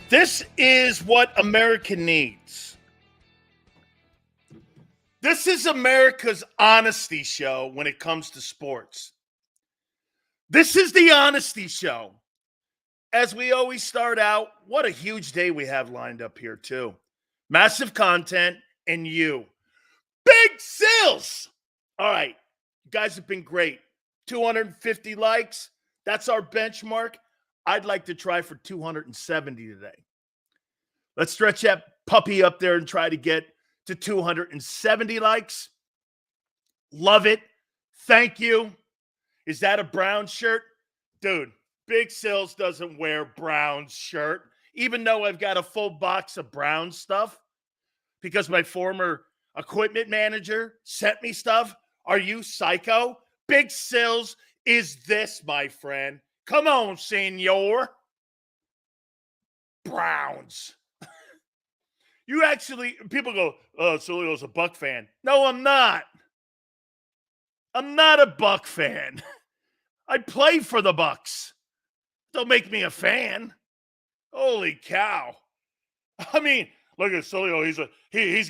This is what America needs. This is America's honesty show when it comes to sports. This is the honesty show. As we always start out, what a huge day we have lined up here, too. Massive content and you. Big Sills! All right, you guys have been great. 250 likes. That's our benchmark. I'd like to try for 270 today. Let's stretch that puppy up there and try to get to 270 likes. Love it. Thank you. Is that a brown shirt? Dude, Big Sills doesn't wear brown shirt, even though I've got a full box of brown stuff because my former equipment manager sent me stuff. Are you psycho? Big Sills is this, my friend. Come on, senor. Browns. You actually, people go, oh, Sileo's a Buck fan. No, I'm not. I'm not a Buck fan. I play for the Bucks. Don't make me a fan. Holy cow. I mean, look at Sileo. He's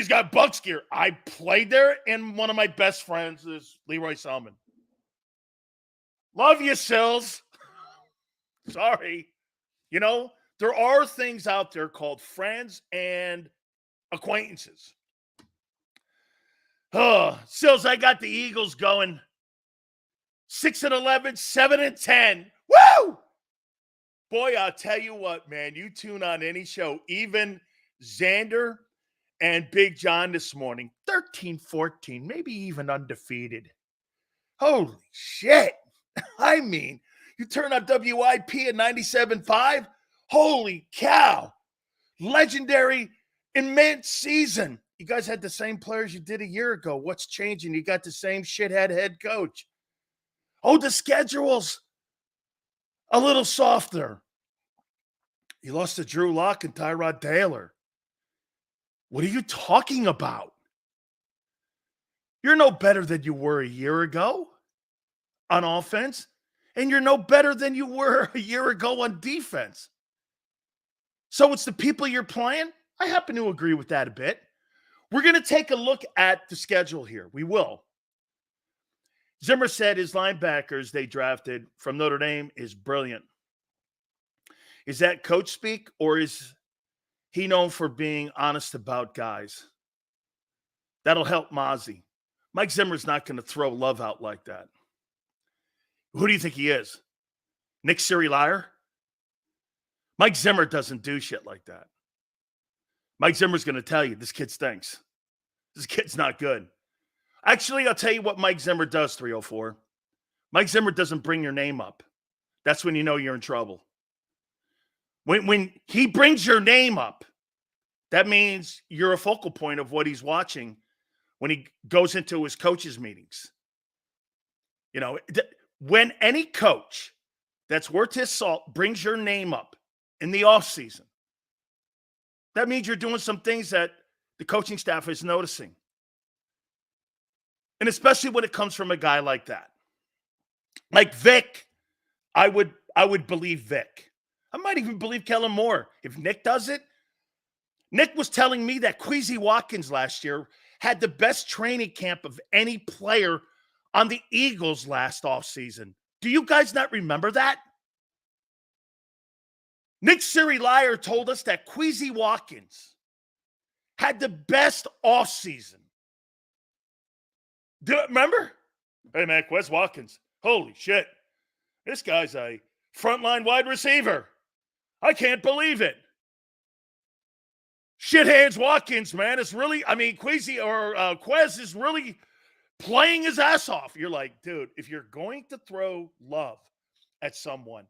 got Bucks gear. I played there, and one of my best friends is Leroy Selman. Love you, Sills. Sorry. You know, there are things out there called friends and acquaintances. Oh, Sills, I got the Eagles going 6-11, 7-10. Woo! Boy, I'll tell you what, man. You tune on any show, even Xander and Big John this morning, 13-14, maybe even undefeated. Holy shit. I mean, you turn on WIP at 97.5. Holy cow. Legendary, immense season. You guys had the same players you did a year ago. What's changing? You got the same shithead head coach. Oh, the schedule's a little softer. You lost to Drew Lock and Tyrod Taylor. What are you talking about? You're no better than you were a year ago on offense, and you're no better than you were a year ago on defense. So it's the people you're playing? I happen to agree with that a bit. We're going to take a look at the schedule here. We will. Zimmer said his linebackers they drafted from Notre Dame is brilliant. Is that coach speak, or is he known for being honest about guys? That'll help Mozzie. Mike Zimmer's not going to throw love out like that. Who do you think he is? Nick Sirianni? Mike Zimmer doesn't do shit like that. Mike Zimmer's going to tell you, this kid stinks. This kid's not good. Actually, I'll tell you what Mike Zimmer does, 304. Mike Zimmer doesn't bring your name up. That's when you know you're in trouble. When he brings your name up, that means you're a focal point of what he's watching when he goes into his coaches' meetings. You know, when any coach that's worth his salt brings your name up in the offseason, that means you're doing some things that the coaching staff is noticing. And especially when it comes from a guy like that. Like Vic, I would believe Vic. I might even believe Kellen Moore. If Nick does it, Nick was telling me that Queasy Watkins last year had the best training camp of any player on the Eagles last offseason. Do you guys not remember that? Nick Sirianni told us that Queasy Watkins had the best offseason. Remember? Hey, man, Quez Watkins. Holy shit. This guy's a frontline wide receiver. I can't believe it. Shithands Watkins, man, is really, Quez is really playing his ass off. You're like, dude, if you're going to throw love at someone,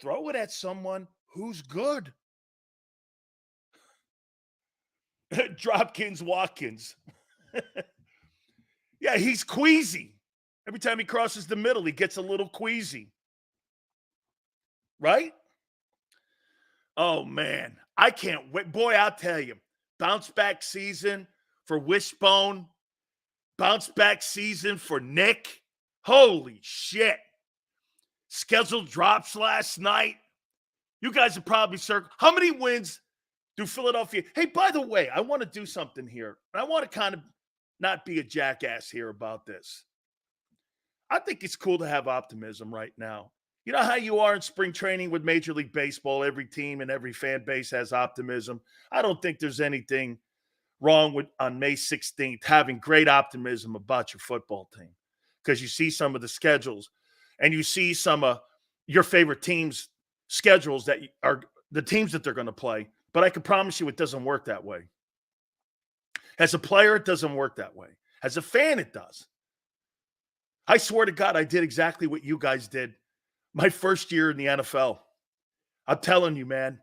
throw it at someone who's good. Dropkins Watkins. Yeah, he's queasy. Every time he crosses the middle, he gets a little queasy. Right? Oh, man. I can't wait. Boy, I'll tell you. Bounce back season for Wishbone. Bounce back season for Nick. Holy shit. Schedule drops last night. You guys are probably circling. How many wins do Philadelphia? Hey, by the way, I want to do something here. I want to kind of not be a jackass here about this. I think it's cool to have optimism right now. You know how you are in spring training with Major League Baseball? Every team and every fan base has optimism. I don't think there's anything wrong with on May 16th having great optimism about your football team, because you see some of the schedules and you see some of your favorite teams' schedules that are the teams that they're going to play. But I can promise you it doesn't work that way. As a player, it doesn't work that way. As a fan, it does. I swear to God, I did exactly what you guys did my first year in the NFL. I'm telling you, man.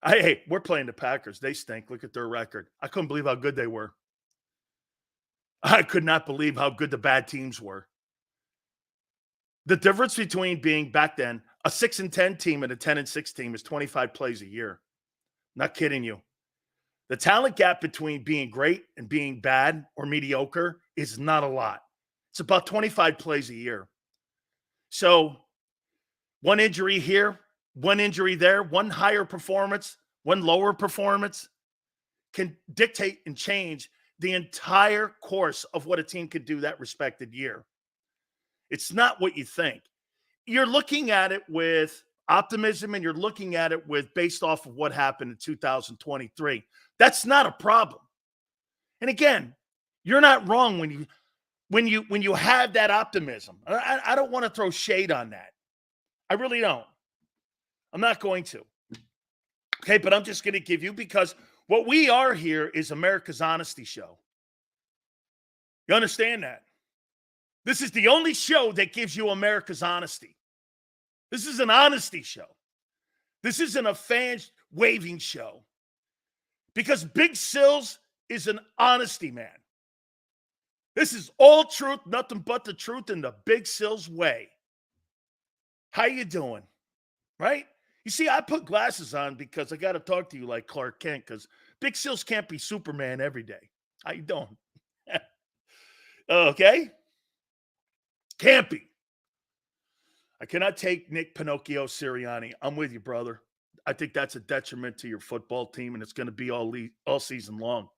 Hey, we're playing the Packers. They stink. Look at their record. I couldn't believe how good they were. I could not believe how good the bad teams were. The difference between being back then a 6-10 team and a 10-6 team is 25 plays a year. Not kidding you. The talent gap between being great and being bad or mediocre is not a lot. It's about 25 plays a year. So one injury here, one injury there, one higher performance, one lower performance can dictate and change the entire course of what a team could do that respected year. It's not what you think. You're looking at it with optimism and you're looking at it with based off of what happened in 2023. That's not a problem. And again, you're not wrong when you have that optimism. I don't want to throw shade on that. I really don't. I'm not going to. Okay, but I'm just going to give you, because what we are here is America's honesty show. You understand that? This is the only show that gives you America's honesty. This is an honesty show. This isn't a fan waving show. Because Big Sills is an honesty man. This is all truth, nothing but the truth in the Big Sills way. How you doing? Right? You see, I put glasses on because I got to talk to you like Clark Kent, because Big Sills can't be Superman every day. How you doing? Okay? Can't be. I cannot take Nick Pinocchio Sirianni. I'm with you, brother. I think that's a detriment to your football team, and it's going to be all season long.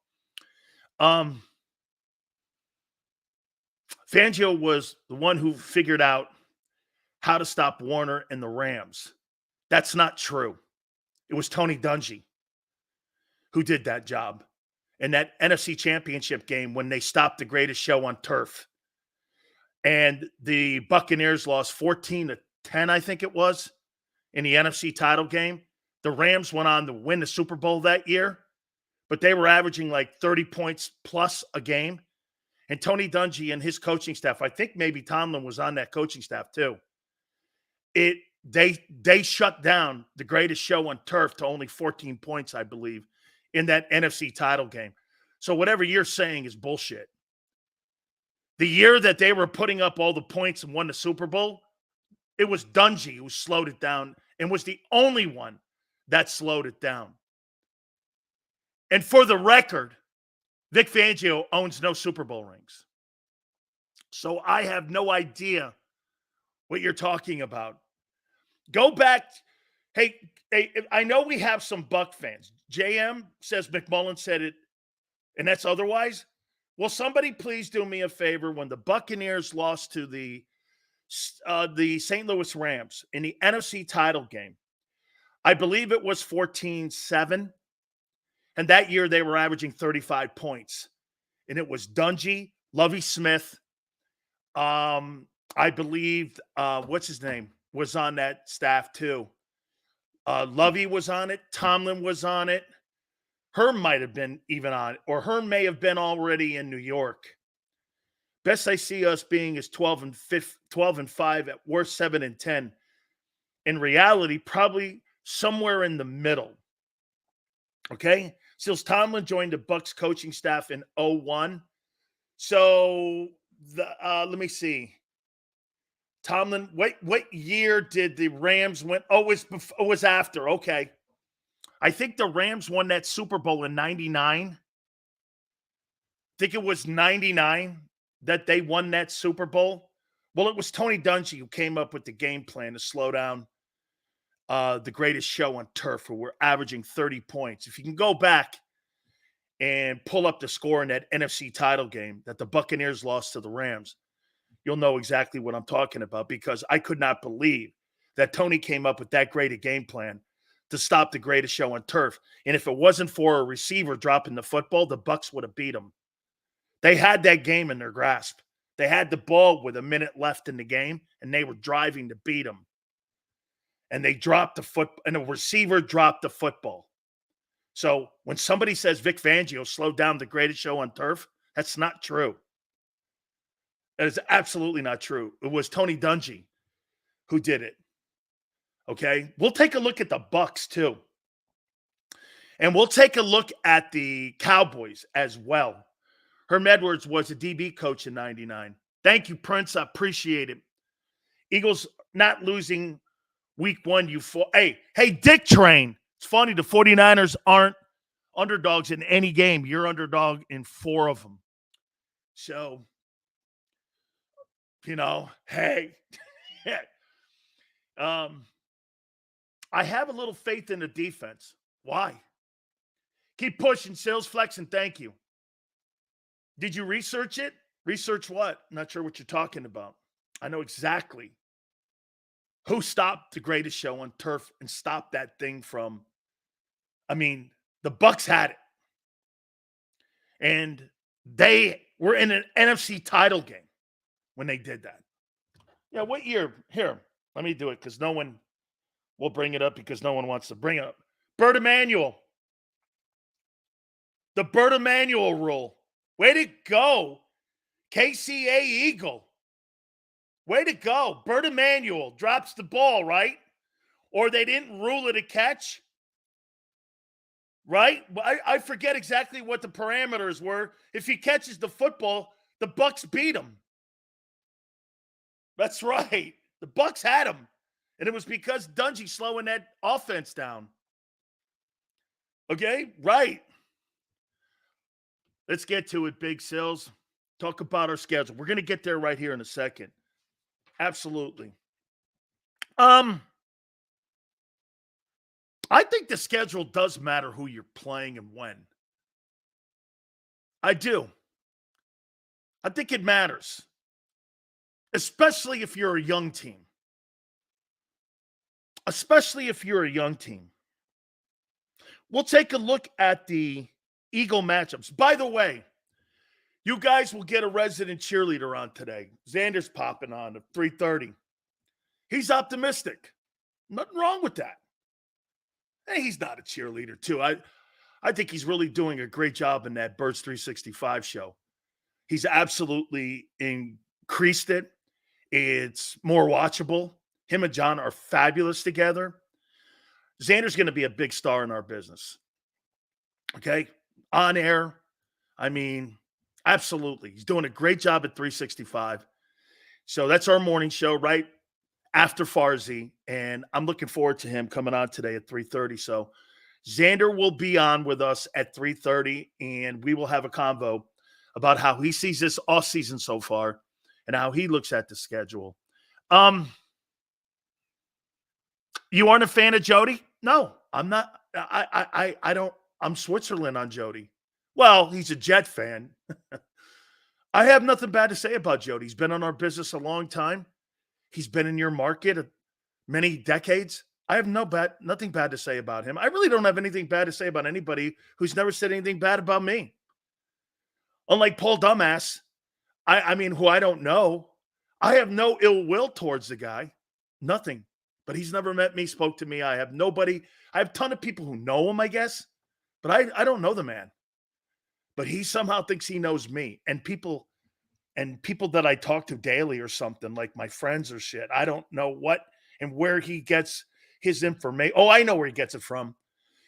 Fangio was the one who figured out how to stop Warner and the Rams. That's not true. It was Tony Dungy who did that job in that NFC Championship game when they stopped the greatest show on turf. And the Buccaneers lost 14-10, I think it was, in the NFC title game. The Rams went on to win the Super Bowl that year, but they were averaging like 30 points plus a game. And Tony Dungy and his coaching staff, I think maybe Tomlin was on that coaching staff too. They shut down the greatest show on turf to only 14 points, I believe, in that NFC title game. So whatever you're saying is bullshit. The year that they were putting up all the points and won the Super Bowl, it was Dungy who slowed it down and was the only one that slowed it down. And for the record, Vic Fangio owns no Super Bowl rings. So I have no idea what you're talking about. Go back. Hey, I know we have some Buck fans. JM says McMullen said it, and that's otherwise. Will somebody please do me a favor? When the Buccaneers lost to the St. Louis Rams in the NFC title game, I believe it was 14-7. And that year they were averaging 35 points. And it was Dungy, Lovie Smith. I believe, what's his name, was on that staff too. Lovie was on it. Tomlin was on it. Herm might have been even on it, or Herm may have been already in New York. Best I see us being is 12-5, at worst 7-10. In reality, probably somewhere in the middle. Okay? Seals Tomlin joined the Bucs coaching staff in 2001. So let me see. Tomlin, what year did the Rams win? Oh, it was after. Okay. I think the Rams won that Super Bowl in 99. I think it was 99 that they won that Super Bowl. Well, it was Tony Dungy who came up with the game plan to slow down the greatest show on turf, where we're averaging 30 points. If you can go back and pull up the score in that NFC title game that the Buccaneers lost to the Rams, you'll know exactly what I'm talking about, because I could not believe that Tony came up with that great a game plan to stop the greatest show on turf. And if it wasn't for a receiver dropping the football, the Bucs would have beat them. They had that game in their grasp. They had the ball with a minute left in the game, and they were driving to beat them. And they dropped the foot, and a receiver dropped the football. So when somebody says Vic Fangio slowed down the greatest show on turf, that's not true. That is absolutely not true. It was Tony Dungy who did it. Okay? We'll take a look at the Bucs too. And we'll take a look at the Cowboys as well. Herm Edwards was a DB coach in 99. Thank you, Prince. I appreciate it. Eagles not losing week 1. Hey, Dick Train. It's funny, the 49ers aren't underdogs in any game. You're underdog in 4 of them. So, hey. I have a little faith in the defense. Why? Keep pushing, sales flexing. Thank you. Did you research it? Research what? Not sure what you're talking about. I know exactly who stopped the greatest show on turf and stopped that thing from, the Bucs had it. And they were in an NFC title game when they did that. Yeah, what year? Here, let me do it, because no one will bring it up, because no one wants to bring it up. Bert Emanuel. The Bert Emanuel rule. Way to go, KCA Eagle. Way to go. Bert Emanuel drops the ball, right? Or they didn't rule it a catch, right? I forget exactly what the parameters were. If he catches the football, the Bucs beat him. That's right. The Bucs had him. And it was because Dungy slowing that offense down. Okay? Right. Let's get to it, Big Sills. Talk about our schedule. We're going to get there right here in a second. Absolutely. I think the schedule does matter who you're playing and when. I do. I think it matters. Especially if you're a young team. We'll take a look at the Eagle matchups. By the way, you guys will get a resident cheerleader on today. Xander's popping on at 3:30. He's optimistic. Nothing wrong with that. Hey, he's not a cheerleader, too. I think he's really doing a great job in that Birds 365 show. He's absolutely increased it. It's more watchable. Him and John are fabulous together. Xander's going to be a big star in our business. Okay? On air. Absolutely. He's doing a great job at 365. So that's our morning show right after Farzi. And I'm looking forward to him coming on today at 3:30. So Xander will be on with us at 3:30, and we will have a convo about how he sees this off season so far and how he looks at the schedule. You aren't a fan of Jody? No, I'm not. I don't. I'm Switzerland on Jody. Well, he's a Jet fan. I have nothing bad to say about Jody. He's been on our business a long time. He's been in your market many decades. I have nothing bad to say about him. I really don't have anything bad to say about anybody who's never said anything bad about me. Unlike Paul Dumbass, who I don't know, I have no ill will towards the guy. Nothing. But he's never met me, spoke to me. I have nobody. I have a ton of people who know him, I guess. But I don't know the man. But he somehow thinks he knows me. And people that I talk to daily or something, like my friends or shit, I don't know what and where he gets his information. Oh, I know where he gets it from.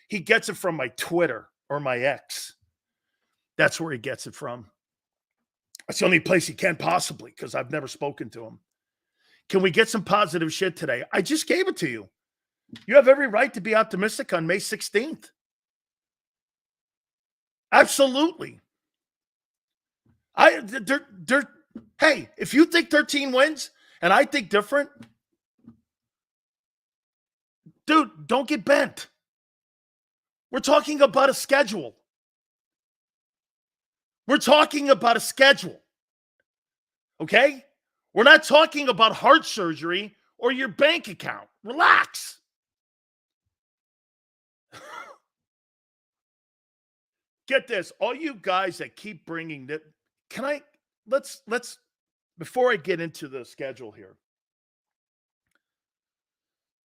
He gets it from my Twitter or my X. That's where he gets it from. That's the only place he can possibly, because I've never spoken to him. Can we get some positive shit today? I just gave it to you. You have every right to be optimistic on May 16th. Absolutely. Hey, if you think 13 wins and I think different, Dude, don't get bent. We're talking about a schedule. We're talking about a schedule. Okay? We're not talking about heart surgery or your bank account. Relax. Get this. All you guys that keep bringing that, let's before I get into the schedule here,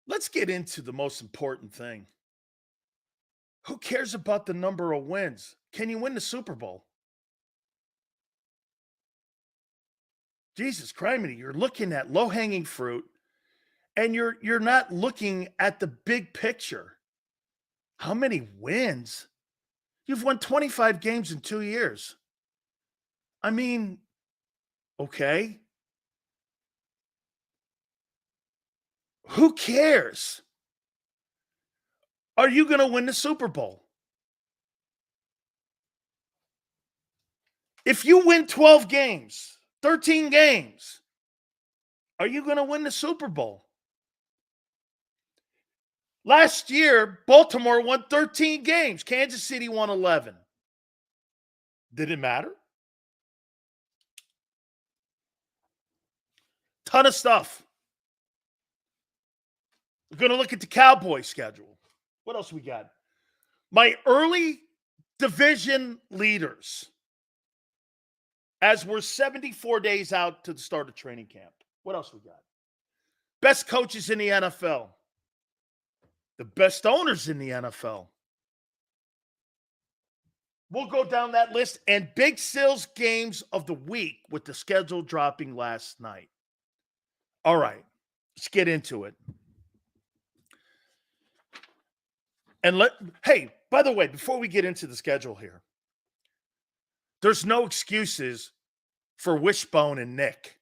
let's get into the most important thing. Who cares about the number of wins? Can you win the Super Bowl? Jesus Christ, you're looking at low-hanging fruit, and you're not looking at the big picture. How many wins? You've won 25 games in 2 years. I mean, okay. Who cares? Are you going to win the Super Bowl? If you win 12 games, 13 games, are you going to win the Super Bowl? Last year, Baltimore won 13 games. Kansas City won 11. Did it matter? Ton of stuff. We're going to look at the Cowboys schedule. What else we got? My early division leaders, as we're 74 days out to the start of training camp. What else we got? Best coaches in the NFL. The best owners in the NFL. We'll go down that list. And Big Sil's games of the week with the schedule dropping last night. All right, let's get into it. And hey, by the way, before we get into the schedule here, there's no excuses for Wishbone and Nick.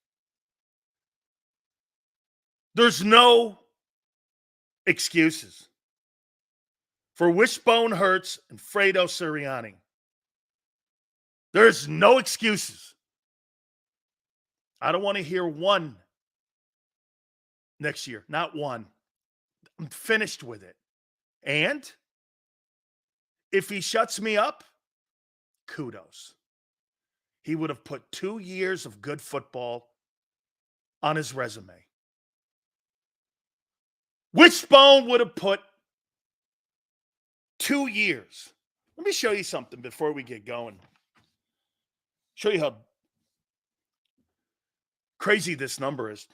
There's no excuses for Wishbone Hurts and Fredo Sirianni. There's no excuses. I don't want to hear one next year. Not one. I'm finished with it. And if he shuts me up, kudos. He would have put 2 years of good football on his resume. Wishbone would have put 2 years. Let me show you something before we get going. Show you how crazy this number is.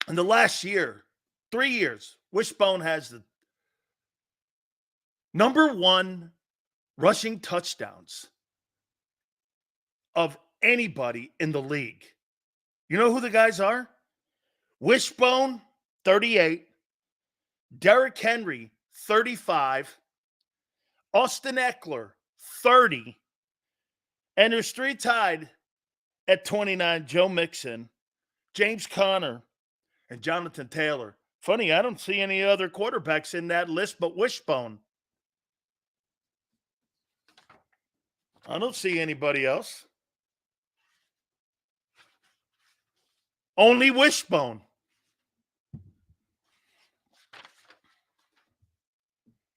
In the last year, 3 years, Wishbone has the number one rushing touchdowns of anybody in the league. You know who the guys are? Wishbone, 38. Derrick Henry, 35. Austin Eckler, 30. And there's 3 tied at 29, Joe Mixon, James Conner, and Jonathan Taylor. Funny, I don't see any other quarterbacks in that list but Wishbone. I don't see anybody else. Only Wishbone.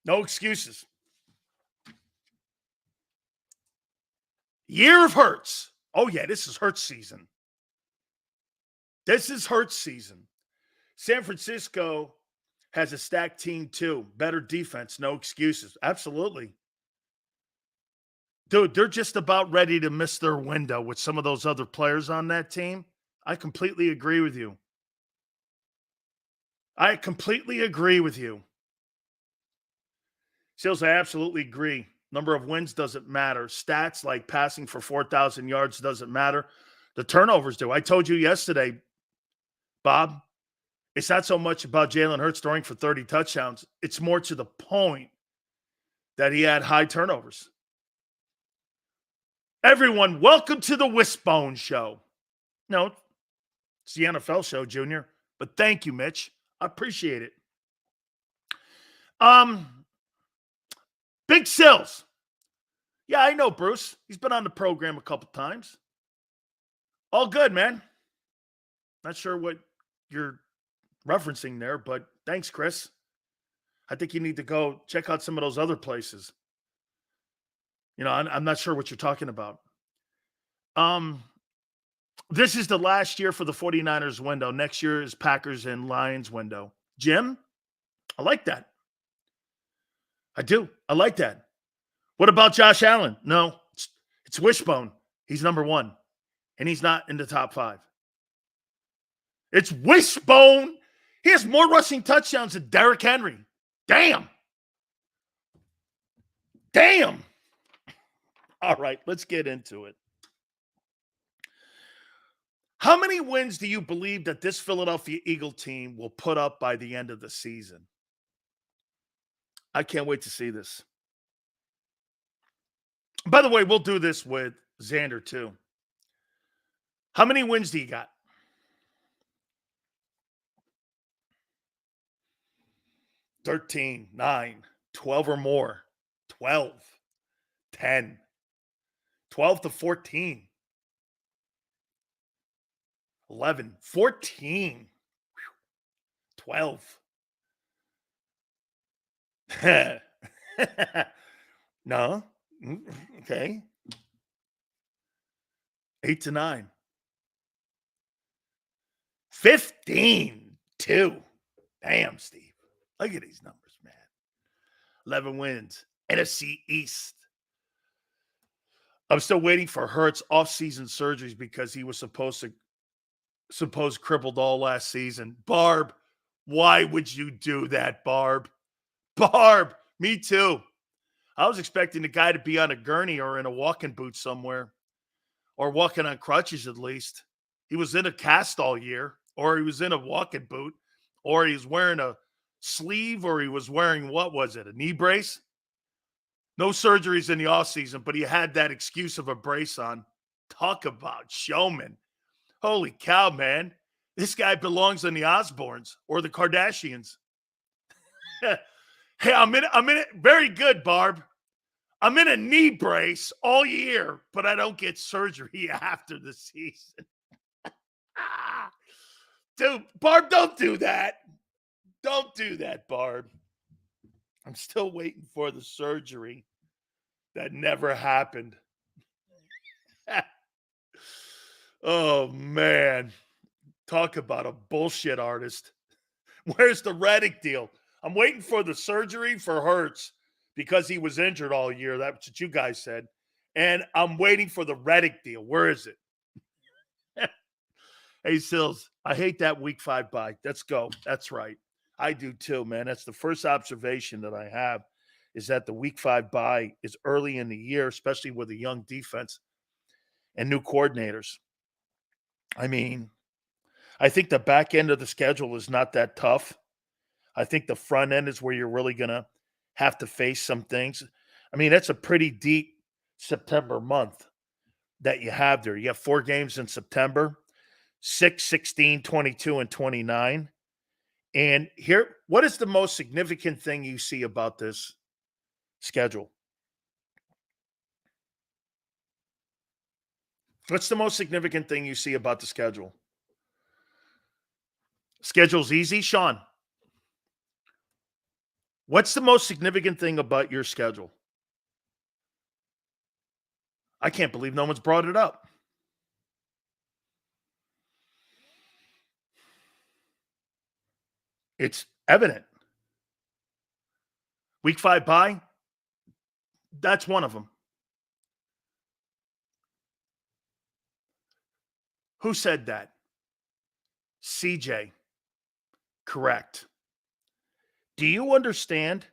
No excuses. Year of Hurts. Oh, yeah, this is Hurts season. This is Hurts season. San Francisco has a stacked team, too. Better defense, no excuses. Absolutely. Dude, they're just about ready to miss their window with some of those other players on that team. I completely agree with you. I completely agree with you. Seals, I absolutely agree. Number of wins doesn't matter. Stats like passing for 4,000 yards doesn't matter. The turnovers do. I told you yesterday, Bob, it's not so much about Jalen Hurts throwing for 30 touchdowns. It's more to the point that he had high turnovers. Everyone, welcome to the Wishbone Show. No, it's the NFL show, Junior. But thank you, Mitch. I appreciate it. Big Sills. Yeah, I know Bruce. He's been on the program a couple times. All good, man. Not sure what you're referencing there, but thanks, Chris. I think you need to go check out some of those other places. I'm not sure what you're talking about. Um, this is the last year for the 49ers window. Next year is Packers and Lions window. Jim, I like that. I do. I like that. What about Josh Allen? No, it's Wishbone. He's number one, and he's not in the top 5. It's Wishbone. He has more rushing touchdowns than Derrick Henry. Damn. All right, let's get into it. How many wins do you believe that this Philadelphia Eagle team will put up by the end of the season? I can't wait to see this. By the way, we'll do this with Xander too. How many wins do you got? 13, 9, 12 or more. 12, 10, 12 to 14. 11, 14, 12. No. Okay. 8 to 9. 15, 2. Damn, Steve. Look at these numbers, man. 11 wins. NFC East. I'm still waiting for Hurts off-season surgeries because he was supposed crippled all last season. Barb, why would you do that, Barb? Barb, me too. I was expecting the guy to be on a gurney or in a walking boot somewhere, or walking on crutches at least. He was in a cast all year, or he was in a walking boot, or he was wearing a sleeve, or he was wearing, what was it, a knee brace? No surgeries in the offseason, but he had that excuse of a brace on. Talk about showman. Holy cow, man. This guy belongs on the Osbournes or the Kardashians. Hey, I'm in it. Very good, Barb. I'm in a knee brace all year, but I don't get surgery after the season. Dude, Barb, don't do that. Don't do that, Barb. I'm still waiting for the surgery that never happened. Oh, man. Talk about a bullshit artist. Where's the Reddick deal? I'm waiting for the surgery for Hurts because he was injured all year. That's what you guys said. And I'm waiting for the Reddick deal. Where is it? Hey, Sills, I hate that week 5 bye. Let's go. That's right. I do too, man. That's the first observation that I have, is that the week 5 bye is early in the year, especially with a young defense and new coordinators. I mean, I think the back end of the schedule is not that tough. I think the front end is where you're really going to have to face some things. I mean, that's a pretty deep September month that you have there. You have 4 games in September, 6, 16, 22, and 29. And here, what is the most significant thing you see about this schedule? What's the most significant thing you see about the schedule? Schedule's easy, Sean. What's the most significant thing about your schedule? I can't believe no one's brought it up. It's evident. Week 5 bye, that's one of them. Who said that? CJ. Correct. Do you understand?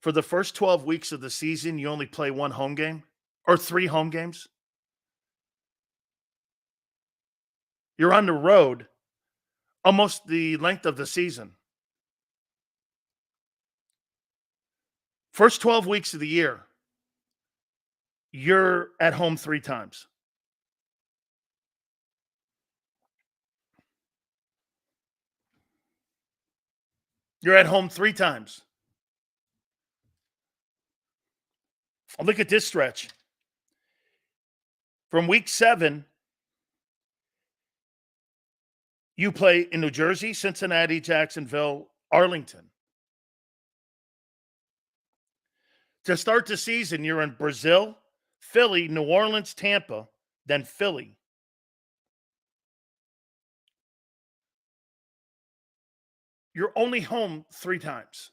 For the first 12 weeks of the season, you only play 1 home game or 3 home games. You're on the road almost the length of the season. First 12 weeks of the year, you're at home 3 times. You're at home 3 times. Look at this stretch. From week 7, you play in New Jersey, Cincinnati, Jacksonville, Arlington. To start the season, you're in Brazil, Philly, New Orleans, Tampa, then Philly. You're only home 3 times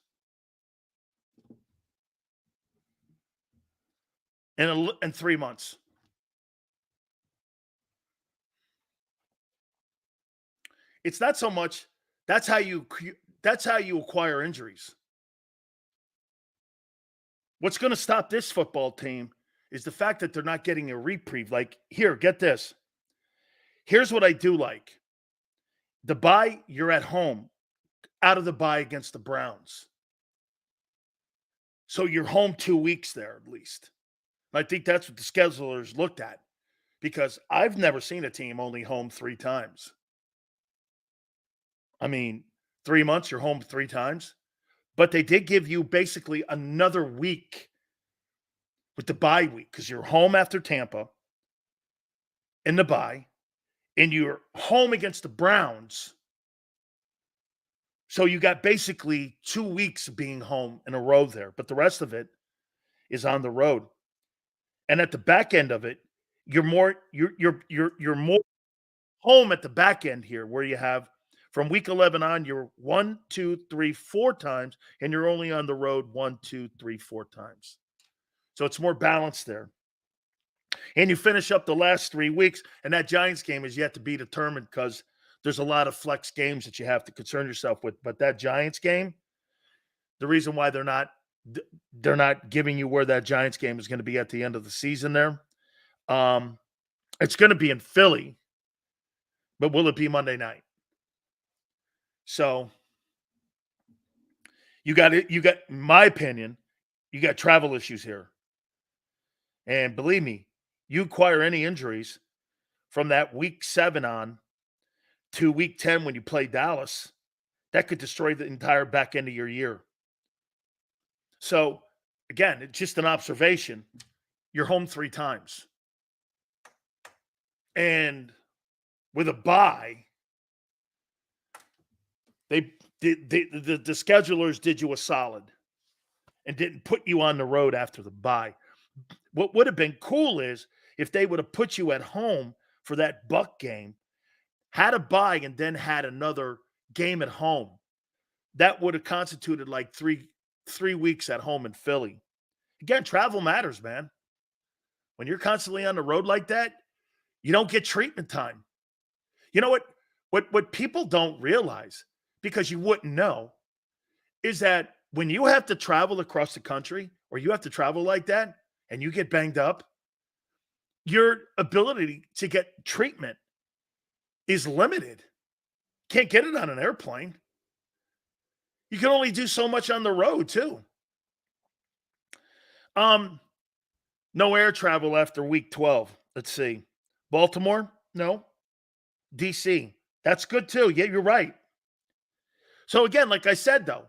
in 3 months. It's not so much that's how you acquire injuries. What's going to stop this football team is the fact that they're not getting a reprieve. Like, here, get this. Here's what I do like. The bye, you're at home, out of the bye against the Browns. So you're home 2 weeks there at least. I think that's what the schedulers looked at, because I've never seen a team only home 3 times. I mean, 3 months, you're home 3 times. But they did give you basically another week with the bye week, because you're home after Tampa in the bye, and you're home against the Browns. So you got basically 2 weeks of being home in a row there, but the rest of it is on the road. And at the back end of it, you're more home at the back end here, where you have from week 11 on, you're 1, 2, 3, 4 times, and you're only on the road 1, 2, 3, 4 times. So it's more balanced there. And you finish up the last 3 weeks, and that Giants game is yet to be determined, because there's a lot of flex games that you have to concern yourself with. But that Giants game, the reason why they're not giving you where that Giants game is going to be at the end of the season there, it's going to be in Philly, but will it be Monday night? So you got, in my opinion, you got travel issues here. And believe me, you acquire any injuries from that week 7 on to week 10 when you play Dallas, that could destroy the entire back end of your year. So, again, it's just an observation. You're home 3 times. And with a bye, the schedulers did you a solid and didn't put you on the road after the bye. What would have been cool is if they would have put you at home for that Buck game, had a bye, and then had another game at home. That would have constituted like three weeks at home in Philly. Again, travel matters, man. When you're constantly on the road like that, you don't get treatment time. You know what people don't realize, because you wouldn't know, is that when you have to travel across the country, or you have to travel like that, and you get banged up, your ability to get treatment is limited. Can't get it on an airplane. You can only do so much on the road too. No air travel after week 12. Let's see. Baltimore? No. DC. That's good too. Yeah, you're right. So again, like I said though,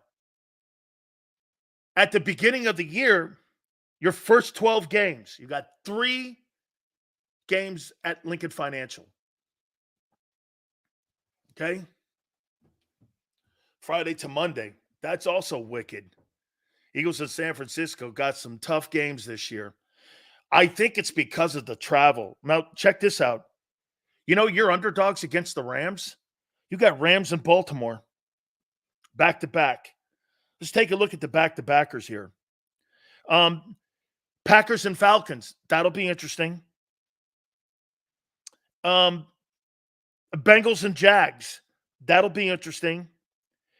at the beginning of the year, your first 12 games, you got 3 games at Lincoln Financial. Okay? Friday to Monday. That's also wicked. Eagles in San Francisco got some tough games this year. I think it's because of the travel. Now, check this out. You know, your underdogs against the Rams? You got Rams and Baltimore back-to-back. Let's take a look at the back-to-backers here. Packers and Falcons. That'll be interesting. Bengals and Jags. That'll be interesting.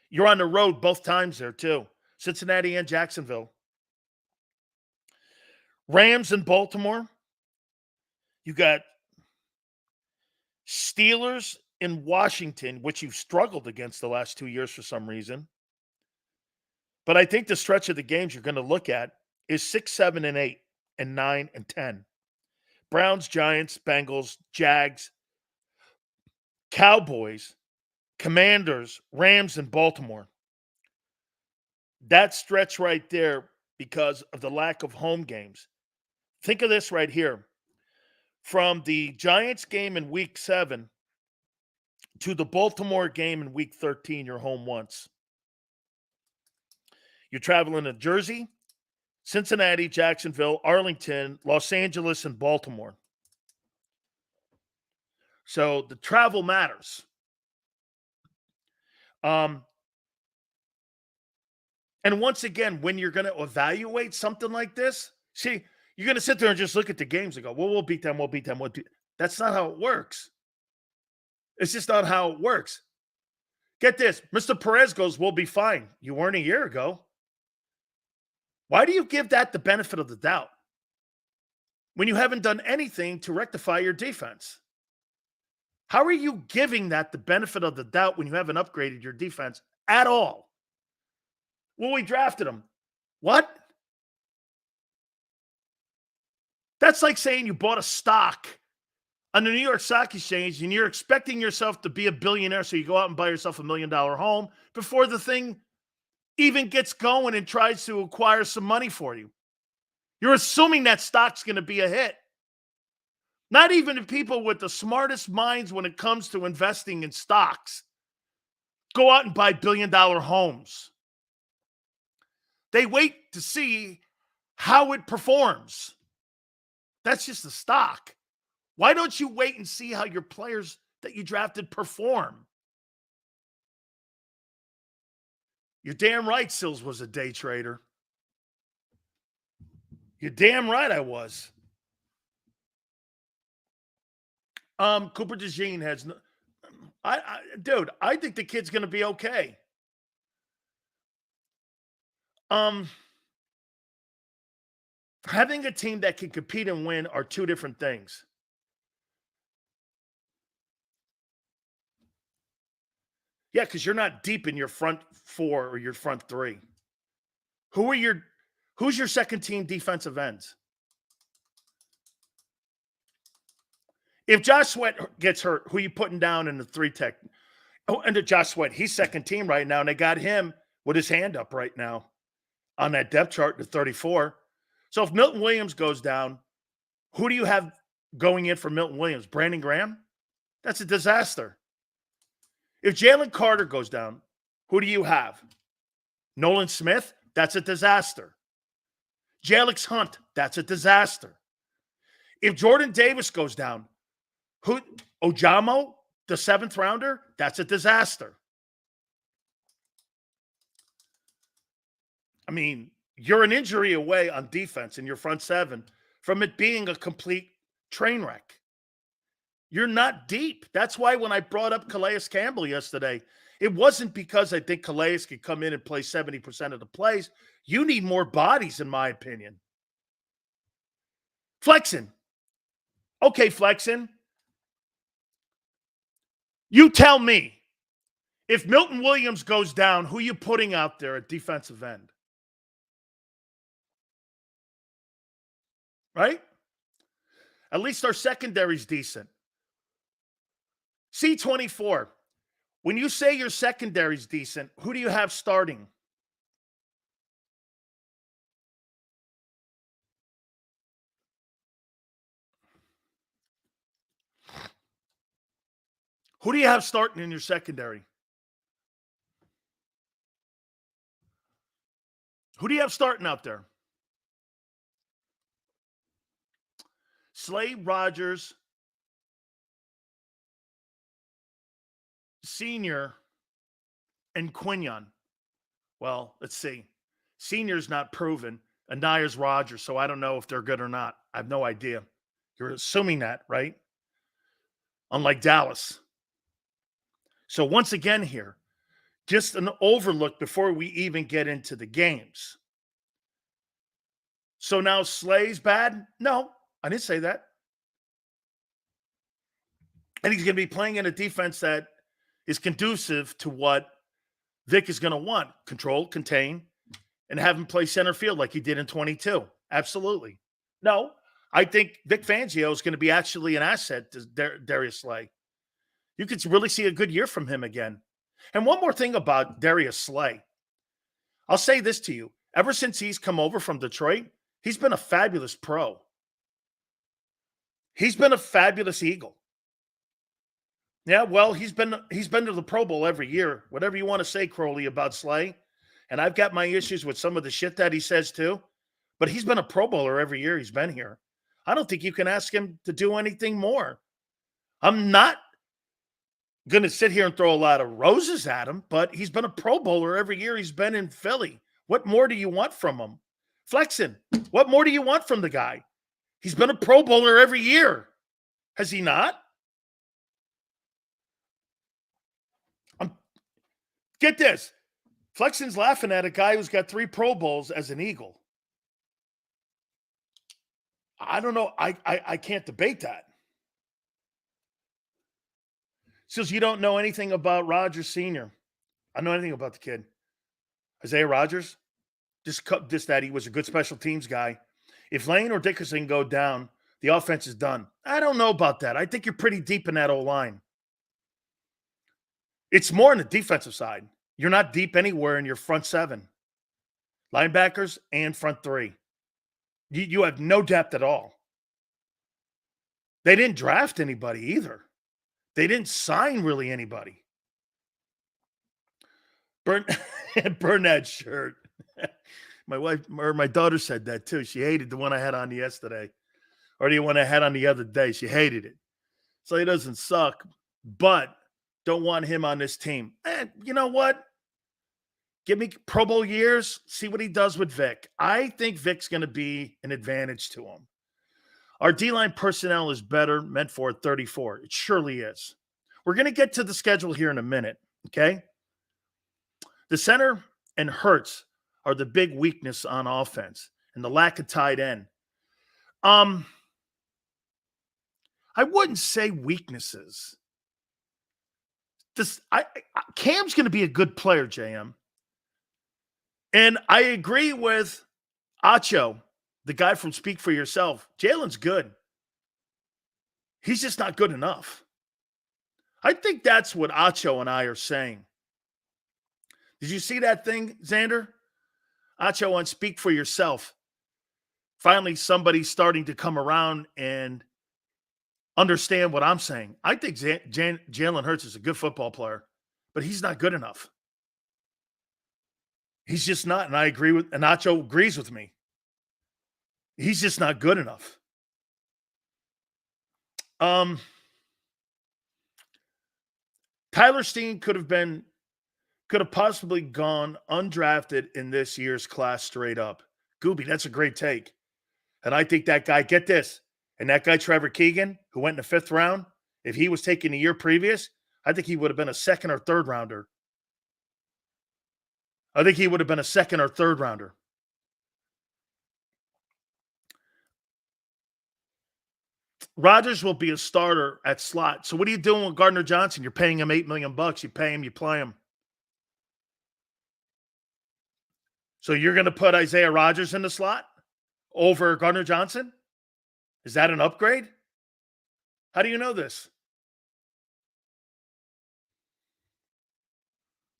You're on the road both times there, too. Cincinnati and Jacksonville. Rams and Baltimore. You got Steelers in Washington, which you've struggled against the last 2 years for some reason. But I think the stretch of the games you're going to look at is 6, 7, and 8, and 9 and 10. Browns, Giants, Bengals, Jags, Cowboys, Commanders, Rams, and Baltimore. That stretch right there, because of the lack of home games. Think of this right here. From the Giants game in week 7 to the Baltimore game in week 13, you're home once. You're traveling to Jersey, Cincinnati, Jacksonville, Arlington, Los Angeles, and Baltimore. So the travel matters. And once again, when you're going to evaluate something like this, see, you're going to sit there and just look at the games and go, well, we'll beat them, we'll beat them, we'll beat them. That's not how it works. It's just not how it works. Get this. Mr. Perez goes, we'll be fine. You weren't a year ago. Why do you give that the benefit of the doubt when you haven't done anything to rectify your defense? How are you giving that the benefit of the doubt when you haven't upgraded your defense at all? Well, we drafted him. What? That's like saying you bought a stock on the New York Stock Exchange and you're expecting yourself to be a billionaire, so you go out and buy yourself $1 million home before the thing even gets going and tries to acquire some money for you. You're assuming that stock's going to be a hit. Not even the people with the smartest minds when it comes to investing in stocks go out and buy billion-dollar homes. They wait to see how it performs. That's just a stock. Why don't you wait and see how your players that you drafted perform? You're damn right Sills was a day trader. You're damn right I was. Cooper DeJean has no, dude, I think the kid's going to be okay. Having a team that can compete and win are two different things. Yeah, because you're not deep in your front four or your front three. Who's your second team defensive ends? If Josh Sweat gets hurt, who are you putting down in the 3-tech? Oh, and Josh Sweat, he's second team right now, and they got him with his hand up right now on that depth chart to 34. So if Milton Williams goes down, who do you have going in for Milton Williams? Brandon Graham? That's a disaster. If Jalen Carter goes down, who do you have? Nolan Smith? That's a disaster. Jalix Hunt? That's a disaster. If Jordan Davis goes down, who? Ojamo, the 7th rounder? That's a disaster. I mean, you're an injury away on defense in your front seven from it being a complete train wreck. You're not deep. That's why when I brought up Calais Campbell yesterday, it wasn't because I think Calais could come in and play 70% of the plays. You need more bodies, in my opinion. Flexen. Okay, Flexen. You tell me, if Milton Williams goes down, who are you putting out there at defensive end? Right? At least our secondary's decent. C24, when you say your secondary's decent, who do you have starting? Who do you have starting in your secondary? Who do you have starting out there? Slade Rogers, Senior, and Quinion. Well, let's see. Senior's not proven. Anias Rogers, so I don't know if they're good or not. I have no idea. You're assuming that, right? Unlike Dallas. So once again here, just an overlook before we even get into the games. So now Slay's bad? No, I didn't say that. And he's going to be playing in a defense that is conducive to what Vic is going to want. Control, contain, and have him play center field like he did in 22. Absolutely. No, I think Vic Fangio is going to be actually an asset to Darius Slay. You could really see a good year from him again. And one more thing about Darius Slay. I'll say this to you. Ever since he's come over from Detroit, he's been a fabulous pro. He's been a fabulous Eagle. Yeah, well, he's been to the Pro Bowl every year. Whatever you want to say, Crowley, about Slay. And I've got my issues with some of the shit that he says too. but he's been a Pro Bowler every year he's been here. I don't think you can ask him to do anything more. I'm not going to sit here and throw a lot of roses at him, but he's been a Pro Bowler every year he's been in Philly. What more do you want from him? Flexen, what more do you want from the guy? He's been a Pro Bowler every year. Has he not? Get this. Flexen's laughing at a guy who's got 3 Pro Bowls as an Eagle. I don't know. I can't debate that. Says you don't know anything about Rodgers Sr. I know anything about the kid. Isaiah Rodgers, just that he was a good special teams guy. If Lane or Dickerson go down, the offense is done. I don't know about that. I think you're pretty deep in that O-line. It's more on the defensive side. You're not deep anywhere in your front 7. Linebackers and front 3. You have no depth at all. They didn't draft anybody either. They didn't sign really anybody. Burn that shirt. My wife or my daughter said that too. She hated the one I had on yesterday. Or the one I had on the other day. She hated it. So he doesn't suck. But don't want him on this team. And you know what? Give me Pro Bowl years. See what he does with Vic. I think Vic's going to be an advantage to him. Our D-line personnel is better, meant for 34. It surely is. We're going to get to the schedule here in a minute, okay? The center and Hurts are the big weakness on offense and the lack of tight end. I wouldn't say weaknesses. Cam's going to be a good player, JM. And I agree with Acho, the guy from Speak for Yourself. Jalen's good. He's just not good enough. I think that's what Acho and I are saying. Did you see that thing, Xander? Acho on Speak for Yourself. Finally, somebody's starting to come around and understand what I'm saying. I think Jalen Hurts is a good football player, but he's not good enough. He's just not, and I agree with, and Nacho agrees with me. He's just not good enough. Tyler Steen could have possibly gone undrafted in this year's class straight up. Gooby, that's a great take. And I think that guy, get this, and that guy Trevor Keegan, who went in the 5th round, if he was taken a year previous, I think he would have been a 2nd or 3rd rounder. I think he would have been a 2nd or 3rd rounder. Rodgers will be a starter at slot. So what are you doing with Gardner Johnson? You're paying him $8 million. You pay him, you play him. So you're going to put Isaiah Rodgers in the slot over Gardner Johnson? Is that an upgrade? How do you know this?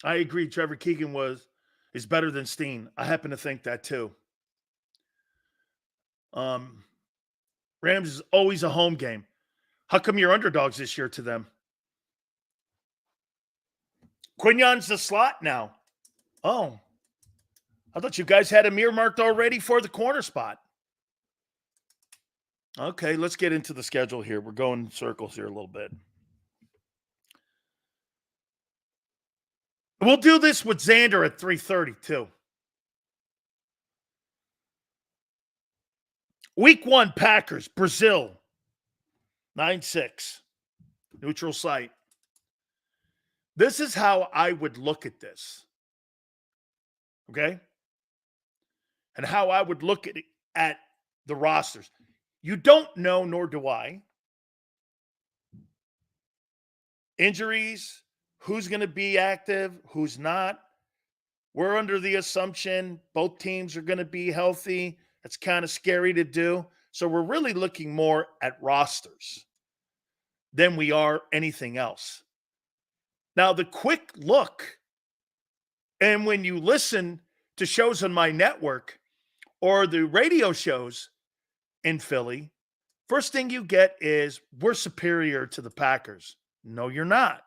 I agree. Trevor Keegan is better than Steen. I happen to think that too. Rams is always a home game. How come you're underdogs this year to them? Quignon's the slot now. Oh. I thought you guys had him earmarked already for the corner spot. Okay, let's get into the schedule here. We're going in circles here a little bit. We'll do this with Xander at 3:30 too. Week 1, Packers, Brazil, 9-6, neutral site. This is how I would look at this, okay? And how I would look at the rosters. You don't know, nor do I. Injuries, who's going to be active, who's not. We're under the assumption both teams are going to be healthy. It's kind of scary to do. So we're really looking more at rosters than we are anything else. Now, the quick look, and when you listen to shows on my network or the radio shows in Philly, first thing you get is we're superior to the Packers. No, you're not.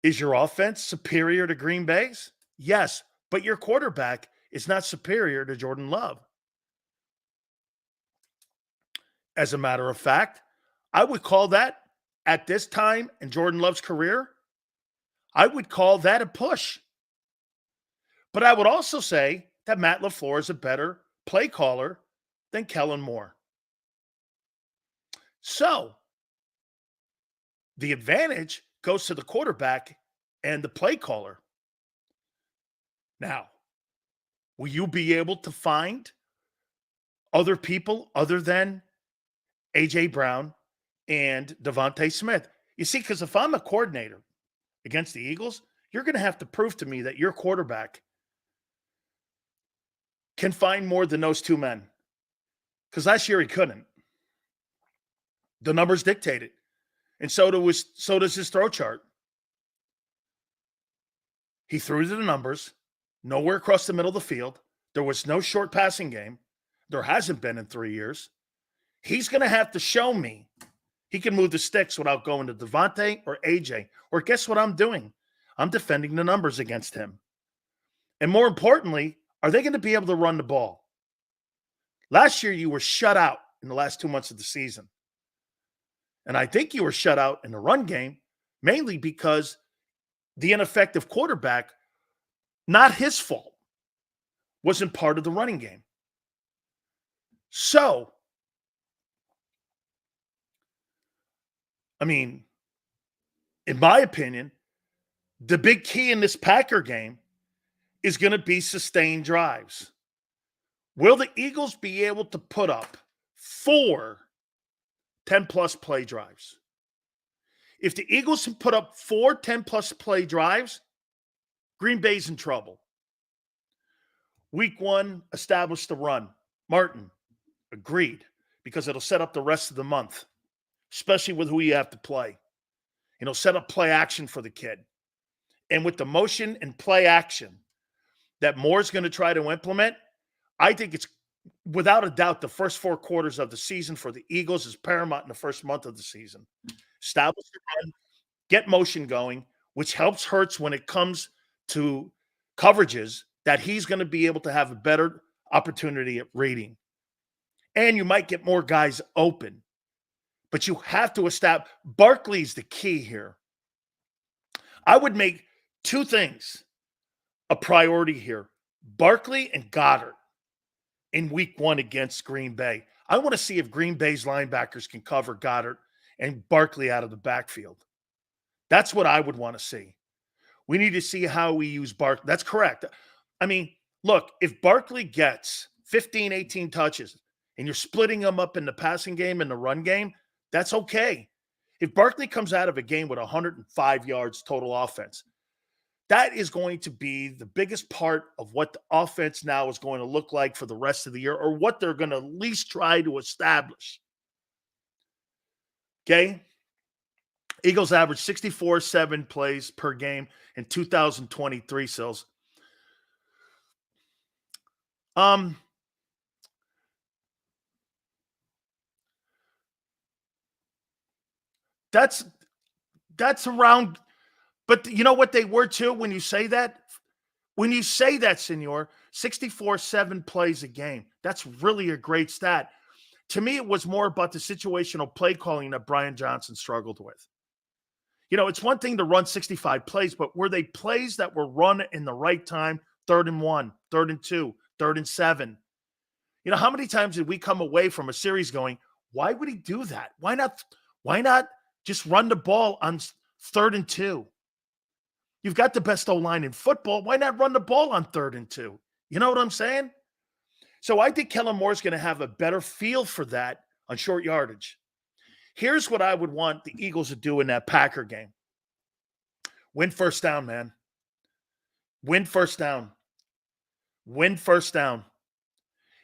Is your offense superior to Green Bay's? Yes, but your quarterback is not superior to Jordan Love. As a matter of fact, I would call that, at this time in Jordan Love's career, I would call that a push. But I would also say that Matt LaFleur is a better play caller than Kellen Moore. So the advantage goes to the quarterback and the play caller. Now, will you be able to find other people other than A.J. Brown and Devontae Smith? You see, because if I'm a coordinator against the Eagles, you're going to have to prove to me that your quarterback can find more than those two men. Because last year he couldn't. The numbers dictate it. And so does his throw chart. He threw to the numbers, nowhere across the middle of the field. There was no short passing game. There hasn't been in 3 years. He's going to have to show me he can move the sticks without going to Devontae or AJ. Or guess what I'm doing? I'm defending the numbers against him. And more importantly, are they going to be able to run the ball? Last year, you were shut out in the last 2 months of the season. And I think you were shut out in the run game, mainly because the ineffective quarterback, not his fault, wasn't part of the running game. So, I mean, in my opinion, the big key in this Packer game is going to be sustained drives. Will the Eagles be able to put up 4 10-plus play drives? If the Eagles can put up 4 10-plus play drives, Green Bay's in trouble. Week 1, establish the run. Martin, agreed, because it'll set up the rest of the month, especially with who you have to play. It'll set up play action for the kid. And with the motion and play action that Moore's going to try to implement, I think it's without a doubt the first 4 quarters of the season for the Eagles is paramount in the first month of the season. Establish the run, get motion going, which helps Hurts when it comes to coverages that he's going to be able to have a better opportunity at reading. And you might get more guys open. But you have to establish. Barkley's the key here. I would make 2 things a priority here. Barkley and Goddard in week 1 against Green Bay. I want to see if Green Bay's linebackers can cover Goddard and Barkley out of the backfield. That's what I would want to see. We need to see how we use Barkley. That's correct. I mean, look, if Barkley gets 15, 18 touches and you're splitting them up in the passing game and the run game, that's okay. If Barkley comes out of a game with 105 yards total offense, that is going to be the biggest part of what the offense now is going to look like for the rest of the year, or what they're going to at least try to establish. Okay? Eagles average 64.7 plays per game in 2023, Sills. That's around. But you know what they were too when you say that? When you say that, senor, 64.7 plays a game. That's really a great stat. To me, it was more about the situational play calling that Brian Johnson struggled with. You know, it's one thing to run 65 plays, but were they plays that were run in the right time? 3rd and 1, 3rd and 2, 3rd and 7. You know, how many times did we come away from a series going, why would he do that? Why not just run the ball on 3rd and 2? You've got the best O-line in football. Why not run the ball on 3rd and 2? You know what I'm saying? So I think Kellen Moore is going to have a better feel for that on short yardage. Here's what I would want the Eagles to do in that Packer game. Win first down, man. Win first down. Win first down.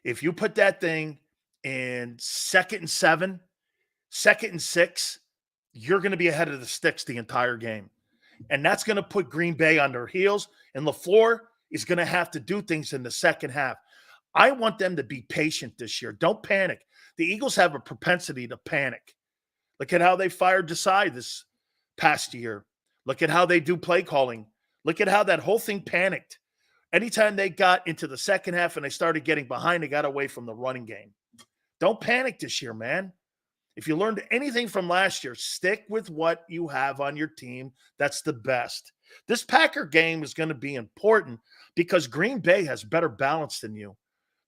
If you put that thing in 2nd and 7, 2nd and 6, you're going to be ahead of the sticks the entire game. And that's going to put Green Bay on their heels. And LaFleur is going to have to do things in the second half. I want them to be patient this year. Don't panic. The Eagles have a propensity to panic. Look at how they fired Desai this past year. Look at how they do play calling. Look at how that whole thing panicked. Anytime they got into the second half and they started getting behind, they got away from the running game. Don't panic this year, man. If you learned anything from last year, stick with what you have on your team. That's the best. This Packer game is going to be important because Green Bay has better balance than you.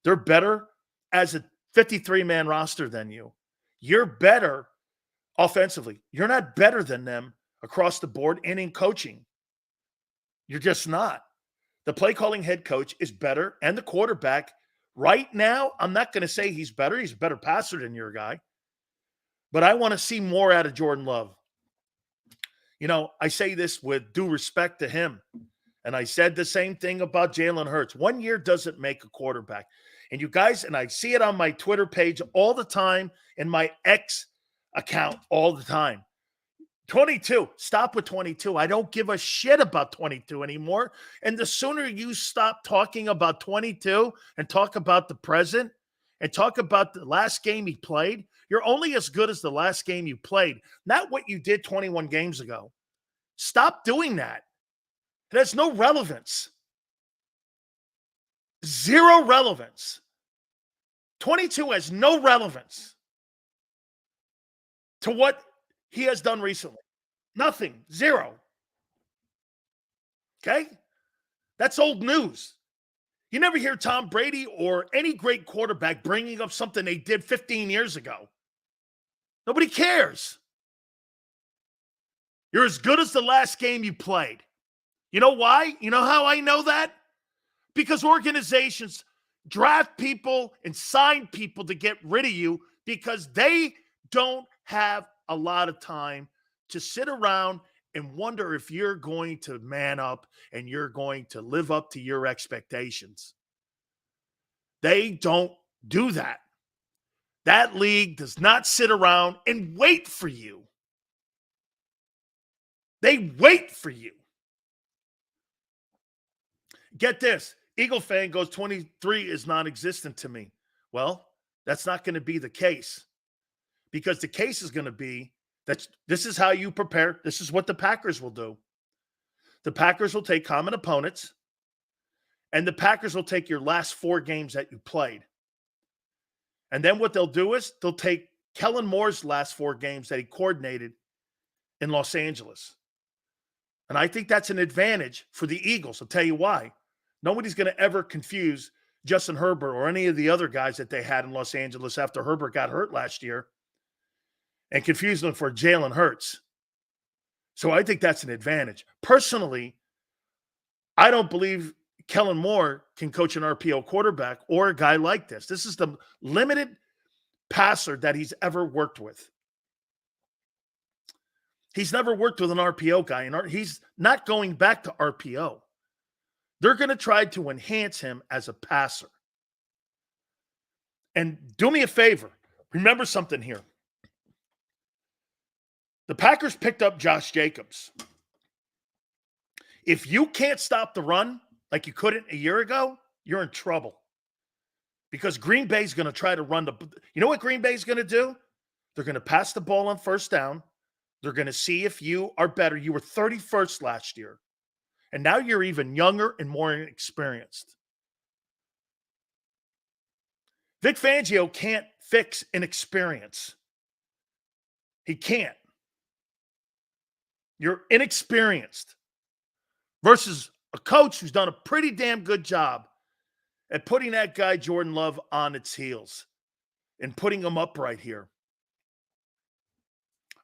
They're better as a 53-man roster than you. You're better offensively. You're not better than them across the board and in coaching. You're just not. The play calling head coach is better, and the quarterback right now, I'm not going to say he's better. He's a better passer than your guy. But I want to see more out of Jordan Love. You know, I say this with due respect to him. And I said the same thing about Jalen Hurts. 1 year doesn't make a quarterback. And you guys, and I see it on my Twitter page all the time, in my X account all the time. 22. Stop with 22. I don't give a shit about 22 anymore. And the sooner you stop talking about 22 and talk about the present and talk about the last game he played, you're only as good as the last game you played, not what you did 21 games ago. Stop doing that. It has no relevance. Zero relevance. 22 has no relevance to what he has done recently. Nothing. Zero. Okay? That's old news. You never hear Tom Brady or any great quarterback bringing up something they did 15 years ago. Nobody cares. You're as good as the last game you played. You know why? You know how I know that? Because organizations draft people and sign people to get rid of you because they don't have a lot of time to sit around and wonder if you're going to man up and you're going to live up to your expectations. They don't do that. That league does not sit around and wait for you. They wait for you. Get this. Eagle fan goes, 23 is non-existent to me. Well, that's not going to be the case, because the case is going to be that this is how you prepare. This is what the Packers will do. The Packers will take common opponents, and the Packers will take your last 4 games that you played. And then what they'll do is they'll take Kellen Moore's last 4 games that he coordinated in Los Angeles. And I think that's an advantage for the Eagles. I'll tell you why. Nobody's going to ever confuse Justin Herbert or any of the other guys that they had in Los Angeles after Herbert got hurt last year and confuse them for Jalen Hurts. So I think that's an advantage. Personally, I don't believe Kellen Moore can coach an RPO quarterback or a guy like this. This is the limited passer that he's ever worked with. He's never worked with an RPO guy, and he's not going back to RPO. They're going to try to enhance him as a passer. And do me a favor. Remember something here. The Packers picked up Josh Jacobs. If you can't stop the run like you couldn't a year ago, you're in trouble. Because Green Bay's going to try to run the – you know what Green Bay's going to do? They're going to pass the ball on first down. They're going to see if you are better. You were 31st last year. And now you're even younger and more inexperienced. Vic Fangio can't fix inexperience. He can't. You're inexperienced versus a coach who's done a pretty damn good job at putting that guy Jordan Love on its heels and putting him up right here.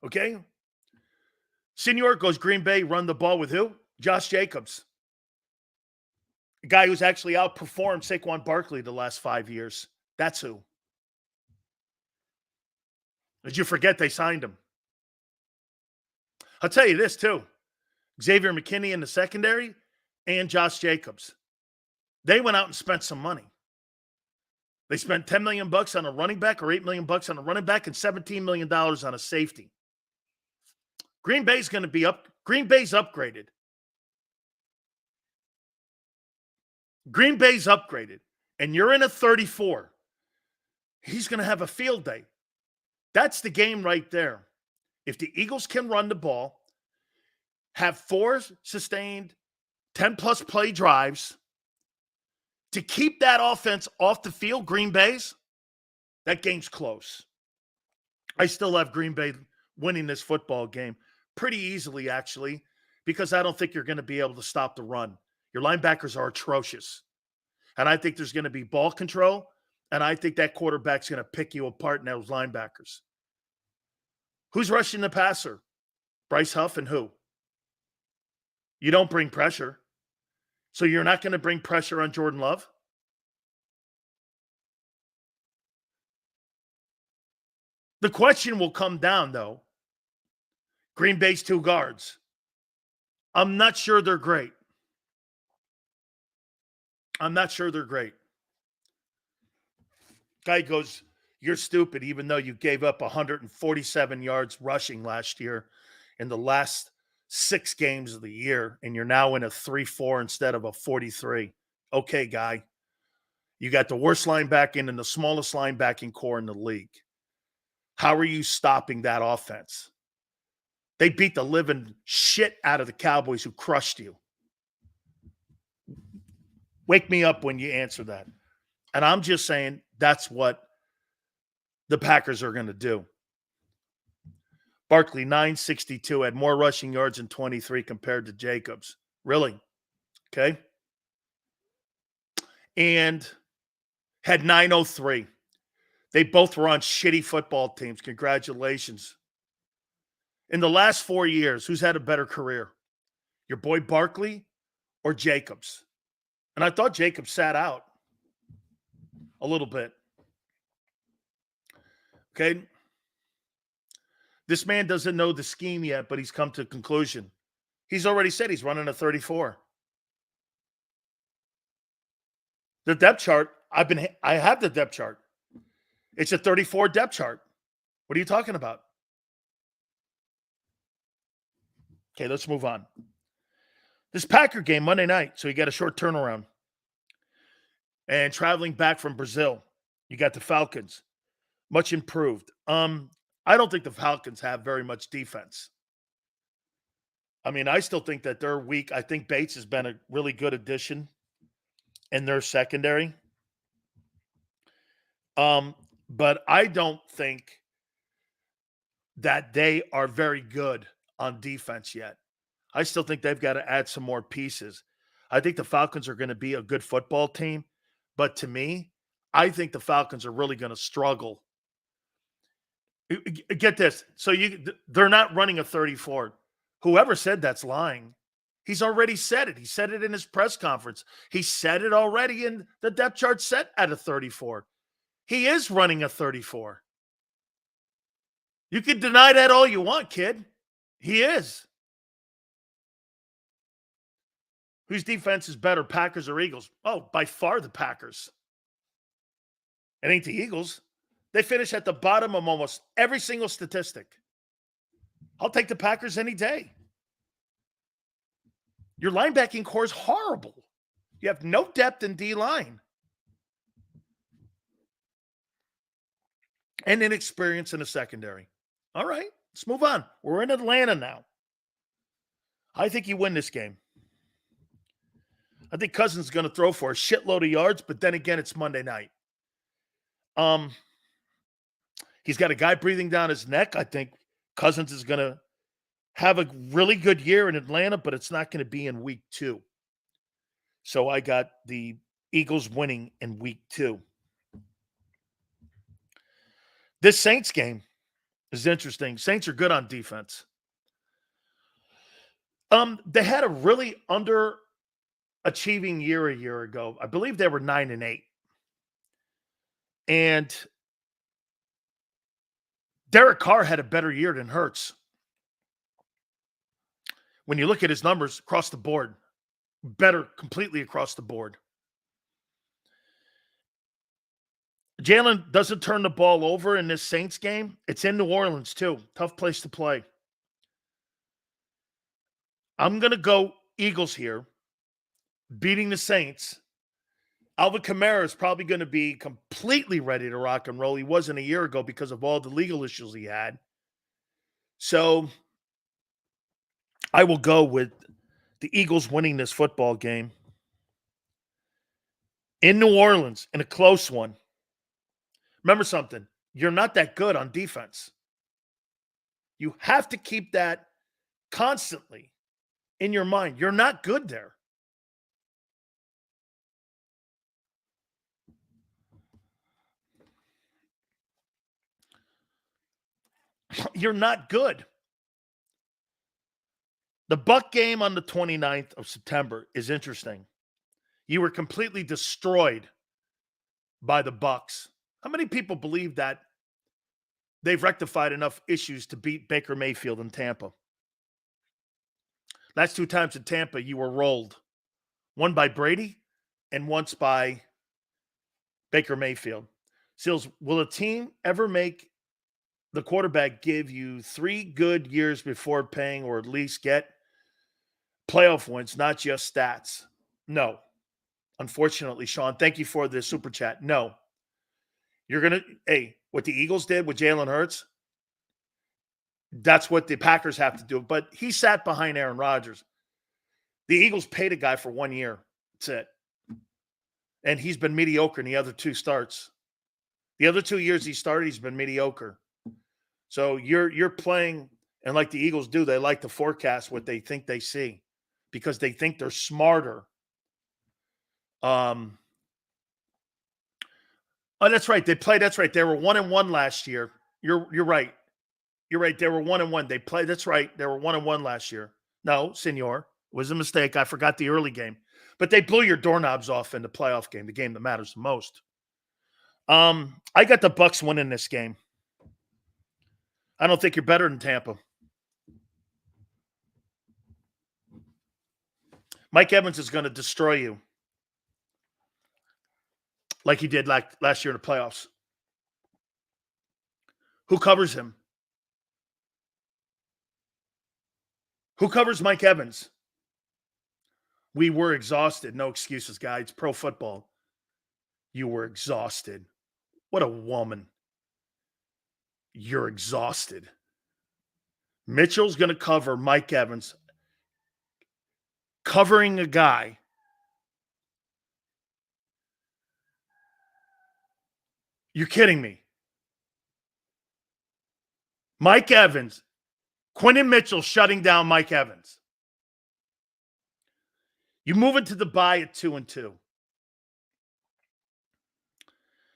Okay? Senior goes Green Bay, run the ball with who? Josh Jacobs. A guy who's actually outperformed Saquon Barkley the last 5 years. That's who. Did you forget they signed him? I'll tell you this too. Xavier McKinney in the secondary and Josh Jacobs. They went out and spent some money. They spent $10 million on a running back or $8 million on a running back and $17 million on a safety. Green Bay's going to be up. Green Bay's upgraded. Green Bay's upgraded. And you're in a 34. He's going to have a field day. That's the game right there. If the Eagles can run the ball, have 4 sustained 10-plus play drives, To keep that offense off the field, Green Bay's, that game's close. I still have Green Bay winning this football game pretty easily, actually, because I don't think you're going to be able to stop the run. Your linebackers are atrocious. And I think there's going to be ball control, and I think that quarterback's going to pick you apart in those linebackers. Who's rushing the passer? Bryce Huff and who? You don't bring pressure. So you're not going to bring pressure on Jordan Love? The question will come down, though. Green Bay's 2 guards. I'm not sure they're great. Guy goes, you're stupid, even though you gave up 147 yards rushing last year in the last 6 games of the year, and you're now in a 3-4 instead of a 43. Okay, guy. You got the worst linebacking and the smallest linebacking core in the league. How are you stopping that offense? They beat the living shit out of the Cowboys, who crushed you. Wake me up when you answer that. And I'm just saying that's what the Packers are going to do. Barkley, 962, had more rushing yards in 23 compared to Jacobs. Really? Okay. And had 903. They both were on shitty football teams. Congratulations. In the last 4 years, who's had a better career? Your boy Barkley or Jacobs? And I thought Jacobs sat out a little bit. Okay. This man doesn't know the scheme yet, but he's come to a conclusion. He's already said he's running a 34. The depth chart, I have the depth chart. It's a 34 depth chart. What are you talking about? Okay, let's move on. This Packer game Monday night, so you got a short turnaround. And traveling back from Brazil, you got the Falcons. Much improved. I don't think the Falcons have very much defense. I mean, I still think that they're weak. I think Bates has been a really good addition in their secondary. But I don't think that they are very good on defense yet. I still think they've got to add some more pieces. I think the Falcons are going to be a good football team. But to me, I think the Falcons are really going to struggle. Get this. So they're not running a 34. Whoever said that's lying. He's already said it. He said it in his press conference. He said it already in the depth chart set at a 34. He is running a 34. You can deny that all you want, kid. He is. Whose defense is better, Packers or Eagles? Oh, by far the Packers. It ain't the Eagles. They finish at the bottom of almost every single statistic. I'll take the Packers any day. Your linebacking core is horrible. You have no depth in D-line. And inexperience in the secondary. All right, let's move on. We're in Atlanta now. I think you win this game. I think Cousins is going to throw for a shitload of yards, but then again, it's Monday night. He's got a guy breathing down his neck. I think Cousins is going to have a really good year in Atlanta, but it's not going to be in week 2. So I got the Eagles winning in week 2. This Saints game is interesting. Saints are good on defense. They had a really underachieving year a year ago. I believe they were 9-8. And Derek Carr had a better year than Hurts. When you look at his numbers across the board, better completely across the board. Jalen doesn't turn the ball over in this Saints game. It's in New Orleans, too. Tough place to play. I'm going to go Eagles here, beating the Saints. Alvin Kamara is probably going to be completely ready to rock and roll. He wasn't a year ago because of all the legal issues he had. So I will go with the Eagles winning this football game. in New Orleans in a close one. Remember something. You're not that good on defense. You have to keep that constantly in your mind. You're not good there. You're not good. The Buck game on the 29th of September is interesting. You were completely destroyed by the Bucks. How many people believe that they've rectified enough issues to beat Baker Mayfield in Tampa? Last 2 times in Tampa, you were rolled. One by Brady and once by Baker Mayfield. Seals, will a team ever make the quarterback give you 3 good years before paying or at least get playoff wins, not just stats? No. Unfortunately, Sean, thank you for the super chat. No. You're going to, hey, what the Eagles did with Jalen Hurts, that's what the Packers have to do. But he sat behind Aaron Rodgers. The Eagles paid a guy for 1 year. That's it. And he's been mediocre in the other 2 starts. The other 2 years he started, he's been mediocre. So you're playing, and like the Eagles do, they like to forecast what they think they see because they think they're smarter. Oh, that's right. That's right. They were 1-1 last year. You're right. You're right. They were 1-1. They played. That's right. They were 1-1 last year. No, senor, it was a mistake. I forgot the early game, but they blew your doorknobs off in the playoff game, the game that matters the most. I got the Bucks winning this game. I don't think you're better than Tampa. Mike Evans is going to destroy you like he did last year in the playoffs. Who covers him? Who covers Mike Evans? We were exhausted. No excuses, guys. Pro football. You were exhausted. What a woman. You're exhausted. Mitchell's going to cover Mike Evans. Covering a guy. You're kidding me. Mike Evans. Quentin Mitchell shutting down Mike Evans. You move into the bye at 2-2.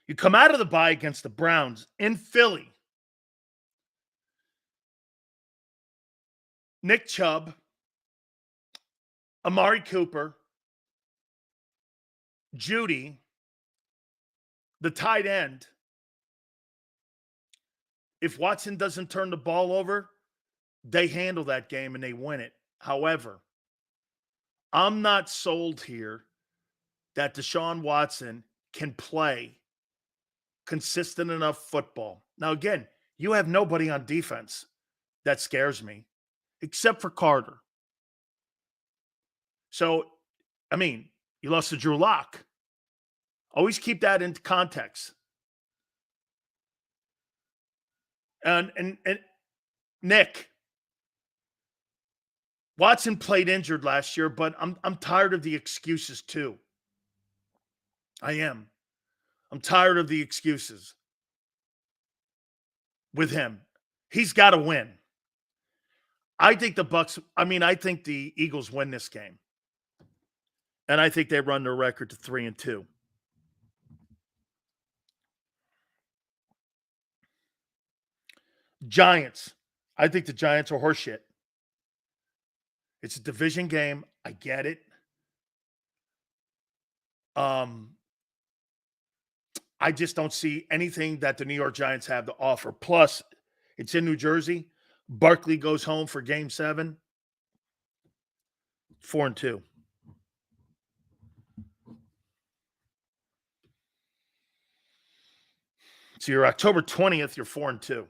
You come out of the bye against the Browns in Philly. Nick Chubb, Amari Cooper, Judy, the tight end. If Watson doesn't turn the ball over, they handle that game and they win it. However, I'm not sold here that Deshaun Watson can play consistent enough football. Now, again, you have nobody on defense that scares me except for Carter. So, I mean, you lost to Drew Lock. Always keep that into context. And Nick, Watson played injured last year, but I'm tired of the excuses too. I am. I'm tired of the excuses with him. He's got to win. I think the Eagles win this game. And I think they run their record to 3-2. Giants. I think the Giants are horseshit. It's a division game. I get it. I just don't see anything that the New York Giants have to offer. Plus, it's in New Jersey. Barkley goes home for Game 7. 4-2. So you're October 20th, you're 4-2.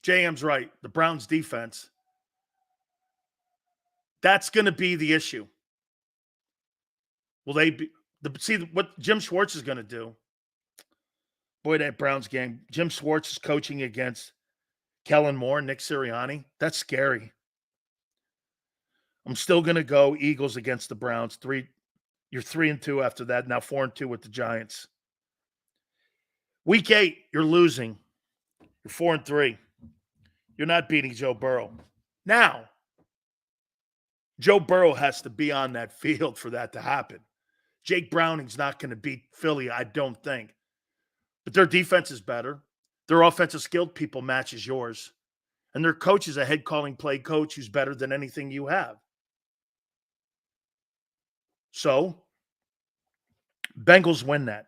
JM's right. The Browns defense. That's going to be the issue. Will they see what Jim Schwartz is going to do? Boy, that Browns game. Jim Schwartz is coaching against Kellen Moore, Nick Sirianni. That's scary. I'm still going to go Eagles against the Browns. You're 3-2 after that. Now 4-2 with the Giants. Week 8, you're losing. You're 4-3. You're not beating Joe Burrow. Now, Joe Burrow has to be on that field for that to happen. Jake Browning's not going to beat Philly, I don't think. But their defense is better. Their offensive skilled people matches yours. And their coach is a head calling play coach who's better than anything you have. So, Bengals win that.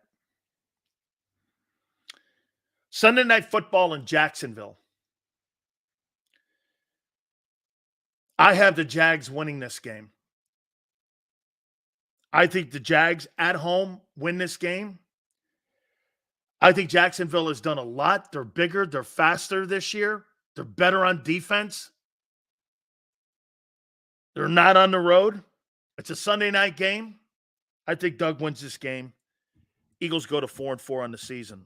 Sunday Night Football in Jacksonville. I have the Jags winning this game. I think the Jags at home win this game. I think Jacksonville has done a lot. They're bigger. They're faster this year. They're better on defense. They're not on the road. It's a Sunday night game. I think Doug wins this game. Eagles go to 4-4 on the season.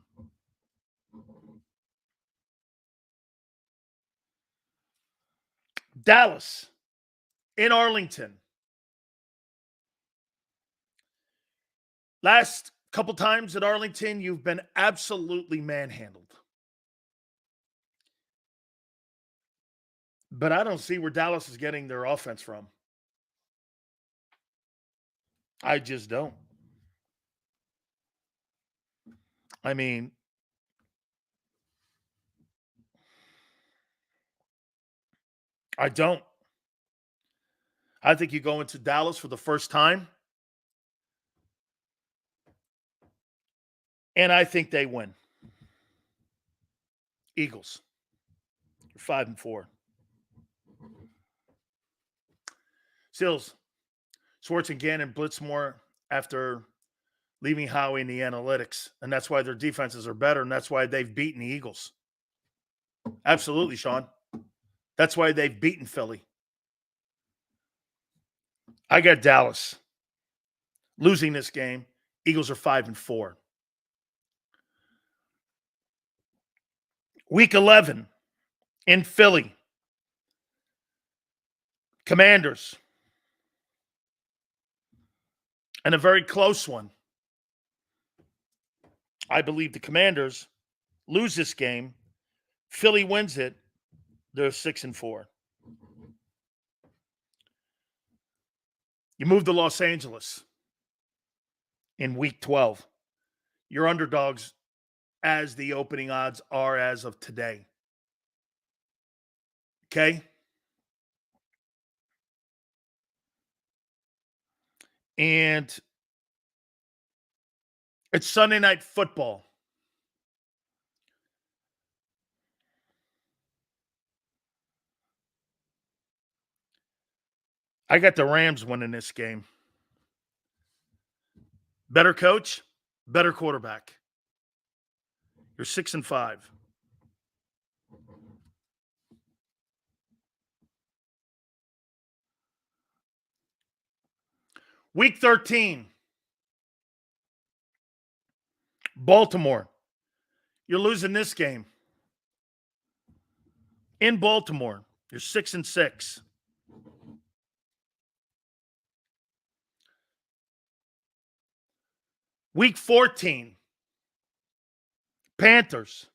Dallas in Arlington. Last couple times at Arlington, you've been absolutely manhandled. But I don't see where Dallas is getting their offense from. I just don't. I mean, I don't. I think you go into Dallas for the first time, and I think they win. Eagles. 5-4. Sills, Schwartz and Gannon blitz more after leaving Howie in the analytics, and that's why their defenses are better, and that's why they've beaten the Eagles. Absolutely, Sean. That's why they've beaten Philly. I got Dallas losing this game. Eagles are 5-4. Week 11 in Philly. Commanders. And a very close one. I believe the Commanders lose this game. Philly wins it. They're 6-4. You move to Los Angeles in week 12. Your underdogs, as the opening odds are as of today. Okay? And it's Sunday Night Football. I got the Rams winning this game. Better coach, better quarterback. You're 6-5. Week 13. Baltimore. You're losing this game. In Baltimore, you're 6-6. Week 14. Panthers.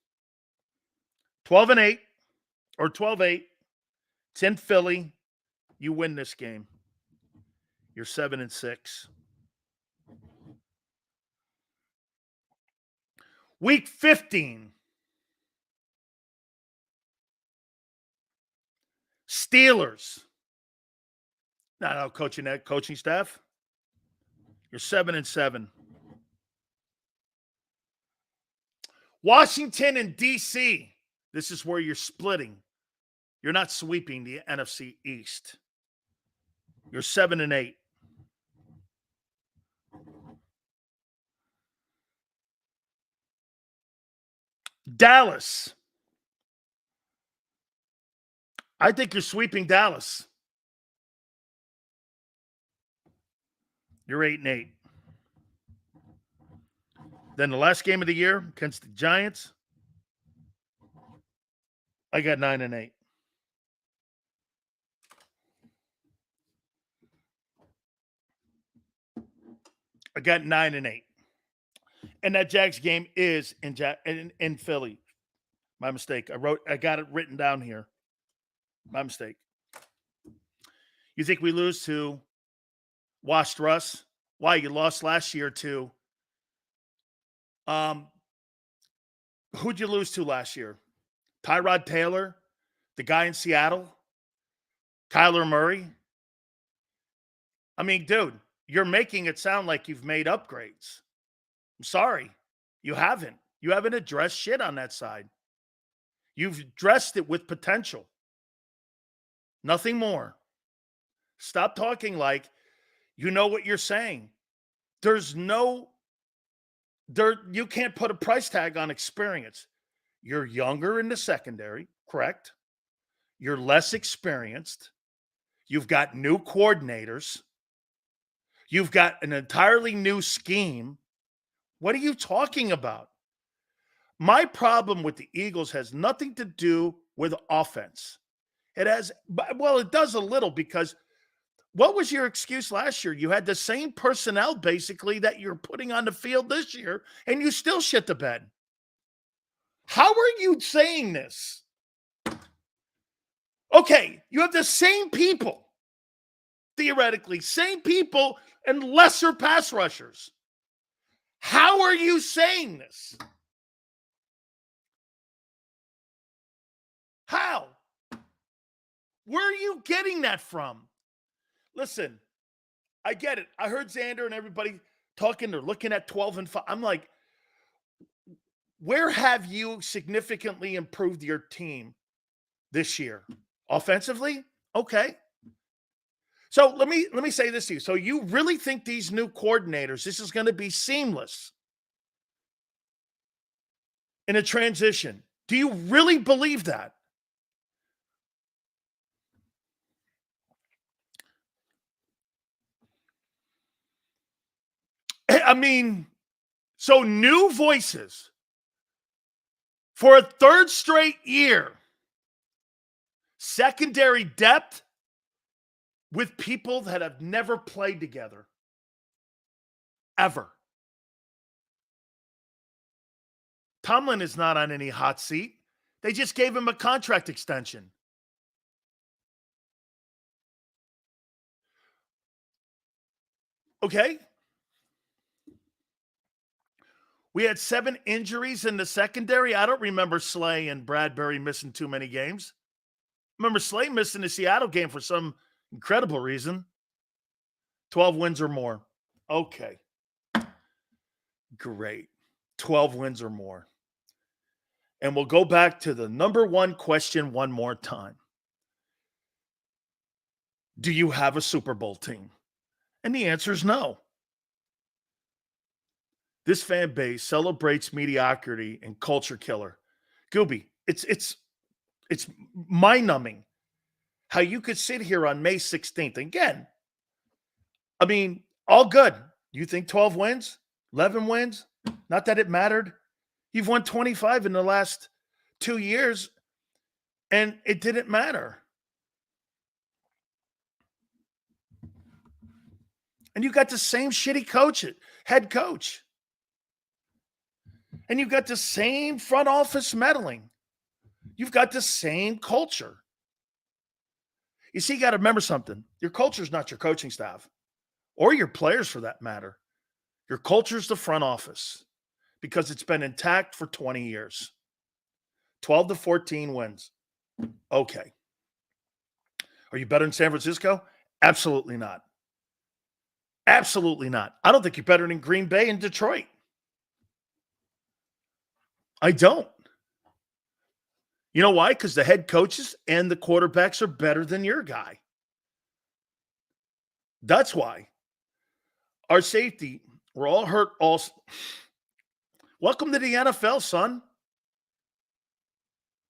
12-8 or 12-8. It's in Philly. You win this game. You're 7-6. Week 15. Steelers. Not out coaching that coaching staff. You're 7-7. Washington and D.C. This is where you're splitting. You're not sweeping the NFC East. You're 7-8. Dallas. I think you're sweeping Dallas. You're 8-8. Then the last game of the year against the Giants, I got 9-8. I got 9-8. And that Jags game is in Philly. My mistake. I got it written down here. My mistake. You think we lose to Washed Russ? Why? You lost last year to who'd you lose to last year? Tyrod Taylor, the guy in Seattle, Kyler Murray. I mean, dude, you're making it sound like you've made upgrades. I'm sorry. You haven't. You haven't addressed shit on that side. You've dressed it with potential. Nothing more. Stop talking like you know what you're saying. You can't put a price tag on experience. You're younger in the secondary, correct? You're less experienced. You've got new coordinators. You've got an entirely new scheme. What are you talking about? My problem with the Eagles has nothing to do with offense. It does a little because what was your excuse last year? You had the same personnel basically that you're putting on the field this year, and you still shit the bed. How are you saying this? Okay, you have the same people, theoretically, same people and lesser pass rushers. How are you saying this? How? Where are you getting that from? Listen, I get it. I heard Xander and everybody talking. They're looking at 12-5. I'm like, where have you significantly improved your team this year? Offensively? Okay. So let me say this to you. So you really think these new coordinators, this is going to be seamless in a transition? Do you really believe that? I mean, so new voices for a third straight year, secondary depth with people that have never played together, ever. Tomlin is not on any hot seat. They just gave him a contract extension. Okay. We had 7 injuries in the secondary. I don't remember Slay and Bradbury missing too many games. Remember Slay missing the Seattle game for some incredible reason. 12 wins or more. Okay. Great. 12 wins or more. And we'll go back to the number one question one more time. Do you have a Super Bowl team? And the answer is no. This fan base celebrates mediocrity and culture killer. Gooby, it's mind-numbing how you could sit here on May 16th. Again, I mean, all good. You think 12 wins? 11 wins? Not that it mattered. You've won 25 in the last 2 years, and it didn't matter. And you got the same shitty head coach. And you've got the same front office meddling. You've got the same culture. You see, you got to remember something. Your culture is not your coaching staff or your players for that matter. Your culture is the front office because it's been intact for 20 years. 12-14 wins. Okay. Are you better than San Francisco? Absolutely not. Absolutely not. I don't think you're better than Green Bay and Detroit. I don't. You know why? Because the head coaches and the quarterbacks are better than your guy. That's why. Our safety, we're all hurt. Welcome to the NFL, son.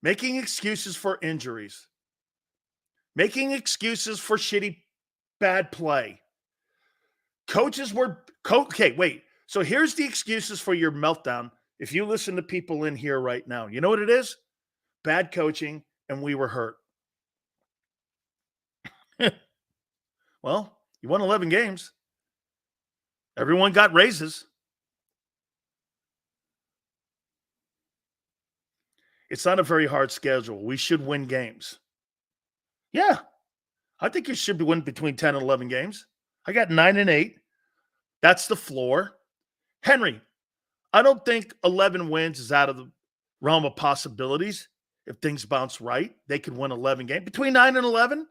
Making excuses for injuries. Making excuses for shitty, bad play. Coaches were okay, wait. So here's the excuses for your meltdown. If you listen to people in here right now, you know what it is? Bad coaching, and we were hurt. Well, you won 11 games. Everyone got raises. It's not a very hard schedule. We should win games. Yeah, I think you should win between 10 and 11 games. I got 9 and 8. That's the floor. Henry, I don't think 11 wins is out of the realm of possibilities. If things bounce right, they could win 11 games. Between 9 and 11,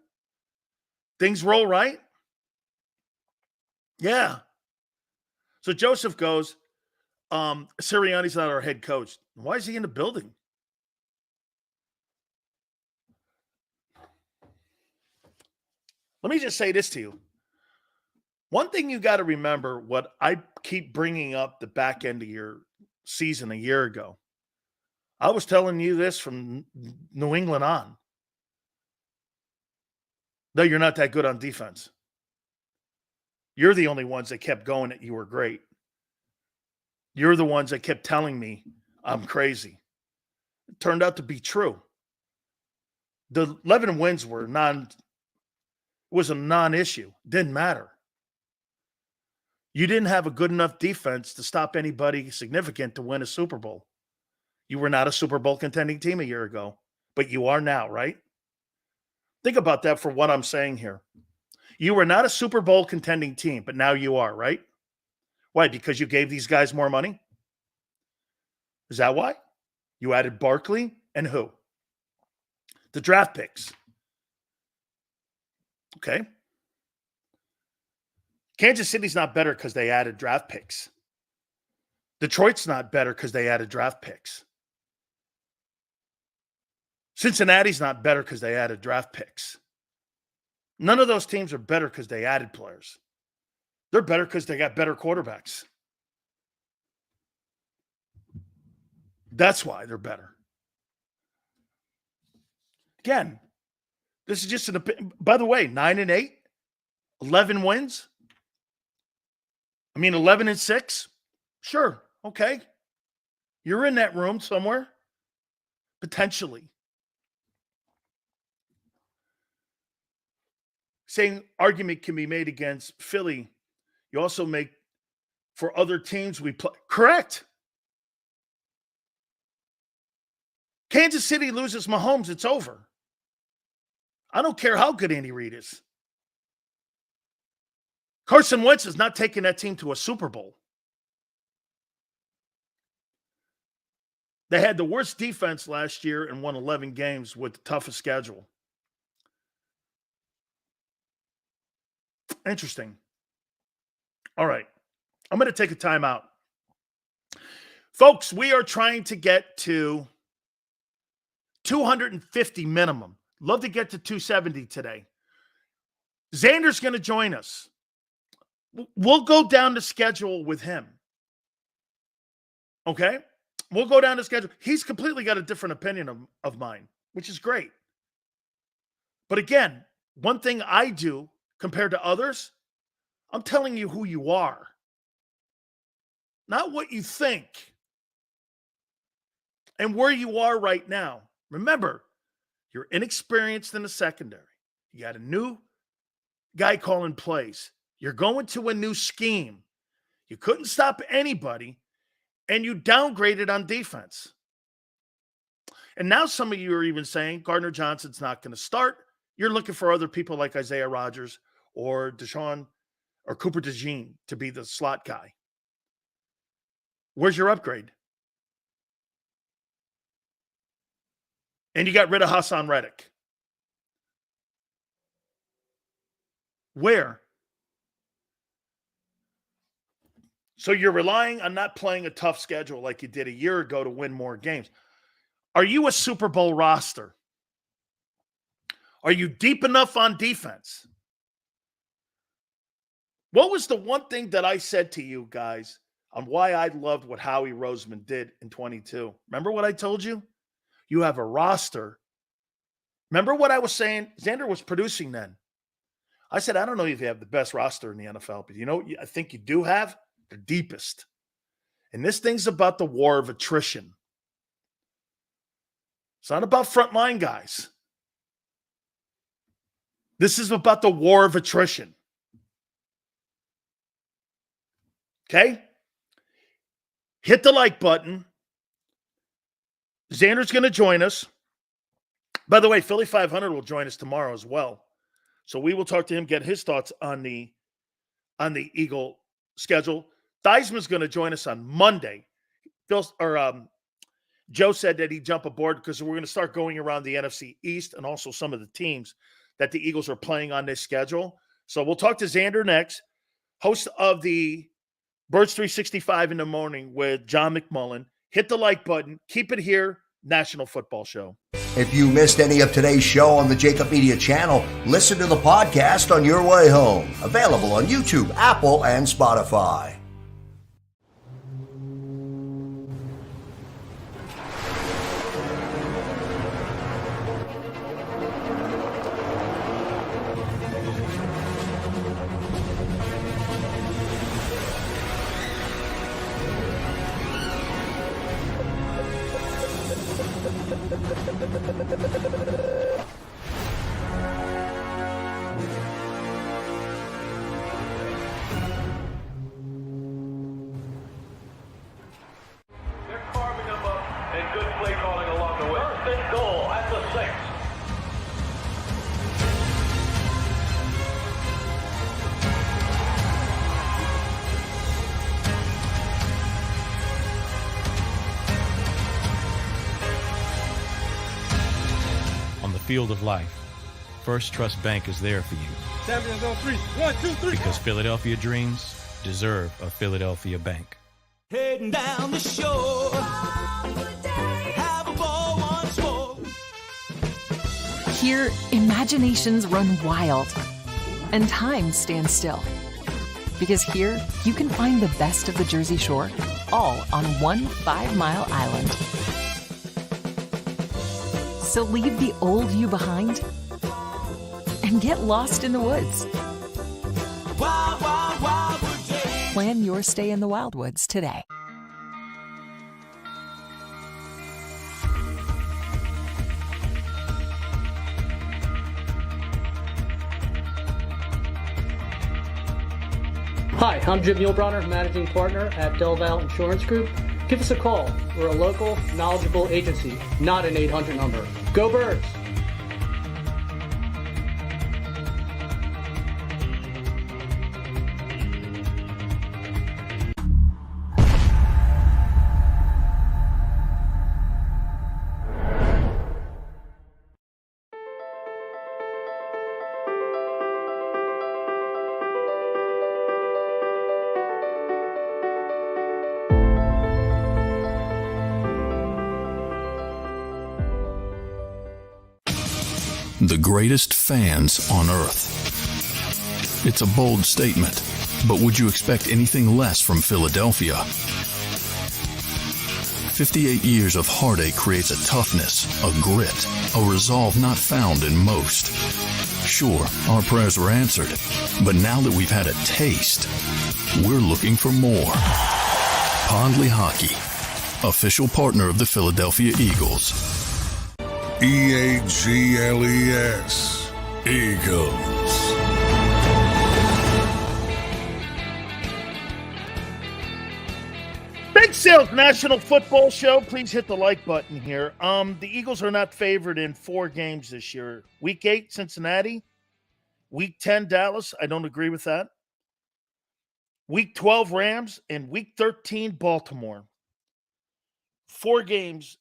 things roll right. Yeah. So Joseph goes, Sirianni's not our head coach. Why is he in the building? Let me just say this to you. One thing you got to remember, what I keep bringing up the back end of your season a year ago. I was telling you this from New England on. No, you're not that good on defense. You're the only ones that kept going that you were great. You're the ones that kept telling me I'm crazy. It turned out to be true. The 11 wins was a non-issue. Didn't matter. You didn't have a good enough defense to stop anybody significant to win a Super Bowl. You were not a Super Bowl contending team a year ago, but you are now, right? Think about that for what I'm saying here. You were not a Super Bowl contending team, but now you are, right? Why? Because you gave these guys more money? Is that why? You added Barkley and who? The draft picks. Okay. Kansas City's not better because they added draft picks. Detroit's not better because they added draft picks. Cincinnati's not better because they added draft picks. None of those teams are better because they added players. They're better because they got better quarterbacks. That's why they're better. Again, this is just an opinion. By the way, 9 and 8, 11 wins. 11 and 6. Sure. Okay. You're in that room somewhere. Potentially. Same argument can be made against Philly. You also make for other teams we play. Correct. Kansas City loses Mahomes, it's over. I don't care how good Andy Reid is. Carson Wentz is not taking that team to a Super Bowl. They had the worst defense last year and won 11 games with the toughest schedule. Interesting. All right. I'm going to take a timeout. Folks, we are trying to get to 250 minimum. Love to get to 270 today. Xander's going to join us. We'll go down the schedule with him. Okay? We'll go down the schedule. He's completely got a different opinion of mine, which is great. But again, one thing I do compared to others, I'm telling you who you are, not what you think. And where you are right now. Remember, you're inexperienced in the secondary. You got a new guy calling plays. You're going to a new scheme. You couldn't stop anybody, and you downgraded on defense. And now some of you are even saying Gardner Johnson's not going to start. You're looking for other people like Isaiah Rodgers or Deshaun or Cooper DeJean to be the slot guy. Where's your upgrade? And you got rid of Hassan Reddick. Where? So you're relying on not playing a tough schedule like you did a year ago to win more games. Are you a Super Bowl roster? Are you deep enough on defense? What was the one thing that I said to you guys on why I loved what Howie Roseman did in 22? Remember what I told you? You have a roster. Remember what I was saying? Xander was producing then. I said, I don't know if you have the best roster in the NFL, but you know what I think you do have? The deepest. And this thing's about the war of attrition. It's not about frontline guys. This is about the war of attrition. Okay? Hit the like button. Xander's going to join us. By the way, Philly 500 will join us tomorrow as well. So we will talk to him, get his thoughts on the Eagle schedule. Theismann's going to join us on Monday. Joe said that he'd jump aboard because we're going to start going around the NFC East and also some of the teams that the Eagles are playing on this schedule. So we'll talk to Xander next, host of the Birds 365 in the morning with John McMullen. Hit the like button. Keep it here. National Football Show. If you missed any of today's show on the JAKIB Media channel, listen to the podcast on your way home. Available on YouTube, Apple, and Spotify. Field of life, First Trust Bank is there for you. Champions on 3. 1, 2, 3. Because Philadelphia dreams deserve a Philadelphia bank. Heading down the shore. Have a ball once more. Here, imaginations run wild and time stands still. Because here, you can find the best of the Jersey Shore, all on one 5-mile island. So leave the old you behind and get lost in the woods. Wild, wild, wildwood day. Plan your stay in the Wildwoods today. Hi, I'm Jim Muehlbronner, Managing Partner at Del Val Insurance Group. Give us a call. We're a local, knowledgeable agency, not an 800 number. Go Birds! The greatest fans on earth. It's a bold statement, but would you expect anything less from Philadelphia? 58 years of heartache creates a toughness, a grit, a resolve not found in most. Sure, our prayers were answered, but now that we've had a taste, we're looking for more. Pondley Hockey, official partner of the Philadelphia Eagles. EAGLES, Eagles. Big Sales National Football Show. Please hit the like button here. The Eagles are not favored in 4 games this year. Week 8, Cincinnati. Week 10, Dallas. I don't agree with that. Week 12, Rams. And Week 13, Baltimore. 4 games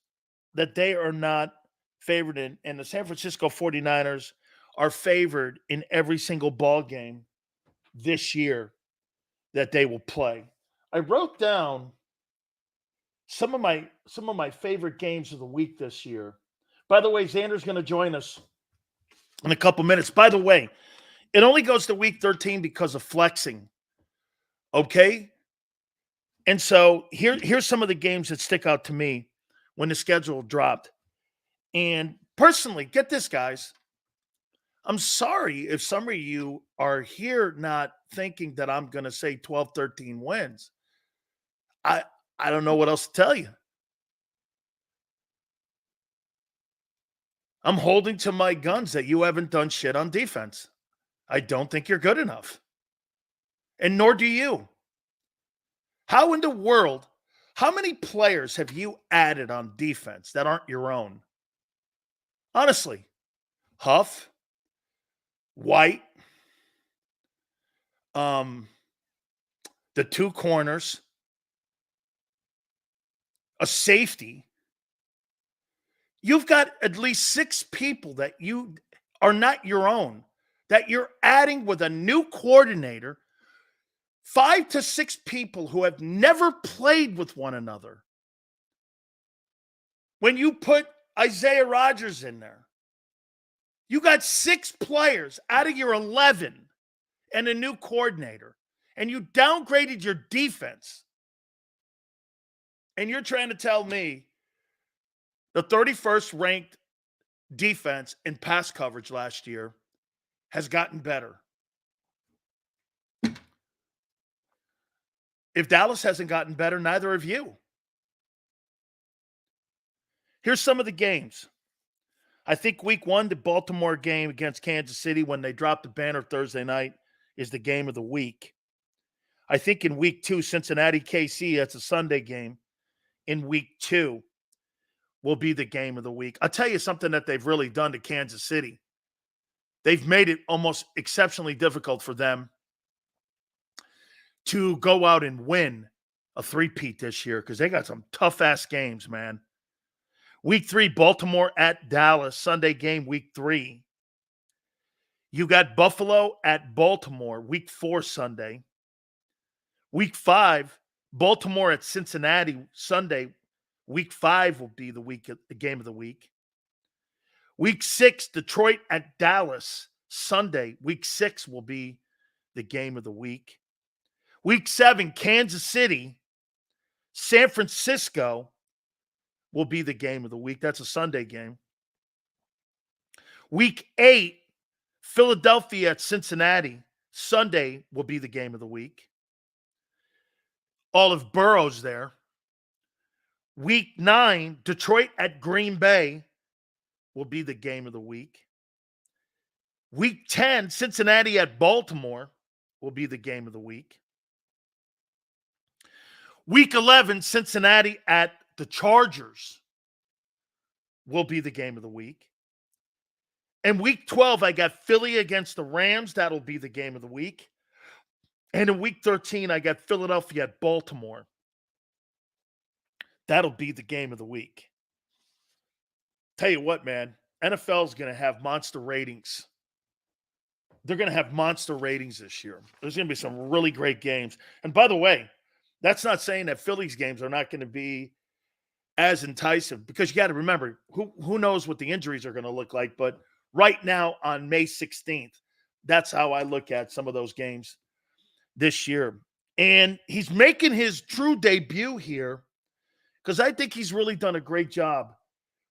that they are not favored in, and the San Francisco 49ers are favored in every single ball game this year that they will play. I wrote down some of my favorite games of the week this year. By the way, Xander's going to join us in a couple minutes. By the way, it only goes to week 13 because of flexing. Okay? And so here's some of the games that stick out to me when the schedule dropped. And personally, get this, guys. I'm sorry if some of you are here not thinking that I'm going to say 12, 13 wins. I don't know what else to tell you. I'm holding to my guns that you haven't done shit on defense. I don't think you're good enough. And nor do you. How in the world, how many players have you added on defense that aren't your own? Honestly, Huff, White, the two corners, a safety. You've got at least 6 people that you are not your own, that you're adding with a new coordinator, 5 to 6 people who have never played with one another. When you put Isaiah Rodgers in there, you got 6 players out of your 11 and a new coordinator, and you downgraded your defense. And you're trying to tell me the 31st ranked defense in pass coverage last year has gotten better. If Dallas hasn't gotten better, neither have you. Here's some of the games. I think week 1, the Baltimore game against Kansas City when they dropped the banner Thursday night is the game of the week. I think in week 2, Cincinnati KC, that's a Sunday game. In week 2 will be the game of the week. I'll tell you something that they've really done to Kansas City. They've made it almost exceptionally difficult for them to go out and win a three-peat this year because they got some tough-ass games, man. Week 3, Baltimore at Dallas, Sunday game, week 3. You got Buffalo at Baltimore, week 4, Sunday. Week 5, Baltimore at Cincinnati, Sunday. Week 5 will be the game of the week. Week 6, Detroit at Dallas, Sunday. Week 6 will be the game of the week. Week 7, Kansas City, San Francisco will be the game of the week. That's a Sunday game. Week 8, Philadelphia at Cincinnati, Sunday will be the game of the week. All of Burrow's there. Week 9, Detroit at Green Bay will be the game of the week. Week 10, Cincinnati at Baltimore will be the game of the week. Week 11, Cincinnati at the Chargers will be the game of the week. And week 12, I got Philly against the Rams. That'll be the game of the week. And in week 13, I got Philadelphia at Baltimore. That'll be the game of the week. Tell you what, man, NFL's going to have monster ratings. They're going to have monster ratings this year. There's going to be some really great games. And by the way, that's not saying that Philly's games are not going to be as enticing because you got to remember, who knows what the injuries are going to look like. But right now on May 16th, that's how I look at some of those games this year. And he's making his true debut here because I think he's really done a great job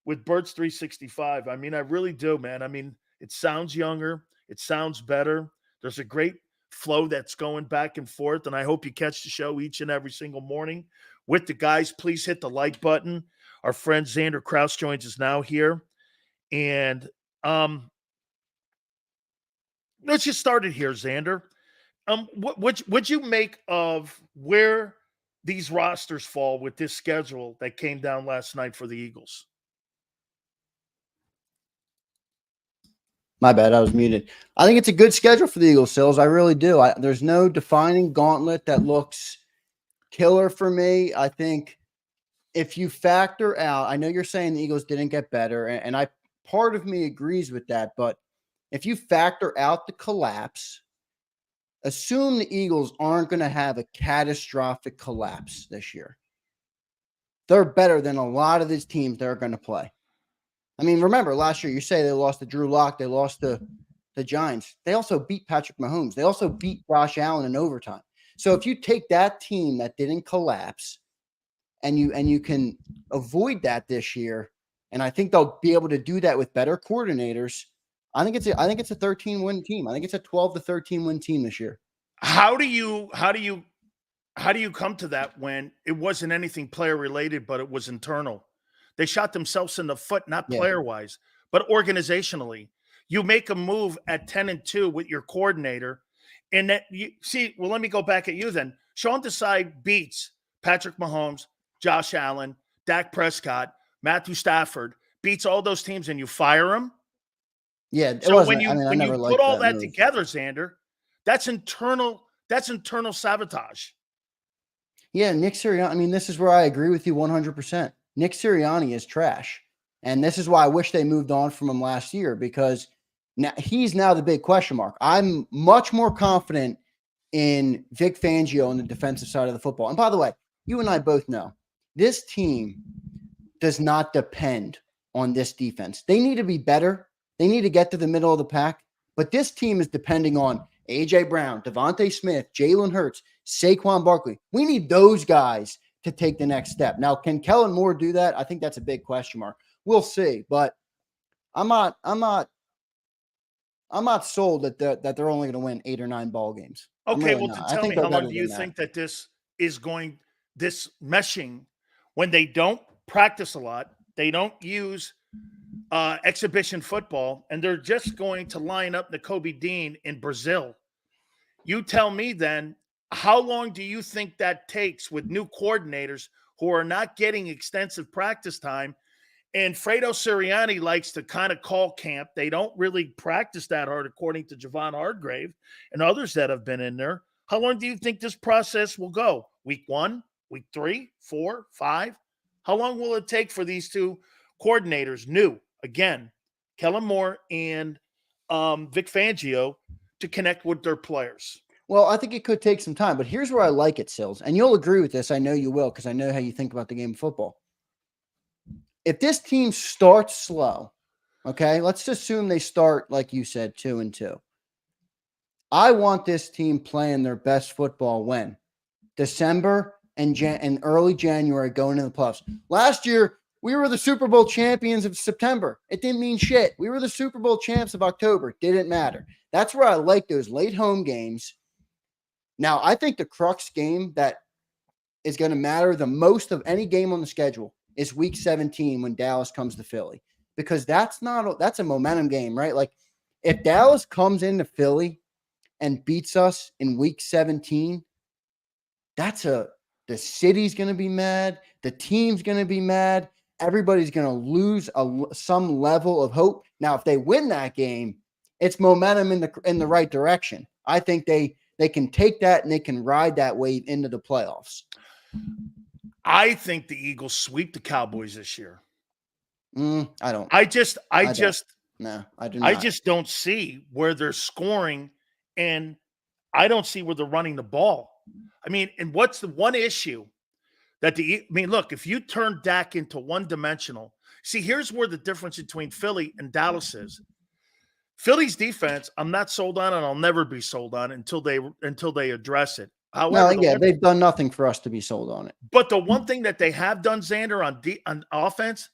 with Birds 365. I mean, I really do, man. I mean, it sounds younger. It sounds better. There's a great flow that's going back and forth, and I hope you catch the show each and every single morning with the guys. Please hit the like button. Our friend Xander Krauss joins us now here. And let's just start it here, Xander. What'd you make of where these rosters fall with this schedule that came down last night for the Eagles? My bad, I was muted. I think it's a good schedule for the Eagles, Sills. I really do. There's no defining gauntlet that looks killer for me. I think if you factor out, I know you're saying the Eagles didn't get better, and part of me agrees with that, but if you factor out the collapse, assume the Eagles aren't going to have a catastrophic collapse this year. They're better than a lot of these teams that are going to play. I mean, remember last year, you say they lost to Drew Lock, they lost to the Giants. They also beat Patrick Mahomes. They also beat Josh Allen in overtime. So if you take that team that didn't collapse and you can avoid that this year, and I think they'll be able to do that with better coordinators, I think it's a 13-win team. I think it's a 12 to 13-win team this year. How do you come to that when it wasn't anything player related, but it was internal? They shot themselves in the foot, not player-wise, but organizationally. You make a move at 10-2 with your coordinator, And that you see, well, let me go back at you then. Sean Desai beats Patrick Mahomes, Josh Allen, Dak Prescott, Matthew Stafford, beats all those teams, and you fire him. Yeah, it So wasn't. when I never you liked put all that that move. together, Xander, that's internal sabotage. Yeah, Nick Sirianni. I mean, this is where I agree with you 100%. Nick Sirianni is trash. And this is why I wish they moved on from him last year, because now he's now the big question mark. I'm much more confident in Vic Fangio on the defensive side of the football. And by the way, you and I both know this team does not depend on this defense. They need to be better. They need to get to the middle of the pack. But this team is depending on A.J. Brown, Devontae Smith, Jalen Hurts, Saquon Barkley. We need those guys to take the next step. Now, can Kellen Moore do that? I think that's a big question mark. We'll see. But I'm not sold that they're only going to win 8 or 9 ball games. Okay, really well, not. to tell me, how long do you think that this meshing, when they don't practice a lot, they don't use exhibition football, and they're just going to line up Nakobe Dean in Brazil? You tell me then, how long do you think that takes with new coordinators who are not getting extensive practice time? And Fredo Sirianni likes to kind of call camp. They don't really practice that hard, according to Javon Hargrave and others that have been in there. How long do you think this process will go? Week 1, week 3, 4, 5? How long will it take for these two coordinators, new, again, Kellen Moore and Vic Fangio, to connect with their players? Well, I think it could take some time, but here's where I like it, Sills. And you'll agree with this. I know you will, because I know how you think about the game of football. If this team starts slow, okay, let's assume they start, like you said, 2-2. I want this team playing their best football when? December and early January, going into the playoffs. Last year, we were the Super Bowl champions of September. It didn't mean shit. We were the Super Bowl champs of October. Didn't matter. That's where I like those late home games. Now, I think the crux game that is going to matter the most of any game on the schedule is week 17 when Dallas comes to Philly, because that's a momentum game, right? Like, if Dallas comes into Philly and beats us in week 17, the city's going to be mad. The team's going to be mad. Everybody's going to lose some level of hope. Now, if they win that game, it's momentum in the right direction. I think they can take that and they can ride that wave into the playoffs. I think the Eagles sweep the Cowboys this year. I don't. I do not. I just don't see where they're scoring, and I don't see where they're running the ball. I mean, and what's the one issue that look, if you turn Dak into one-dimensional, see, here's where the difference between Philly and Dallas is. Philly's defense, I'm not sold on, and I'll never be sold on until they address it. However, they've done nothing for us to be sold on it. But the one thing that they have done, Xander, on offense,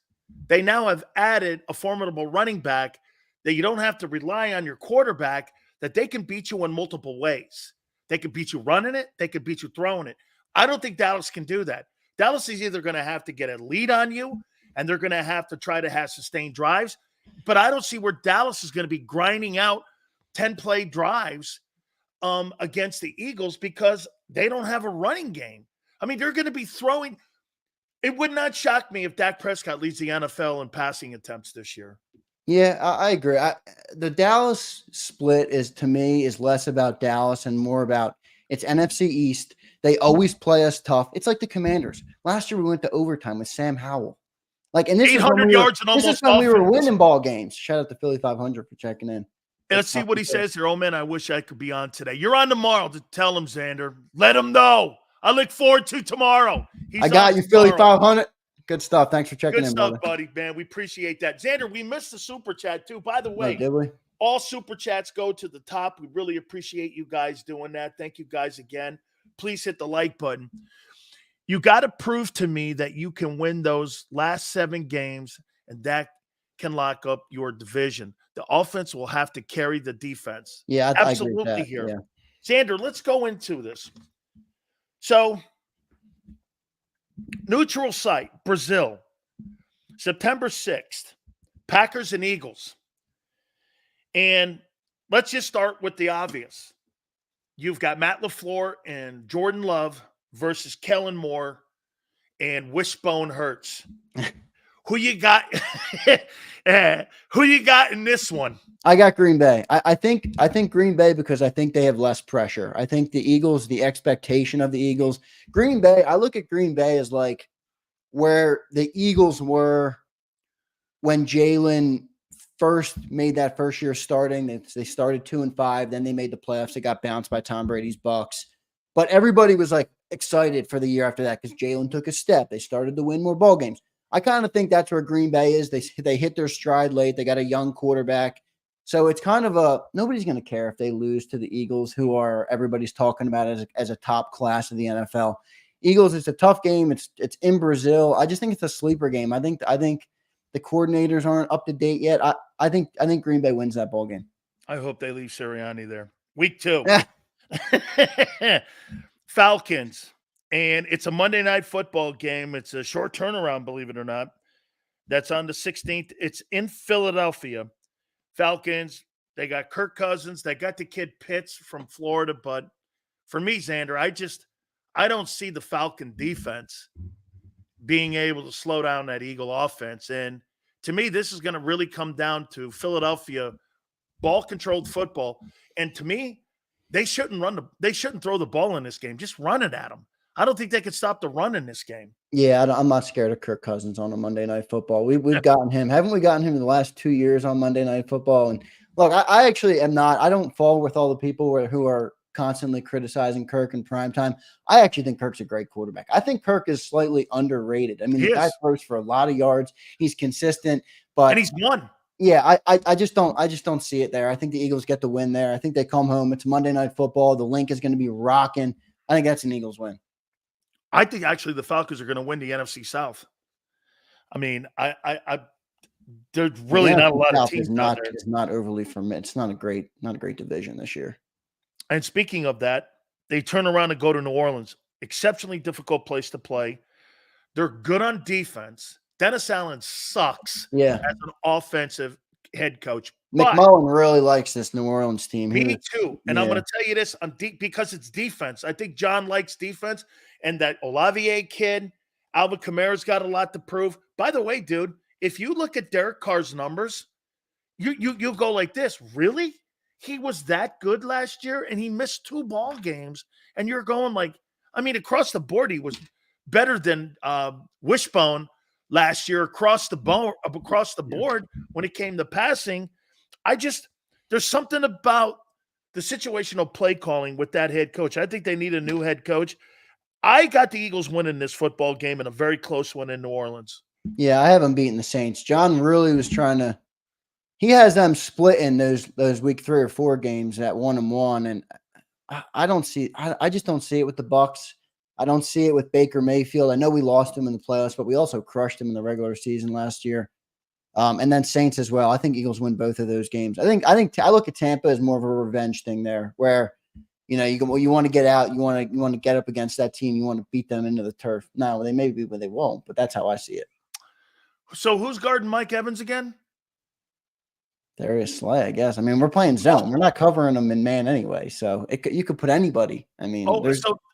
they now have added a formidable running back that you don't have to rely on your quarterback, that they can beat you in multiple ways. They can beat you running it. They can beat you throwing it. I don't think Dallas can do that. Dallas is either going to have to get a lead on you, and they're going to have to try to have sustained drives. But I don't see where Dallas is going to be grinding out 10-play drives against the Eagles, because they don't have a running game. I mean, they're going to be throwing. It would not shock me if Dak Prescott leads the NFL in passing attempts this year. Yeah, I agree. The Dallas split to me is less about Dallas and more about it's NFC East. They always play us tough. It's like the Commanders. Last year we went to overtime with Sam Howell. Like, and this 800 yards and almost. This is when we were winning ball games. Shout out to Philly 500 for checking in. And let's see what he says here. Oh, man, I wish I could be on today. You're on tomorrow to tell him, Xander. Let him know. I look forward to tomorrow. I got you, Philly 500. Good stuff. Thanks for checking in, Good stuff, brother. buddy, man. We appreciate that. Xander, we missed the super chat, too. By the way, did we? All super chats go to the top. We really appreciate you guys doing that. Thank you guys again. Please hit the like button. You got to prove to me that you can win those last 7 games, and that can lock up your division. The offense will have to carry the defense. Yeah, absolutely. I agree with that. Here. Yeah. Xander, let's go into this. So, neutral site, Brazil, September 6th, Packers and Eagles. And let's just start with the obvious. you've got Matt LaFleur and Jordan Love versus Kellen Moore and Wishbone Hurts. Who you got? Who you got in this one? I got Green Bay. I think Green Bay because I think they have less pressure. I think the Eagles, the expectation of the Eagles, Green Bay, I look at Green Bay as like where the Eagles were when Jalen first made that first year starting. They started 2-5, then they made the playoffs. They got bounced by Tom Brady's Bucks. But everybody was like excited for the year after that because Jalen took a step. They started to win more ball games. I kind of think that's where Green Bay is. They hit their stride late. They got a young quarterback. So it's kind of nobody's going to care if they lose to the Eagles, who are everybody's talking about as a top class of the NFL. Eagles, it's a tough game. It's in Brazil. I just think it's a sleeper game. I think the coordinators aren't up to date yet. I think Green Bay wins that ball game. I hope they leave Sirianni there. Week 2. Falcons. And it's a Monday Night Football game. It's a short turnaround, believe it or not. That's on the 16th. It's in Philadelphia. Falcons, they got Kirk Cousins. They got the kid Pitts from Florida. But for me, Xander, I don't see the Falcon defense being able to slow down that Eagle offense. And to me, this is going to really come down to Philadelphia ball-controlled football. And to me, they shouldn't throw the ball in this game. Just run it at them. I don't think they could stop the run in this game. Yeah, I'm not scared of Kirk Cousins on a Monday Night Football. We've gotten him. Haven't we gotten him in the last 2 years on Monday Night Football? And look, I actually am not. I don't fall with all the people who are constantly criticizing Kirk in primetime. I actually think Kirk's a great quarterback. I think Kirk is slightly underrated. I mean, the guy throws for a lot of yards. He's consistent, and he's won. Yeah, I just don't see it there. I think the Eagles get the win there. I think they come home. It's Monday Night Football. The link is going to be rocking. I think that's an Eagles win. I think actually the Falcons are going to win the NFC South. I mean, there's really not a lot of teams out there. It's not overly it's not a great division this year. And speaking of that, they turn around and go to New Orleans. Exceptionally difficult place to play. They're good on defense. Dennis Allen sucks as an offensive head coach. McMullen really likes this New Orleans team. Me too. And I'm going to tell you this because it's defense. I think John likes defense, and that Olave kid, Alvin Kamara's got a lot to prove. By the way, dude, if you look at Derek Carr's numbers, you go like this. Really? He was that good last year, and he missed 2 ball games, and you're going like, I mean, across the board, he was better than Wishbone last year across the board when it came to passing. There's something about the situational play calling with that head coach. I think they need a new head coach. I got the Eagles winning this football game in a very close one in New Orleans. Yeah, I haven't beaten the Saints. John really was trying to. He has them splitting those week 3 or 4 games at 1-1, and I don't see. I just don't see it with the Bucs. I don't see it with Baker Mayfield. I know we lost him in the playoffs, but we also crushed him in the regular season last year. And then Saints as well. I think Eagles win both of those games. I look at Tampa as more of a revenge thing there, where you want to get out, you want to get up against that team, you want to beat them into the turf. Now they may be, but they won't. But that's how I see it. So who's guarding Mike Evans again? Darius Slay, I guess. I mean, we're playing zone. We're not covering them in man anyway, so you could put anybody. I mean,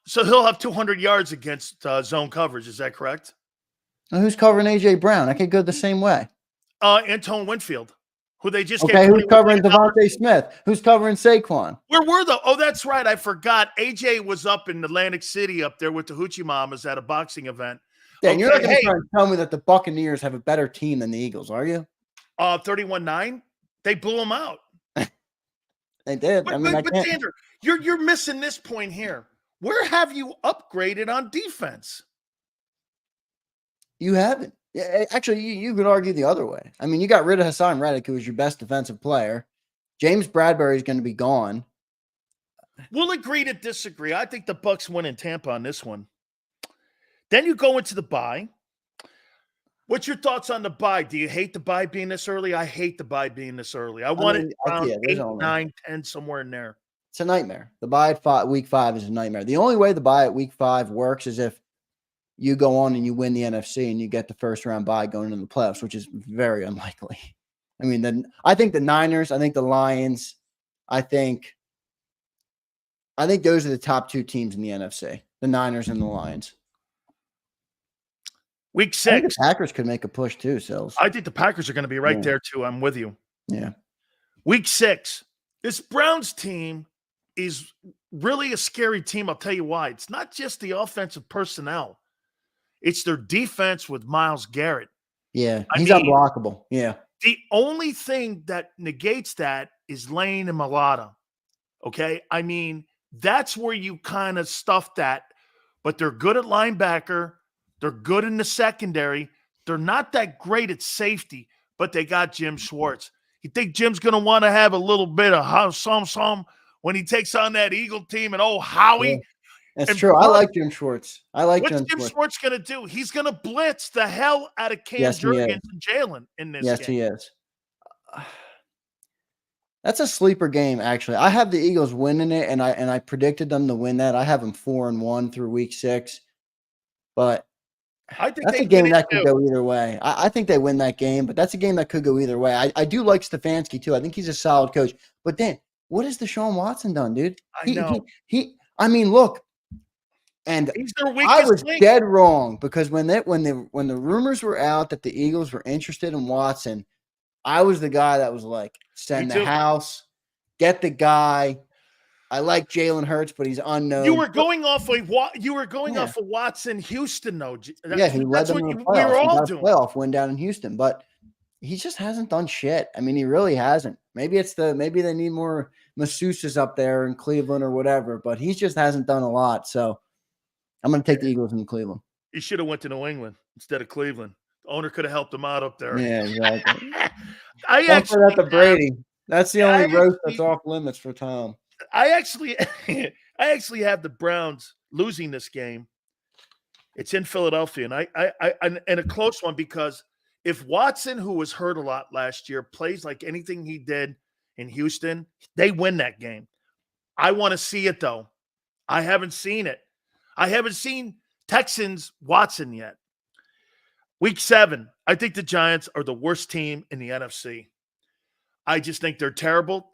so he'll have 200 yards against zone coverage. Is that correct? Who's covering AJ Brown? I could go the same way. Antoine Winfield, who they just okay. Who's covering Devontae Smith? Who's covering Saquon? Where were the? Oh, that's right. I forgot. AJ was up in Atlantic City up there with the Hoochie Mamas at a boxing event. Dan, you're not going to try and tell me that the Buccaneers have a better team than the Eagles, are you? 31-9. They blew them out. They did. But Xander, you're missing this point here. Where have you upgraded on defense? You haven't. Yeah, actually, you could argue the other way. I mean, you got rid of Hassan Reddick, who was your best defensive player. James Bradbury is going to be gone. We'll agree to disagree. I think the Bucs win in Tampa on this one. Then you go into the bye. What's your thoughts on the bye? Do you hate the bye being this early? I hate the bye being this early. I want it around 8, 9, 10, somewhere in there. It's a nightmare. The bye at week 5 is a nightmare. The only way the bye at week 5 works is if you go on and you win the NFC and you get the first round bye going into the playoffs, which is very unlikely. I mean, I think the Niners, I think the Lions, I think I think those are the top two teams in the NFC, the Niners and the Lions. Week I think 6. the Packers could make a push too, Sills. I think the Packers are going to be right Yeah. there too. I'm with you. Yeah. Week 6. This Browns team is really a scary team. I'll tell you why. It's not just the offensive personnel. It's their defense with Myles Garrett. Yeah. I He's mean, unblockable. Yeah. The only thing that negates that is Lane and Mulata. Okay? I mean, that's where you kind of stuff that, but they're good at linebacker. They're good in the secondary. They're not that great at safety, but they got Jim Schwartz. You think Jim's going to want to have a little bit of some when he takes on that Eagle team and Howie? Yeah. That's and true. I like Jim Schwartz. What's Jim Schwartz going to do? He's going to blitz the hell out of Cam Jurgens and Jalen in this game. Yes, he is. That's a sleeper game, actually. I have the Eagles winning it, and I predicted them to win that. I have them 4-1 through week 6. But I think that's a game that could go either way. I think they win that game, but that's a game that could go either way. I do like Stefanski, too. I think he's a solid coach. But then, what has Deshaun Watson done, dude? I know. I mean, look. And he's their I was link. dead wrong because when the rumors were out that the Eagles were interested in Watson, I was the guy that was like, send the house, get the guy. I like Jalen Hurts, but he's unknown. You were going off of Watson, Houston, though. He led them to the playoffs. We were all doing playoff win down in Houston, but he just hasn't done shit. I mean, he really hasn't. Maybe they need more masseuses up there in Cleveland or whatever, but he just hasn't done a lot. So I'm going to take the Eagles in Cleveland. He should have went to New England instead of Cleveland. The owner could have helped him out up there. Yeah, exactly. I actually that to Brady. That's the only roast that's off limits for Tom. I actually have the Browns losing this game. It's in Philadelphia, and a close one because if Watson, who was hurt a lot last year, plays like anything he did in Houston, they win that game. I want to see it though. I haven't seen it. I haven't seen Texans Watson yet. Week 7, I think the Giants are the worst team in the NFC. I just think they're terrible.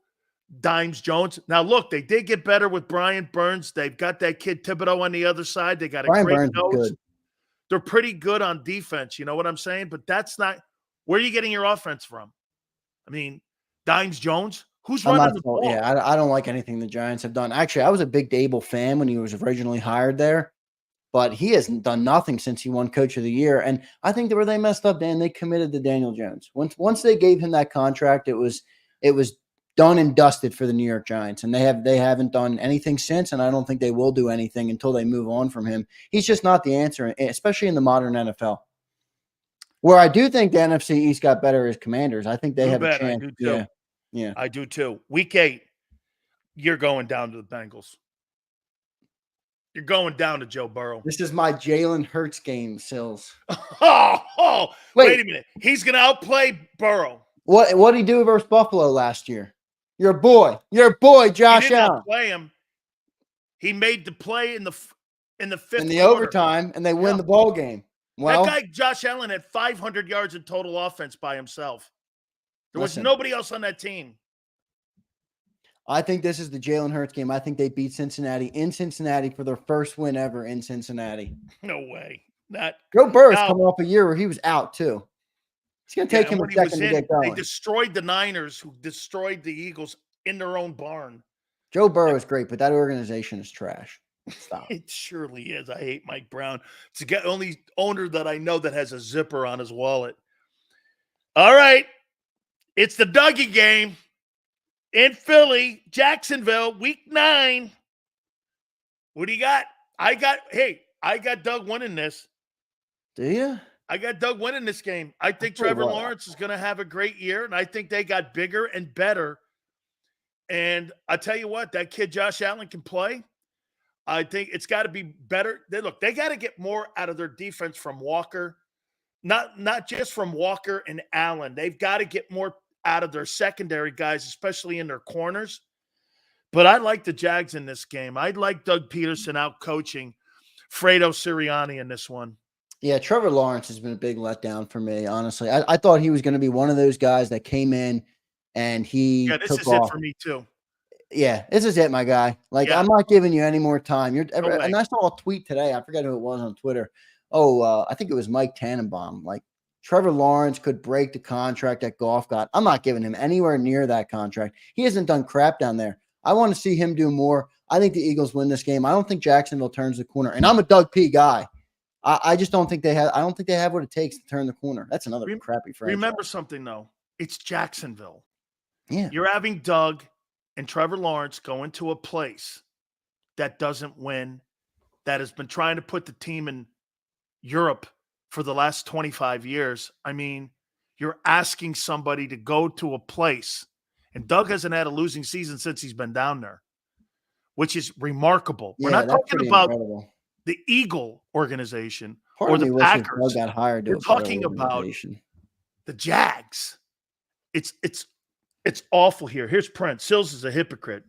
Dimes Jones. Now, look, they did get better with Brian Burns. They've got that kid Thibodeau on the other side. They got a great nose. They're pretty good on defense. You know what I'm saying? But that's not – where are you getting your offense from? I mean, Dimes Jones? Who's running the ball? Yeah, I don't like anything the Giants have done. Actually, I was a big Dable fan when he was originally hired there. But he hasn't done nothing since he won Coach of the Year. And I think where they messed up, Dan, they committed to Daniel Jones. Once they gave him that contract, it was done and dusted for the New York Giants. And they haven't done anything since, and I don't think they will do anything until they move on from him. He's just not the answer, especially in the modern NFL. Where I do think the NFC East got better as Commanders. I think they have a chance. I do too. Yeah. I do too. Week 8, you're going down to the Bengals. You're going down to Joe Burrow. This is my Jalen Hurts game, Sills. Wait a minute. He's going to outplay Burrow. What did he do versus Buffalo last year? Your boy, Josh Allen. Play him. He made the play in the fifth in the quarter. Overtime, and they win the ball game. Well, that guy Josh Allen had 500 yards in total offense by himself. There was nobody else on that team. I think this is the Jalen Hurts game. I think they beat Cincinnati in Cincinnati for their first win ever in Cincinnati. No way. Joe Burrow's coming off a year where he was out too. It's going to take him a second to get going. They destroyed the Niners, who destroyed the Eagles in their own barn. Joe Burrow is great, but that organization is trash. Stop. It surely is. I hate Mike Brown. It's the only owner that I know that has a zipper on his wallet. All right. It's the Dougie game. In Philly, Jacksonville, week 9. What do you got? I got Doug winning this. Do you? I got Doug winning this game. I think Trevor Lawrence is going to have a great year, and I think they got bigger and better. And I tell you what, that kid Josh Allen can play. I think it's got to be better. They got to get more out of their defense from Walker, not just from Walker and Allen. They've got to get more out of their secondary guys, especially in their corners. But I like the Jags in this game. I'd like Doug Peterson out coaching Fredo Sirianni in this one. Yeah, Trevor Lawrence has been a big letdown for me, honestly. I thought he was going to be one of those guys that came in and he took off. It for me too. Yeah, this is it, my guy. Like, Yeah. I'm not giving you any more time. No way. And I saw a tweet today. I forget who it was on Twitter. Oh, I think it was Mike Tannenbaum. Like, Trevor Lawrence could break the contract that Goff got. I'm not giving him anywhere near that contract. He hasn't done crap down there. I want to see him do more. I think the Eagles win this game. I don't think Jacksonville turns the corner. And I'm a Doug P guy. I just don't think they have. I don't think they have what it takes to turn the corner. That's another crappy franchise. Remember something though. It's Jacksonville. Yeah. You're having Doug and Trevor Lawrence go into a place that doesn't win, that has been trying to put the team in Europe for the last 25 years. I mean, you're asking somebody to go to a place, and Doug hasn't had a losing season since he's been down there, which is remarkable. Yeah, We're not that's talking pretty about incredible. the Eagle organization Part or of me the wishes Packers. Doug got hired to We're a better talking about organization. the Jags. It's awful here. Here's Prince. Sills is a hypocrite.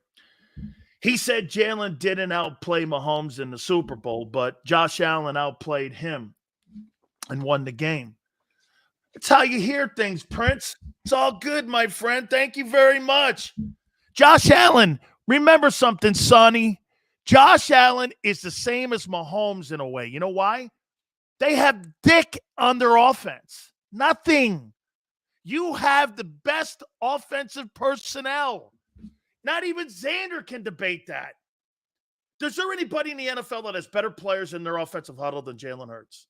He said Jalen didn't outplay Mahomes in the Super Bowl, but Josh Allen outplayed him and won the game. It's how you hear things, Prince. It's all good, my friend. Thank you very much. Josh Allen, remember something, Sonny. Josh Allen is the same as Mahomes in a way. You know why? They have dick on their offense. Nothing. You have the best offensive personnel. Not even Xander can debate that. Is there anybody in the NFL that has better players in their offensive huddle than Jalen Hurts?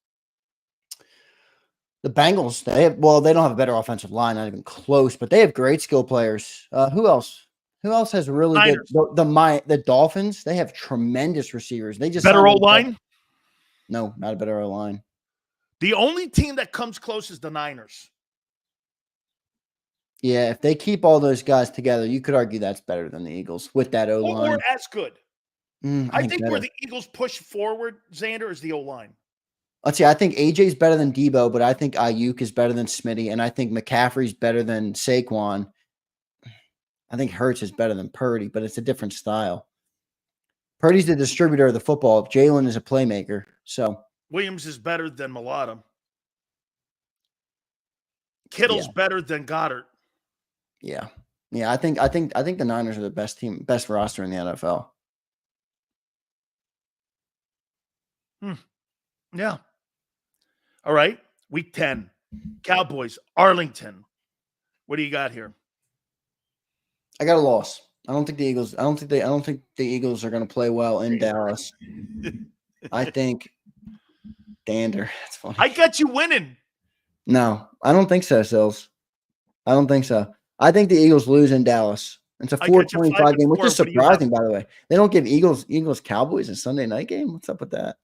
The Bengals, they don't have a better offensive line, not even close, but they have great skill players. Who else? Who else has really Niners. good? The Dolphins, they have tremendous receivers. They just Better signed O-line? No, not a better O-line. The only team that comes close is the Niners. Yeah, if they keep all those guys together, you could argue that's better than the Eagles with that O-line. Or as good. I think where the Eagles push forward, Xander, is the O-line. Let's see. I think AJ's better than Debo, but I think Ayuk is better than Smitty, and I think McCaffrey's better than Saquon. I think Hurts is better than Purdy, but it's a different style. Purdy's the distributor of the football. Jalen is a playmaker. So Williams is better than Mulata. Kittle's better than Goddard. yeah. I think the Niners are the best team, best roster in the NFL. Yeah. All right. Week 10. Cowboys, Arlington. What do you got here? I got a loss. I don't think the Eagles are going to play well in Dallas. I think Dander. That's funny. I got you winning. No, I don't think so, Sills. I don't think so. I think the Eagles lose in Dallas. It's a 425 game, which is surprising, by the way. They don't give Eagles Cowboys a Sunday night game. What's up with that?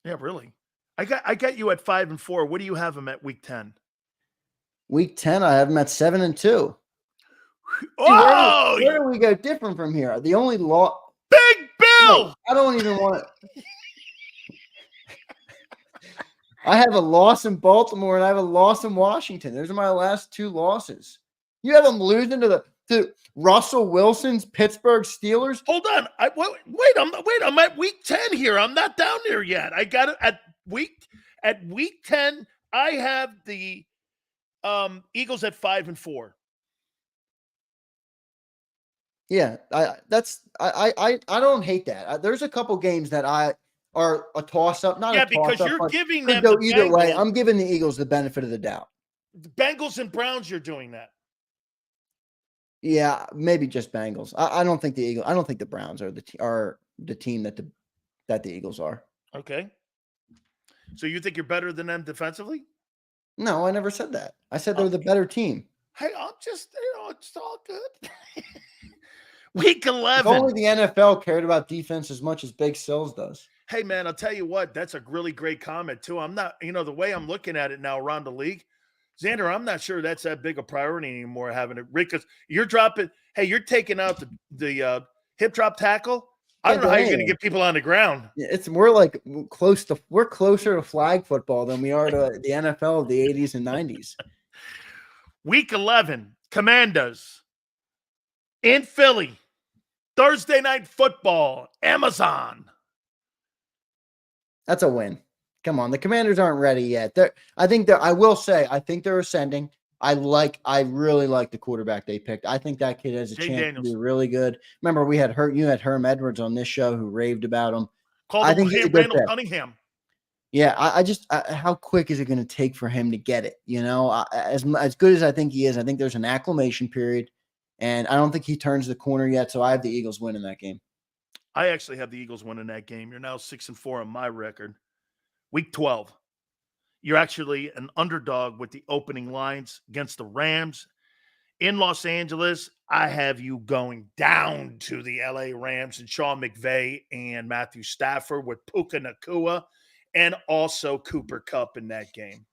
Yeah, really. I got you at 5-4. What do you have them at week 10? Week 10, I have them at 7-2. Oh, where do we go different from here? The only law. Big Bill. No, I don't even want to. I have a loss in Baltimore and I have a loss in Washington. Those are my last two losses. You have them losing to Russell Wilson's Pittsburgh Steelers. Hold on. I'm at week 10 here. I'm not down there yet. I got it at week 10. I have the Eagles at 5-4. Yeah, I don't hate that. There's a couple games that are a toss-up. Not a toss-up. Because you're giving them go the either Bengals. way. I'm giving the Eagles the benefit of the doubt. The Bengals and Browns, you're doing that. Yeah, maybe just Bengals. I don't think the Eagles. I don't think the Browns are the team that the Eagles are. Okay. So you think you're better than them defensively? No, I never said that. I said they're the better team. Hey, I'm just, it's all good. Week 11. If only the NFL cared about defense as much as Big Sills does. Hey, man, I'll tell you what. That's a really great comment, too. I'm not, the way I'm looking at it now around the league, Xander, I'm not sure that's that big a priority anymore, having it. Rick, because you're dropping, you're taking out the hip drop tackle. I don't know how you're going to get people on the ground. We're closer to flag football than we are to the NFL of the 80s and 90s. Week 11, Commandos in Philly. Thursday night football, Amazon. That's a win. Come on, the Commanders aren't ready yet. I think they're ascending. I really like the quarterback they picked. I think that kid has a Jay chance Daniels. to be really good. Remember, you had Herm Edwards on this show who raved about him. Called I him think he's a good Randall fit. Cunningham. Yeah, how quick is it going to take for him to get it? As good as I think he is, I think there's an acclimation period, and I don't think he turns the corner yet. So I have the Eagles winning that game. I actually have the Eagles winning that game. You're now 6-4 on my record. Week 12. You're actually an underdog with the opening lines against the Rams. In Los Angeles, I have you going down to the LA Rams and Sean McVay and Matthew Stafford with Puka Nacua and also Cooper Kupp in that game.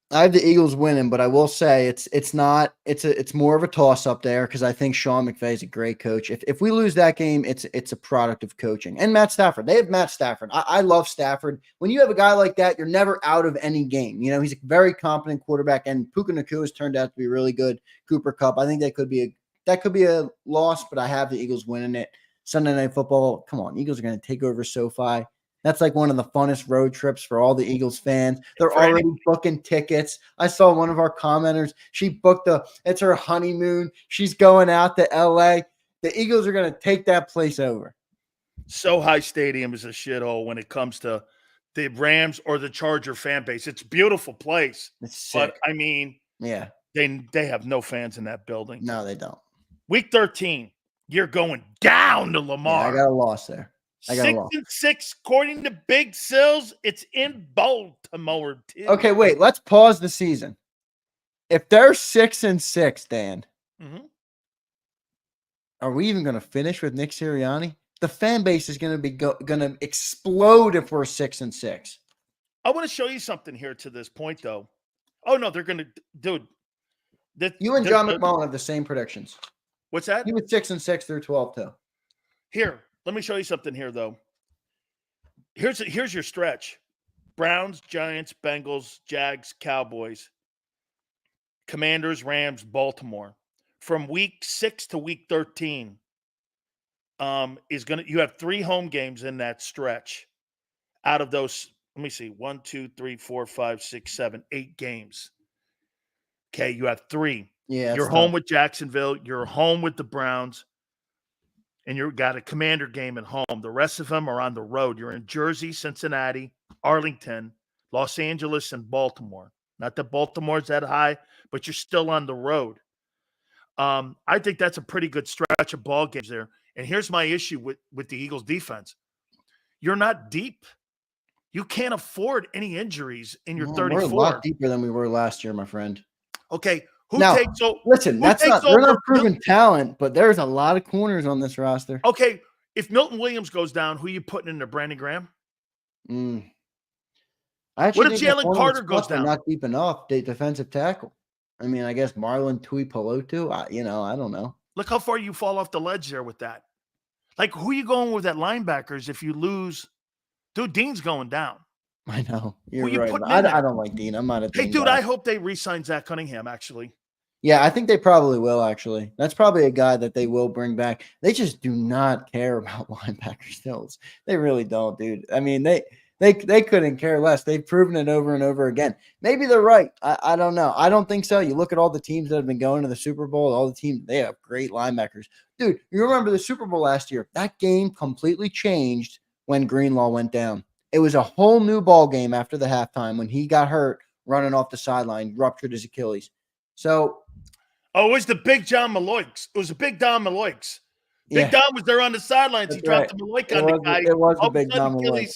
I have the Eagles winning, but I will say it's more of a toss up there because I think Sean McVay is a great coach. If we lose that game, it's a product of coaching. And Matt Stafford, they have Matt Stafford. I love Stafford. When you have a guy like that, you're never out of any game. He's a very competent quarterback, and Puka Nacua has turned out to be really good. Cooper Kupp, I think that could be a loss, but I have the Eagles winning it. Sunday Night Football, come on, Eagles are going to take over SoFi. That's like one of the funnest road trips for all the Eagles fans. They're already booking tickets. I saw one of our commenters. She booked it's her honeymoon. She's going out to LA. The Eagles are going to take that place over. SoFi Stadium is a shithole when it comes to the Rams or the Charger fan base. It's a beautiful place. It's sick. But, yeah, they have no fans in that building. No, they don't. Week 13, you're going down to Lamar. Yeah, I got a loss there. 6-6, according to Big Sills. It's in Baltimore, too. Okay, wait. Let's pause the season. If they're 6-6, Dan, are we even going to finish with Nick Sirianni? The fan base is going to be going to explode if we're 6-6. I want to show you something here to this point, though. Oh no, they're going to, dude. You and John McMullen have the same predictions. What's that? He was 6-6 through 12 too. Here. Let me show you something here, though. Here's your stretch. Browns, Giants, Bengals, Jags, Cowboys, Commanders, Rams, Baltimore. From week 6 to week 13, you have 3 home games in that stretch. Out of those, let me see, 1, 2, 3, 4, 5, 6, 7, 8 games. Okay, you have 3. Yeah, you're home with Jacksonville. You're home with the Browns. And you've got a Commander game at home. The rest of them are on the road. You're in Jersey, Cincinnati, Arlington, Los Angeles, and Baltimore. Not that Baltimore's that high, but you're still on the road. I think that's a pretty good stretch of ball games there. And here's my issue with the Eagles defense. You're not deep. You can't afford any injuries in your 34. We're a lot deeper than we were last year, my friend. Okay. Listen, we're not proven talent, but there's a lot of corners on this roster. Okay, if Milton Williams goes down, who are you putting in there? Brandon Graham? What if Jalen Carter goes down? Not deep enough. Defensive tackle. I guess Marlon Tuipulotu. I don't know. Look how far you fall off the ledge there with that. Like, who are you going with at linebackers if you lose? Dude, Dean's going down. I know. You're right. I don't like Dean. I'm not a Dean. Hey, dude, guy. I hope they re-sign Zach Cunningham, actually. Yeah, I think they probably will, actually. That's probably a guy that they will bring back. They just do not care about linebacker skills. They really don't, dude. They couldn't care less. They've proven it over and over again. Maybe they're right. I don't know. I don't think so. You look at all the teams that have been going to the Super Bowl, all the teams, they have great linebackers. Dude, you remember the Super Bowl last year? That game completely changed when Greenlaw went down. It was a whole new ball game after the halftime when he got hurt running off the sideline, ruptured his Achilles. So, it was the big John Maloikes. It was a big Don Maloikes. Big Don was there on the sidelines. He dropped the Maloik on the guy. It was a big Don Maloik.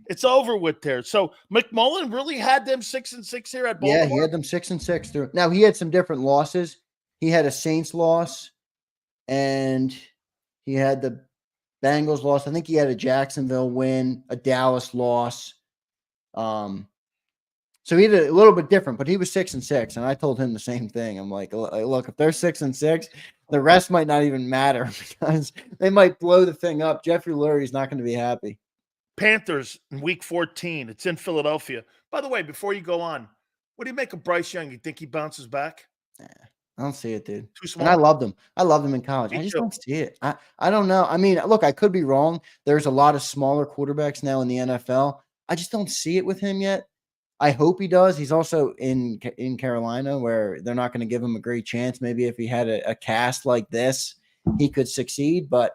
It's over with there. So McMullen really had them 6-6 here at Baltimore. Yeah, he had them 6-6 through. Now he had some different losses. He had a Saints loss, and he had the Bengals loss. I think he had a Jacksonville win, a Dallas loss. So he did a little bit different, but he was 6-6, and I told him the same thing. I'm like, look, if they're 6-6, the rest might not even matter because they might blow the thing up. Jeffrey Lurie's not going to be happy. Panthers in week 14. It's in Philadelphia. By the way, before you go on, what do you make of Bryce Young? You think he bounces back? Nah, I don't see it, dude. Too small. And I loved him. I loved him in college. I just don't see it. I don't know. Look, I could be wrong. There's a lot of smaller quarterbacks now in the NFL. I just don't see it with him yet. I hope he does. He's also in Carolina, where they're not going to give him a great chance. Maybe if he had a cast like this, he could succeed, but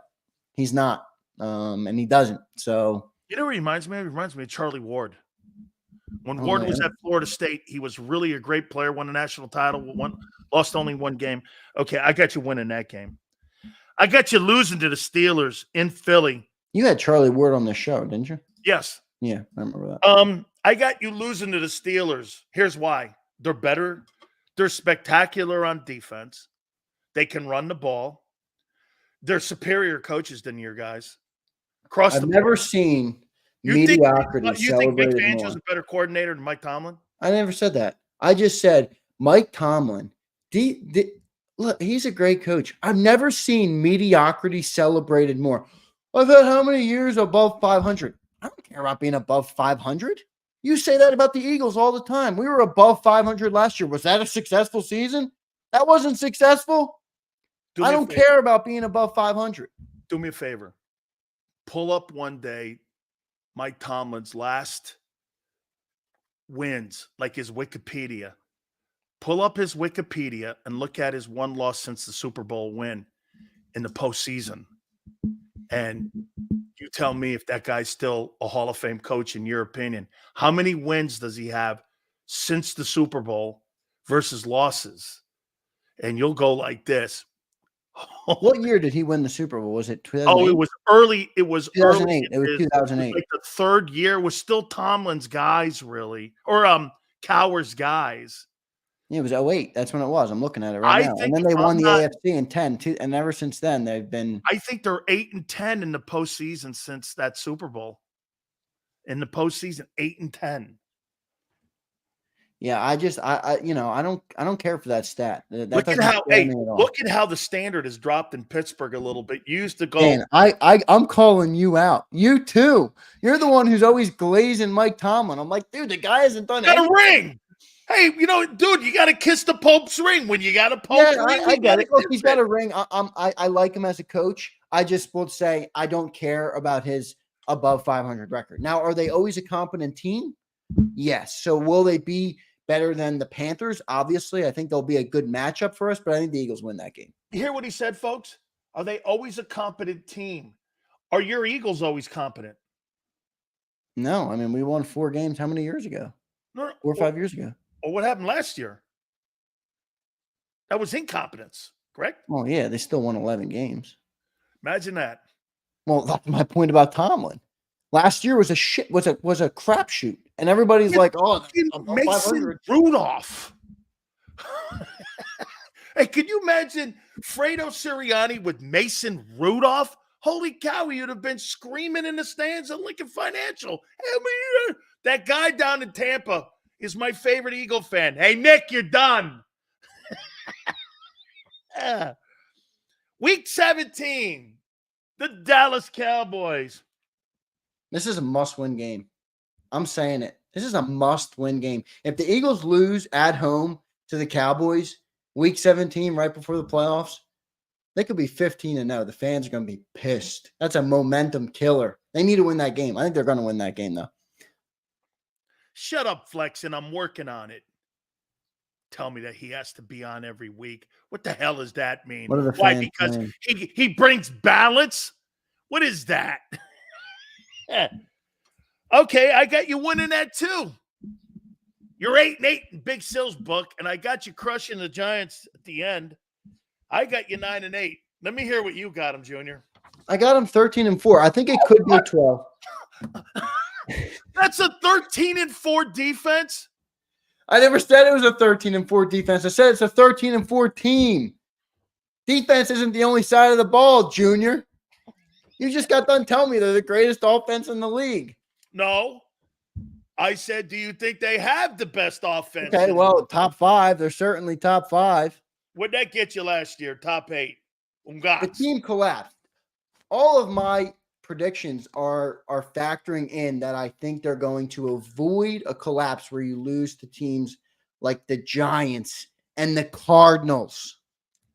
he's not, and he doesn't. So You know what he reminds me of? He reminds me of Charlie Ward. When Ward was at Florida State, he was really a great player, won a national title, lost only one game. Okay, I got you winning that game. I got you losing to the Steelers in Philly. You had Charlie Ward on the show, didn't you? Yes. Yeah, I remember that. I got you losing to the Steelers. Here's why. They're better. They're spectacular on defense. They can run the ball. They're superior coaches than your guys. I've never seen mediocrity celebrated more. You think Vic Fangio's a better coordinator than Mike Tomlin? I never said that. I just said Mike Tomlin. Look, he's a great coach. I've never seen mediocrity celebrated more. I've had how many years above 500? I don't care about being above 500. You say that about the Eagles all the time. We were above 500 last year. Was that a successful season? That wasn't successful. I don't care about being above 500. Do me a favor. Pull up one day Mike Tomlin's last wins, like his Wikipedia. Pull up his Wikipedia and look at his one loss since the Super Bowl win in the postseason. And you tell me if that guy's still a Hall of Fame coach in your opinion. How many wins does he have since the Super Bowl versus losses? And you'll go like this. What year did he win the Super Bowl? Was it 2008? Oh, it was early. It was 2008. It was 2008. Like the third year was still Tomlin's guys, really, or Cowher's guys. Yeah, it was 2008. That's when it was. I'm looking at it right now. And then they won the AFC in 10, too, and ever since then they've been. I think they're 8-10 in the postseason since that Super Bowl. In the postseason, 8-10. Yeah, I don't care for that stat. Look at how the standard has dropped in Pittsburgh a little bit. You used to go. Dan, I'm calling you out. You too. You're the one who's always glazing Mike Tomlin. I'm like, dude, the guy hasn't done anything. Got a ring. Hey, dude, you got to kiss the Pope's ring when you got a Pope's ring. I get it. Look, he's got a ring. I like him as a coach. I just will say I don't care about his above 500 record. Now, are they always a competent team? Yes. So will they be better than the Panthers? Obviously, I think they'll be a good matchup for us, but I think the Eagles win that game. You hear what he said, folks? Are they always a competent team? Are your Eagles always competent? No. I mean, we won 4 games how many years ago? 4 or 5 years ago. Or what happened last year? That was incompetence, correct? Oh, yeah. They still won 11 games. Imagine that. Well, that's my point about Tomlin. Last year was a crapshoot, and everybody's like, "Oh, Mason Rudolph." Hey, can you imagine Fredo Sirianni with Mason Rudolph? Holy cow, he would have been screaming in the stands at Lincoln Financial. That guy down in Tampa is my favorite Eagle fan. Hey, Nick, you're done. Week 17, the Dallas Cowboys. This is a must-win game. I'm saying it. This is a must-win game. If the Eagles lose at home to the Cowboys, Week 17, right before the playoffs, they could be 15-0. The fans are going to be pissed. That's a momentum killer. They need to win that game. I think they're going to win that game, though. Shut up, Flex, and I'm working on it. Tell me that he has to be on every week. What the hell does that mean? What are the Why? fans Because saying? he brings balance? What is that? Okay, I got you winning that too. You're 8-8 in Big Sill's book, and I got you crushing the Giants at the end. I got you 9-8. Let me hear what you got him, Junior. I got him 13-4. I think it could be 12. That's a 13-4 defense. I never said it was a 13-4 defense. I said it's a 13-4 team. Defense isn't the only side of the ball, Junior. You just got done telling me they're the greatest offense in the league. No. I said, do you think they have the best offense? Okay, well, top 5. They're certainly top 5. What'd that get you last year? Top 8. The team collapsed. All of my predictions are factoring in that I think they're going to avoid a collapse where you lose to teams like the Giants and the Cardinals.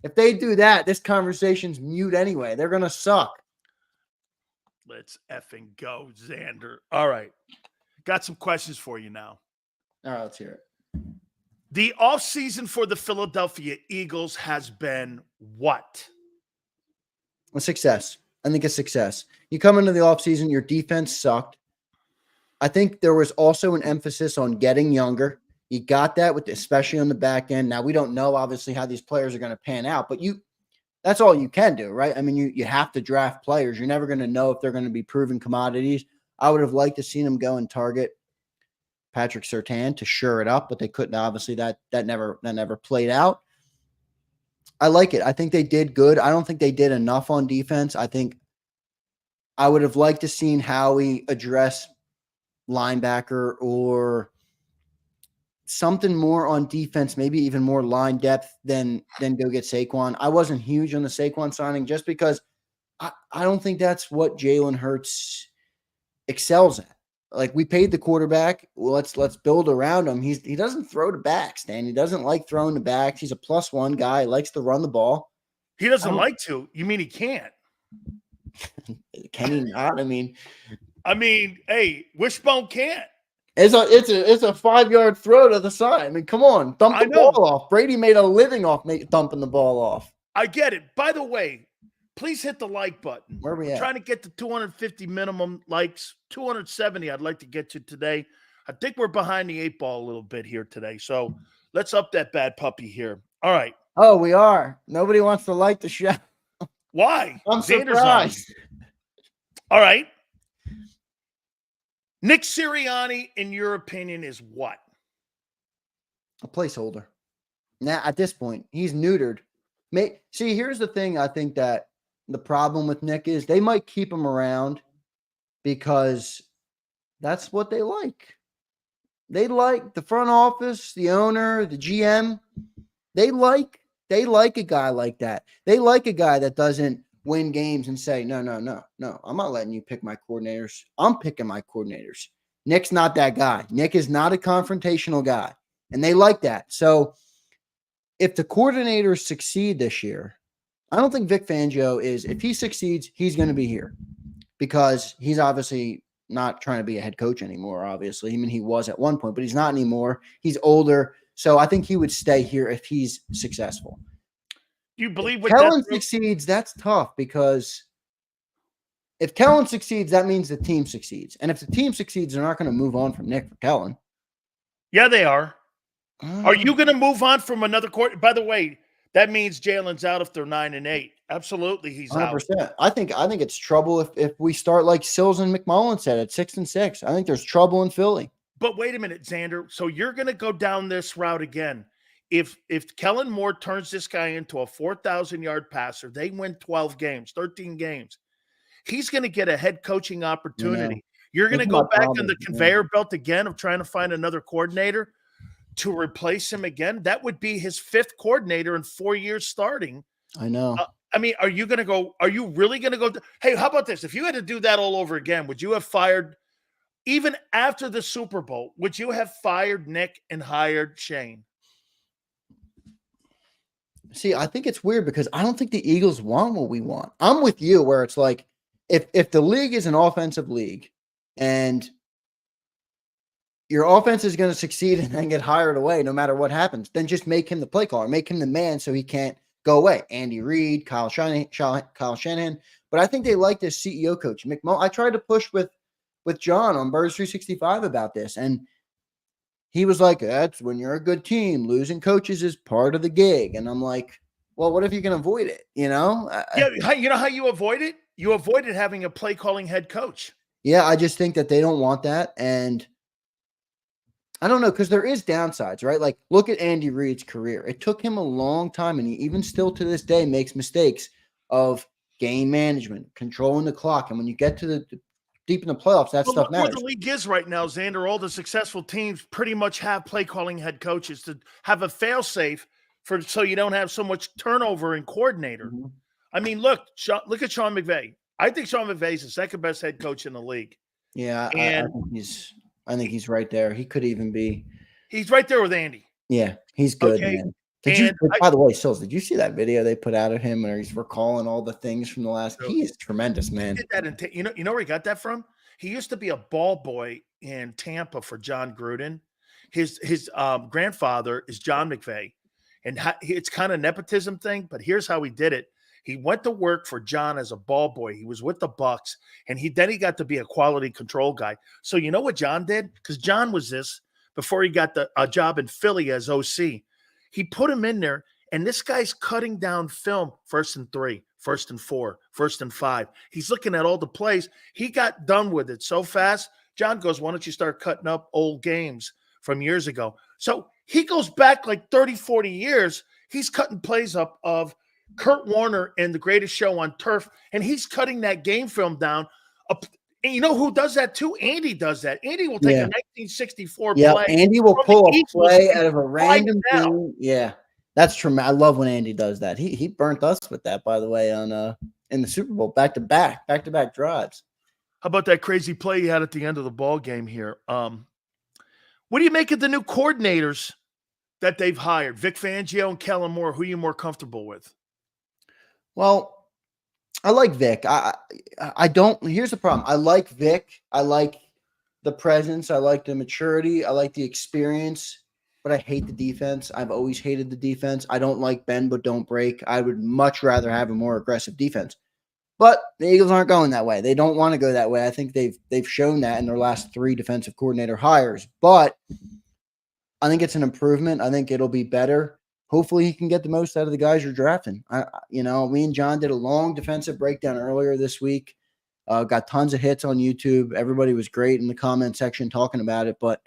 If they do that, this conversation's mute anyway. They're going to suck. Let's effing go, Xander. All right. Got some questions for you now. All right, let's hear it. The offseason for the Philadelphia Eagles has been what? A success. I think a success. You come into the offseason, your defense sucked. I think there was also an emphasis on getting younger. You got that with especially on the back end. Now we don't know obviously how these players are going to pan out, but that's all you can do, right? I mean, you have to draft players. You're never going to know if they're going to be proven commodities. I would have liked to seen them go and target Patrick Surtain to shore it up, but they couldn't. Obviously, that never played out. I like it. I think they did good. I don't think they did enough on defense. I think I would have liked to seen Howie address linebacker or something more on defense, maybe even more line depth than go get Saquon. I wasn't huge on the Saquon signing just because I don't think that's what Jalen Hurts excels at. Like, we paid the quarterback. Well, let's build around him. He doesn't throw to backs, Dan. He doesn't like throwing to backs. He's a +1 guy. He likes to run the ball. He doesn't like to. You mean he can't? Can he not? I mean, hey, Wishbone can't. It's a 5-yard throw to the side. I mean, come on, dump the ball off. Brady made a living off dumping the ball off. I get it. By the way, please hit the like button. Where are we at? Trying to get to 250 minimum likes. 270 I'd like to get to today. I think we're behind the 8 ball a little bit here today. So let's up that bad puppy here. All right. Oh, we are. Nobody wants to like the show. Why? I'm Xander's surprised. On. All right. Nick Sirianni, in your opinion, is what? A placeholder. Now, at this point, he's neutered. See, here's the thing. I think that the problem with Nick is they might keep him around because that's what they like. They like the front office, the owner, the GM. They like a guy like that. They like a guy that doesn't win games and say, no, I'm not letting you pick my coordinators. I'm picking my coordinators. Nick's not that guy. Nick is not a confrontational guy, and they like that. So if the coordinators succeed this year, I don't think Vic Fangio if he succeeds, he's going to be here because he's obviously not trying to be a head coach anymore, obviously. I mean, he was at one point, but he's not anymore. He's older. So I think he would stay here if he's successful. Do you believe if Kellen succeeds? That's tough because if Kellen succeeds, that means the team succeeds. And if the team succeeds, they're not going to move on from Nick for Kellen. Yeah, they are. Are you going to move on from another court? By the way, that means Jalen's out if they're 9-8. Absolutely, he's 100%. Out. I think it's trouble if we start like Sills and McMullen said at 6-6. I think there's trouble in Philly. But wait a minute, Xander. So you're going to go down this route again. If Kellen Moore turns this guy into a 4,000-yard passer, they win 12 games, 13 games. He's going to get a head coaching opportunity. You're going to go back on the conveyor belt again of trying to find another coordinator to replace him again. That would be his 5th coordinator in 4 years starting. I know. Are you really going to go? Hey, how about this? If you had to do that all over again, would you have fired, even after the Super Bowl, would you have fired Nick and hired Shane? See, I think it's weird because I don't think the Eagles want what we want. I'm with you where it's like, if the league is an offensive league and your offense is going to succeed and then get hired away no matter what happens, then just make him the play caller, make him the man so he can't go away. Andy Reid, Kyle Shanahan. But I think they like this CEO coach. McMullen. I tried to push with John on Birds 365 about this, and he was like, that's when you're a good team. Losing coaches is part of the gig. And I'm like, well, what if you can avoid it? You know? You know how you avoid it? You avoided having a play calling head coach. Yeah, I just think that they don't want that. And I don't know, because there is downsides, right? Like, look at Andy Reid's career. It took him a long time, and he even still to this day makes mistakes of game management, controlling the clock. And when you get to the deep in the playoffs, that stuff matters. What the league is right now, Xander, all the successful teams pretty much have play calling head coaches to have a fail safe so you don't have so much turnover in coordinator. Mm-hmm. I mean, look at Sean McVay. I think Sean McVay is the second best head coach in the league. Yeah, I think he's right there. He could even be. He's right there with Andy. Yeah, he's good, okay. Man. By the way, Sills, did you see that video they put out of him where he's recalling all the things from the last? He is tremendous, man. He did that you know where he got that from? He used to be a ball boy in Tampa for John Gruden. his grandfather is John McVay, and it's kind of nepotism thing. But here's how he did it. He went to work for John as a ball boy. He was with the Bucks, and then he got to be a quality control guy. So you know what John did? Because John was this before he got a job in Philly as OC. He put him in there, and this guy's cutting down film, 1st and 3, 1st and 4, 1st and 5. He's looking at all the plays. He got done with it so fast. John goes, why don't you start cutting up old games from years ago? So he goes back like 30, 40 years. He's cutting plays up of Kurt Warner and The Greatest Show on Turf, and he's cutting that game film down. And you know who does that too? Andy does that. Andy will take a 1964 play. Andy will pull a play out of a random thing. Yeah, that's true. I love when Andy does that. He burnt us with that, by the way, on in the Super Bowl, back to back drives. How about that crazy play he had at the end of the ball game here? What do you make of the new coordinators that they've hired? Vic Fangio and Kellen Moore. Who are you more comfortable with? Well, I like Vic. I don't. Here's the problem. I like Vic. I like the presence. I like the maturity. I like the experience. But I hate the defense. I've always hated the defense. I don't like bend but don't break. I would much rather have a more aggressive defense. But the Eagles aren't going that way. They don't want to go that way. I think they've shown that in their last 3 defensive coordinator hires. But I think it's an improvement. I think it'll be better. Hopefully he can get the most out of the guys you're drafting. Me and John did a long defensive breakdown earlier this week. Got tons of hits on YouTube. Everybody was great in the comment section talking about it, but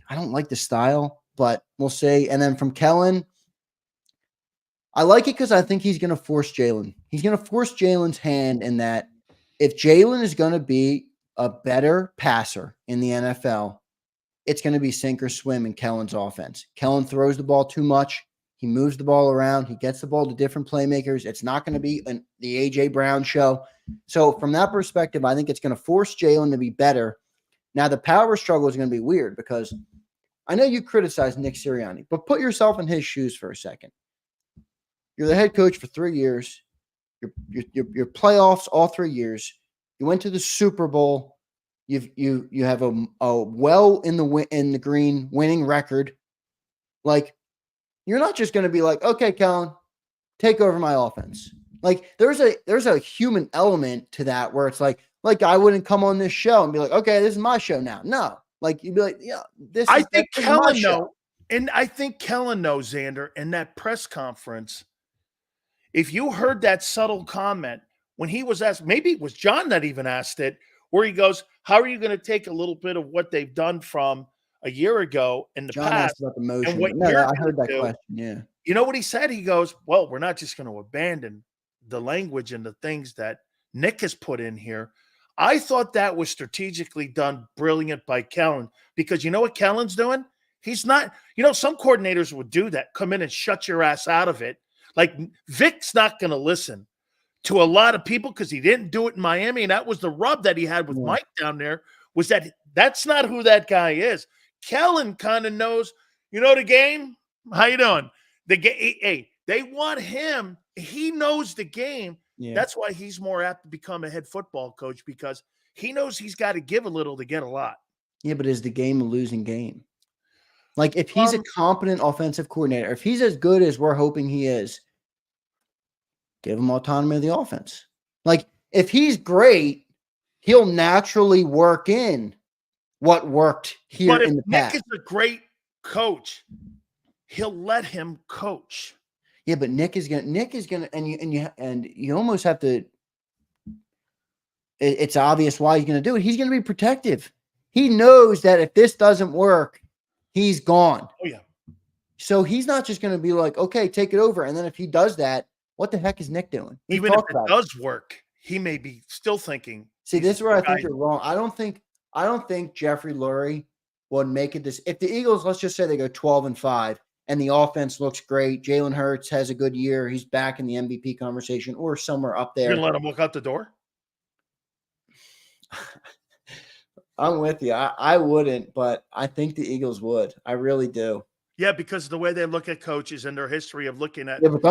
I don't like the style, but we'll see. And then from Kellen, I like it because I think he's going to force Jalen. He's going to force Jalen's hand in that if Jalen is going to be a better passer in the NFL, it's going to be sink or swim in Kellen's offense. Kellen throws the ball too much. He moves the ball around. He gets the ball to different playmakers. It's not going to be the A.J. Brown show. So from that perspective, I think it's going to force Jalen to be better. Now, the power struggle is going to be weird because I know you criticize Nick Sirianni, but put yourself in his shoes for a second. You're the head coach for 3 years. Your playoffs all 3 years. You went to the Super Bowl. You have a well in the green winning record. Like, you're not just going to be like, okay, Kellen, take over my offense. Like, there's a human element to that where it's like I wouldn't come on this show and be like, okay, this is my show now. No, like you'd be like, yeah, this. I think Kellen knows, and I think Kellen knows, Xander, in that press conference. If you heard that subtle comment when he was asked, maybe it was John that even asked it, where he goes, how are you going to take a little bit of what they've done from a year ago in the John past? Asked about the motion. And what I heard that question. Yeah. You know what he said? He goes, well, we're not just going to abandon the language and the things that Nick has put in here. I thought that was strategically done brilliant by Kellen, because you know what Kellen's doing? He's not, some coordinators would do that, come in and shut your ass out of it. Like, Vic's not going to listen to a lot of people because he didn't do it in Miami. And that was the rub that he had with Mike down there, was that that's not who that guy is. Kellen kind of knows, the game. How you doing? The game. Hey, they want him. He knows the game. Yeah. That's why he's more apt to become a head football coach, because he knows he's got to give a little to get a lot. Yeah, but is the game a losing game? Like, if he's a competent offensive coordinator, if he's as good as we're hoping he is, give him autonomy of the offense. Like, if he's great, he'll naturally work in what worked here in the past. Nick is a great coach, he'll let him coach. Yeah, but Nick is gonna, and you almost have to. It's obvious why he's gonna do it. He's gonna be protective. He knows that if this doesn't work, he's gone. Oh yeah. So he's not just gonna be like, okay, take it over. And then if he does that, what the heck is Nick doing? Even if it does work, he may be still thinking. See, this is where I think you're wrong. I don't think Jeffrey Lurie would make it this. If the Eagles, let's just say they go 12-5. And the offense looks great. Jalen Hurts has a good year. He's back in the MVP conversation or somewhere up there. You're going to let him walk out the door? I'm with you. I wouldn't, but I think the Eagles would. I really do. Yeah, because of the way they look at coaches and their history of looking at. Yeah, but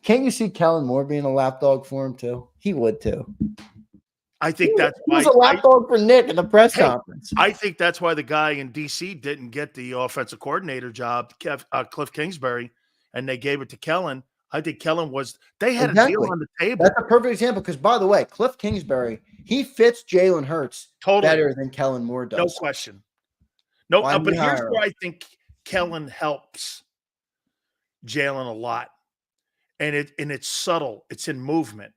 can't you see Kellen Moore being a lapdog for him too? He would too. I think that's He was why a lapdog for Nick at the press conference. I think that's why the guy in D.C. didn't get the offensive coordinator job, Cliff Kingsbury, and they gave it to Kellen. I think Kellen they had a deal on the table. That's a perfect example because, by the way, Cliff Kingsbury, he fits Jalen Hurts better than Kellen Moore does. No question. No, but here's where I think Kellen helps Jalen a lot. And it's subtle. It's in movement.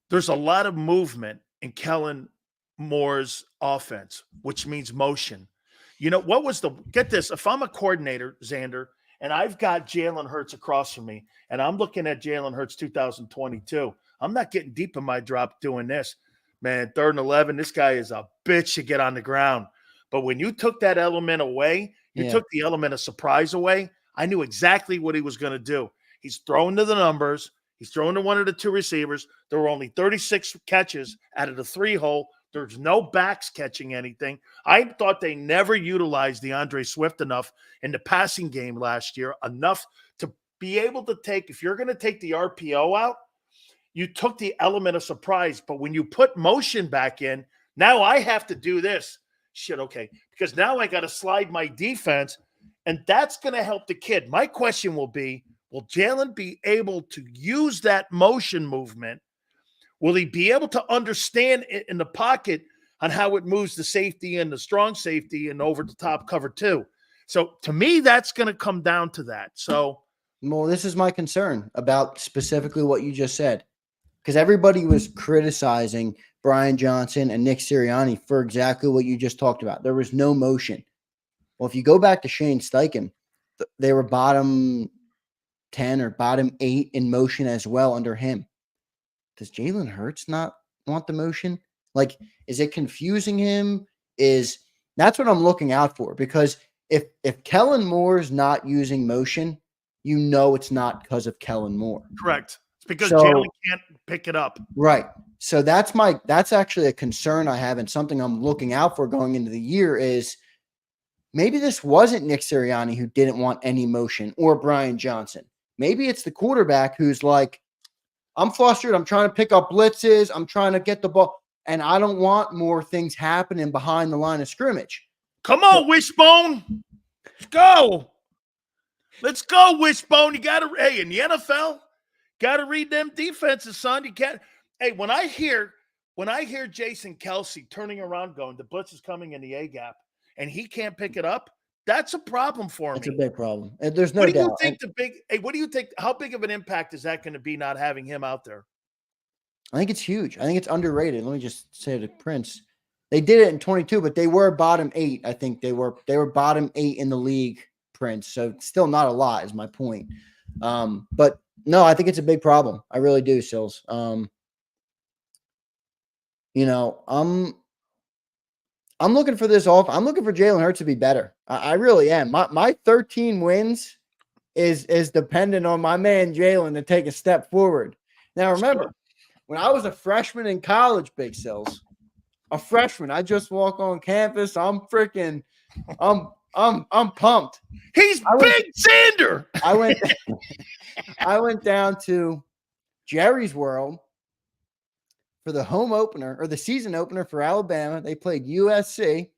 There's a lot of movement in Kellen Moore's offense, which means motion. You know, get this, if I'm a coordinator, Xander, and I've got Jalen Hurts across from me, and I'm looking at Jalen Hurts 2022, I'm not getting deep in my drop doing this. Man, 3rd and 11, this guy is a bitch to get on the ground. But when you took that element away, you took the element of surprise away, I knew exactly what he was going to do. He's throwing to the numbers. He's throwing to one of the two receivers. There were only 36 catches out of the 3-hole. There's no backs catching anything. I thought they never utilized DeAndre Swift enough in the passing game last year, enough to be able to take, if you're going to take the RPO out, you took the element of surprise. But when you put motion back in, now I have to do this. Shit, okay. Because now I got to slide my defense, and that's going to help the kid. My question will be, will Jalen be able to use that motion movement? Will he be able to understand it in the pocket on how it moves the safety and the strong safety and over the top cover too? So to me, that's going to come down to that. So, well, this is my concern about specifically what you just said, because everybody was criticizing Brian Johnson and Nick Sirianni for exactly what you just talked about. There was no motion. Well, if you go back to Shane Steichen, they were bottom 10 or bottom 8 in motion as well under him. Does Jalen Hurts not want the motion? Like, is it confusing him? That's what I'm looking out for, because if Kellen Moore's not using motion, you know it's not because of Kellen Moore. Correct. It's because Jalen can't pick it up. Right. So that's actually a concern I have, and something I'm looking out for going into the year is maybe this wasn't Nick Sirianni who didn't want any motion, or Brian Johnson. Maybe it's the quarterback who's like, I'm flustered. I'm trying to pick up blitzes. I'm trying to get the ball, and I don't want more things happening behind the line of scrimmage. Come on, Wishbone. Let's go. Let's go, Wishbone. You got to, hey, in the NFL, got to read them defenses, son. You can't. Hey, when I hear Jason Kelsey turning around going, the blitz is coming in the A gap, and he can't pick it up, that's a problem for me. It's a big problem. There's no doubt. What do you think, how big of an impact is that going to be not having him out there? I think it's huge. I think it's underrated. Let me just say to Prince, they did it in 22, but they were bottom 8. I think they were bottom 8 in the league, Prince. So still not a lot is my point. But no, I think it's a big problem. I really do, Sills. I'm looking for this off. I'm looking for Jalen Hurts to be better. I really am. My 13 wins is dependent on my man Jalen to take a step forward. Now remember, when I was a freshman in college, Big Sills, a freshman, I just walk on campus. I'm pumped. He's Big Xander. I went down to Jerry's World for the home opener, or the season opener for Alabama. They played USC.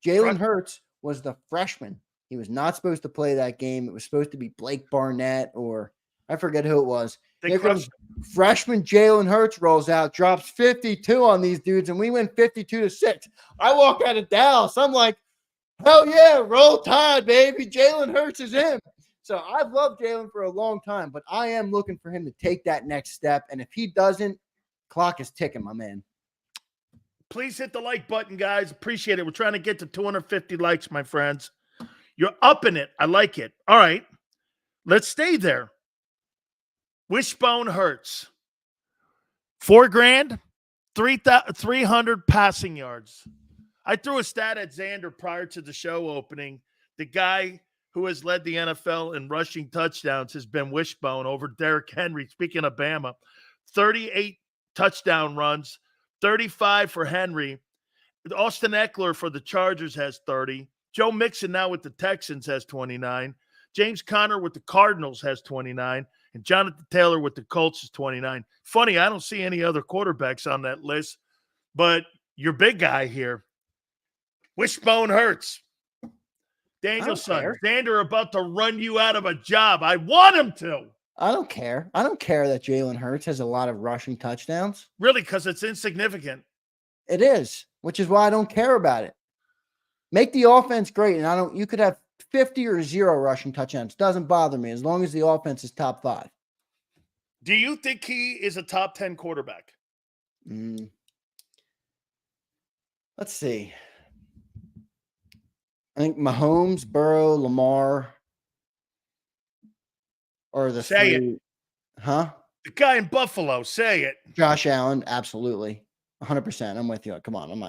Jalen Hurts was the freshman. He was not supposed to play that game. It was supposed to be Blake Barnett, or I forget who it was. Here comes freshman Jalen Hurts, rolls out, drops 52 on these dudes, and we win 52-6. I walk out of Dallas. I'm like, hell yeah, roll tide, baby. Jalen Hurts is in. So I've loved Jalen for a long time, but I am looking for him to take that next step. And if he doesn't, clock is ticking, my man. Please hit the like button, guys. Appreciate it. We're trying to get to 250 likes, my friends. You're upping it. I like it. All right. Let's stay there. Wishbone Hurts. $4,000, 300 passing yards. I threw a stat at Xander prior to the show opening. The guy who has led the NFL in rushing touchdowns has been Wishbone over Derrick Henry. Speaking of Bama, 38 touchdown runs, 35 for Henry. Austin Eckler for the Chargers has 30. Joe Mixon now with the Texans has 29. James Conner with the Cardinals has 29. And Jonathan Taylor with the Colts is 29. Funny, I don't see any other quarterbacks on that list. But your big guy here, Wishbone Hurts. Daniel's son, Xander about to run you out of a job. I want him to. I don't care. I don't care that Jalen Hurts has a lot of rushing touchdowns. Really, because it's insignificant. It is, which is why I don't care about it. Make the offense great, and you could have 50 or 0 rushing touchdowns. Doesn't bother me as long as the offense is top 5. Do you think he is a top 10 quarterback? Let's see. I think Mahomes, Burrow, Lamar, or the Say three. It. Huh? The guy in Buffalo. Say it. Josh Allen, absolutely. 100%. I'm with you. Come on.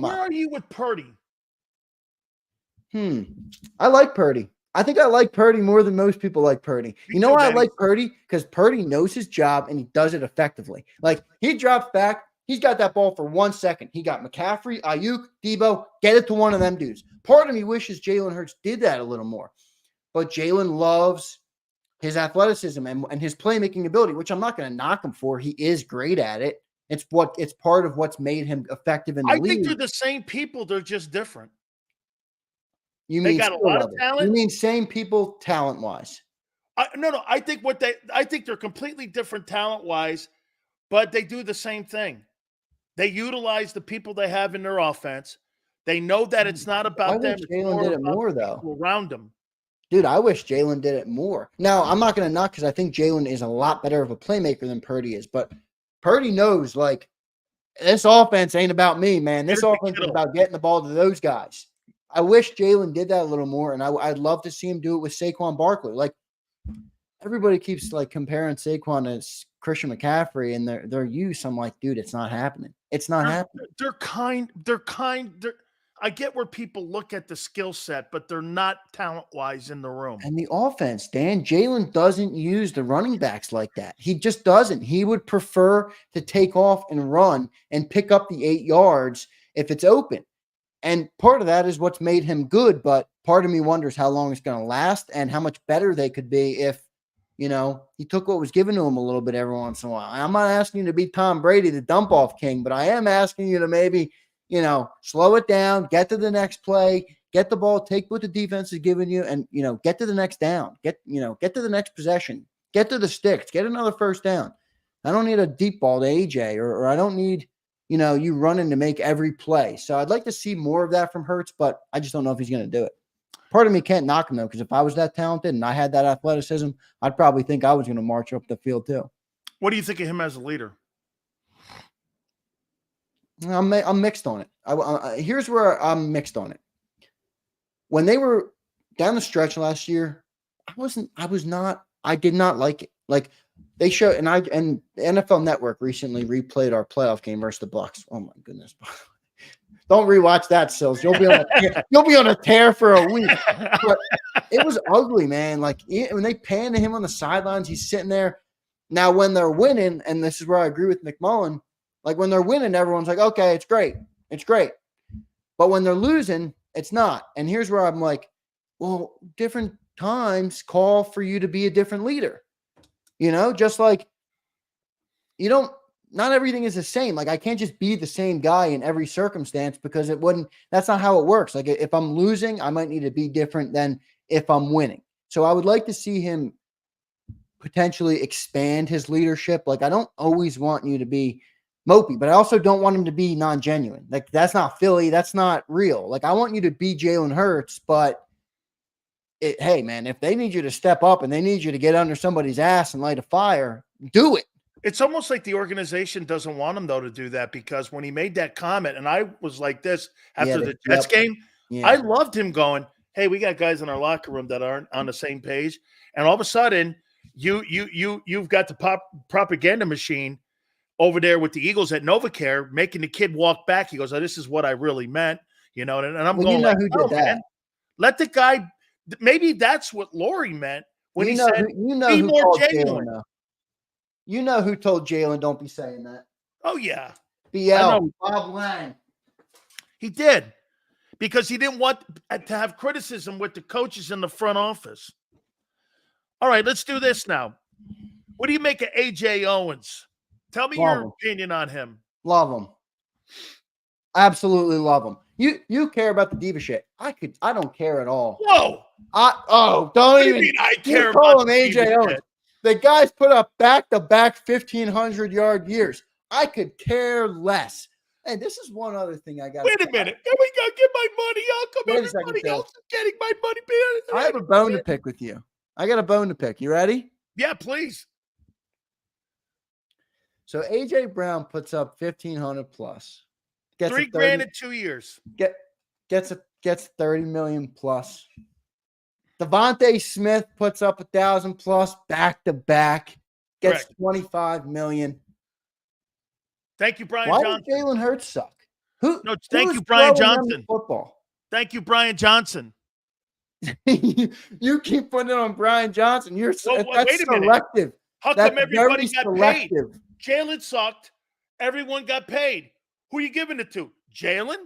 Where are you with Purdy? I like Purdy. I think I like Purdy more than most people like Purdy. You know why I like Purdy? Because Purdy knows his job and he does it effectively. Like, he drops back. He's got that ball for 1 second. He got McCaffrey, Ayuk, Debo. Get it to one of them dudes. Part of me wishes Jalen Hurts did that a little more. But Jalen loves his athleticism and his playmaking ability, which I'm not going to knock him for. He is great at it. It's part of what's made him effective in the league. I think they're the same people. They're just different. You they mean got a lot of talent? You mean same people talent-wise? No. I think they're completely different talent-wise, but they do the same thing. They utilize the people they have in their offense. They know that it's not about them. Jalen did it more, though. Around them. Dude, I wish Jalen did it more. Now, I'm not going to knock because I think Jalen is a lot better of a playmaker than Purdy is, but Purdy knows, like, this offense ain't about me, man. This offense is about getting the ball to those guys. I wish Jalen did that a little more, and I'd love to see him do it with Saquon Barkley. Like, everybody keeps, like, comparing Saquon as Christian McCaffrey and their use. I'm like, dude, it's not happening. It's not happening. They're kind. I get where people look at the skill set, but they're not talent-wise in the room. And the offense, Dan, Jalen doesn't use the running backs like that. He just doesn't. He would prefer to take off and run and pick up the 8 yards if it's open. And part of that is what's made him good, but part of me wonders how long it's going to last and how much better they could be if, he took what was given to him a little bit every once in a while. I'm not asking you to be Tom Brady, the dump-off king, but I am asking you to maybe slow it down, get to the next play, get the ball, take what the defense is giving you, and, get to the next down, get to the next possession, get to the sticks, get another first down. I don't need a deep ball to AJ, or I don't need, you running to make every play. So I'd like to see more of that from Hurts, but I just don't know if he's going to do it. Part of me can't knock him, though, because if I was that talented and I had that athleticism, I'd probably think I was going to march up the field, too. What do you think of him as a leader? I'm mixed on it. Here's where I'm mixed on it. When they were down the stretch last year, I did not like it. Like, they showed, and the NFL Network recently replayed our playoff game versus the Bucs. Oh my goodness. Don't rewatch that, Sills. You'll be on a tear for a week. But it was ugly, man. Like, when they pan to him on the sidelines, he's sitting there. Now, when they're winning, and this is where I agree with McMullen, like, when they're winning, everyone's like, okay, it's great. It's great. But when they're losing, it's not. And here's where I'm like, well, different times call for you to be a different leader. Just like not everything is the same. Like, I can't just be the same guy in every circumstance because that's not how it works. Like, if I'm losing, I might need to be different than if I'm winning. So I would like to see him potentially expand his leadership. Like, I don't always want you to be mopey, but I also don't want him to be non-genuine. Like, that's not Philly. That's not real. Like, I want you to be Jalen Hurts, but hey, man, if they need you to step up and they need you to get under somebody's ass and light a fire, do it. It's almost like the organization doesn't want him, though, to do that, because when he made that comment, and I was like this after the Jets game, I loved him going, hey, we got guys in our locker room that aren't on the same page. And all of a sudden, you've got the propaganda machine over there with the Eagles at NovaCare making the kid walk back. He goes, oh, this is what I really meant. And I'm going, who did that? Man, let the guy – maybe that's what Laurie meant when he said, be more genuine. You know who told Jalen don't be saying that. Oh, yeah. BL, Bob Lang. He did, because he didn't want to have criticism with the coaches in the front office. All right, let's do this now. What do you make of A.J. Owens? Tell me your opinion on him. Love him. Absolutely love him. You care about the diva shit. I don't care at all. Whoa. Don't What do you even mean I care you call about him the AJ diva Owens. shit? The guy's put up back-to-back 1,500-yard years. I could care less. And this is one other thing I got. Wait a minute. Can we go get my money? How come Wait a second, everybody Phil. else is getting my money? I have a bone to pick with you. I got a bone to pick. You ready? Yeah, please. So AJ Brown puts up 1,500 plus. Gets $3 grand in 2 years. Gets 30 million plus. Devontae Smith puts up 1,000 plus back to back. Gets Correct. 25 million. Thank you, Brian Why Johnson. does Jalen Hurts suck? Thank you, Brian throwing them Johnson. the football. Thank you, Brian Johnson. You keep putting it on Brian Johnson. That's wait a minute. selective. How That's come everybody very got selective. paid? Jalen sucked. Everyone got paid. Who are you giving it to? Jalen?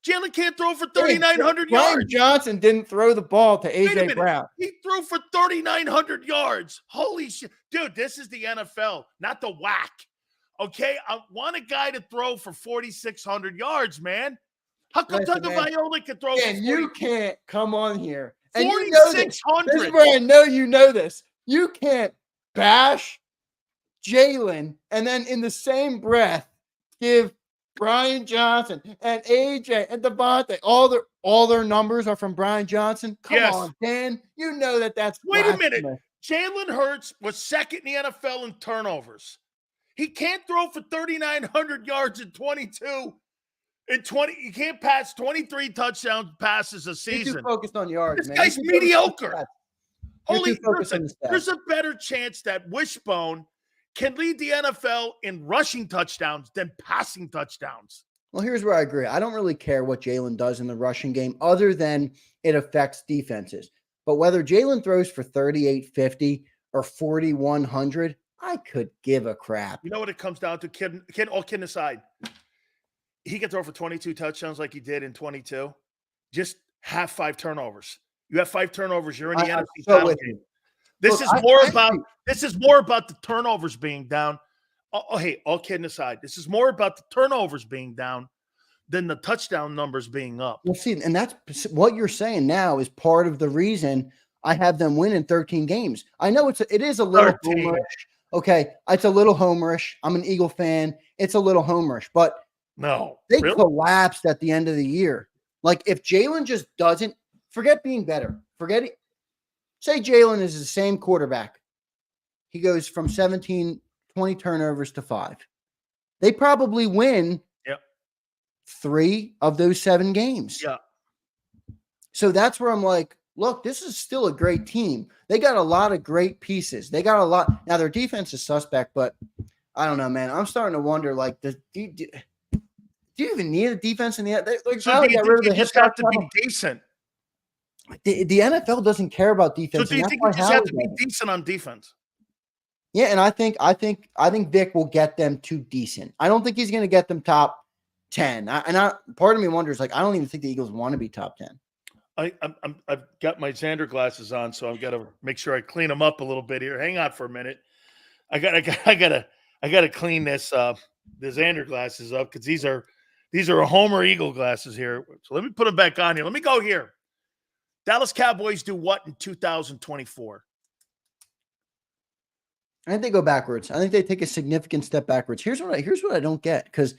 Jalen can't throw for 3,900 Brian yards. Johnson didn't throw the ball to Wait a AJ minute. Brown. He threw for 3,900 yards. Holy shit. Dude, this is the NFL, not the whack. Okay? I want a guy to throw for 4,600 yards, man. How come Listen, man. Tagovailoa can throw And for you can't come on here. And you know this. 4,600? This is where I know you know this. You can't bash Jalen and then in the same breath give Brian Johnson and AJ and Devontae all their numbers are from Brian Johnson. Come on, Dan. You know that's Wait a minute. blasphemous. Jalen Hurts was second in the NFL in turnovers. He can't throw for 3,900 yards in 22. In 20, he can't pass 23 touchdown passes a You're season. too focused on yards, This man. guy's You too focused on mediocre. stats. Holy, too focused on listen, the stats. there's a better chance that Wishbone can lead the NFL in rushing touchdowns than passing touchdowns. Well, here's where I agree. I don't really care what Jalen does in the rushing game other than it affects defenses. But whether Jalen throws for 3,850 or 4,100, I could give a crap. You know what it comes down to? All kidding aside, he can throw for 22 touchdowns like he did in 22. Just have 5 turnovers. You have 5 turnovers, you're in the NFC title game. This is more about the turnovers being down. Hey, all kidding aside, this is more about the turnovers being down than the touchdown numbers being up. Well, see, and that's what you're saying now is part of the reason I have them win in 13 games. I know it is a little 13. homerish. Okay, it's a little homerish. I'm an Eagle fan. It's a little homerish, but no, they really? collapsed at the end of the year. Like if Jalen just doesn't forget being better, forget it. Say Jalen is the same quarterback. He goes from 17, 20 turnovers to 5. They probably win 3 of those 7 games. Yeah. So that's where I'm like, look, this is still a great team. They got a lot of great pieces. They got a lot. Now, their defense is suspect, but I don't know, man. I'm starting to wonder, like, do you even need a defense in the end? So do you think you just have to be decent? The NFL doesn't care about defense. So do you think you just have to be decent on defense? Yeah, and I think Vic will get them to decent. I don't think he's going to get them top 10. Part of me wonders, like, I don't even think the Eagles want to be top 10. I've got my Xander glasses on, so I've got to make sure I clean them up a little bit here. Hang on for a minute. I gotta clean this the Xander glasses up because these are a Homer Eagle glasses here. So let me put them back on here. Let me go here. Dallas Cowboys do what in 2024? I think they go backwards. I think they take a significant step backwards. Here's what I don't get, because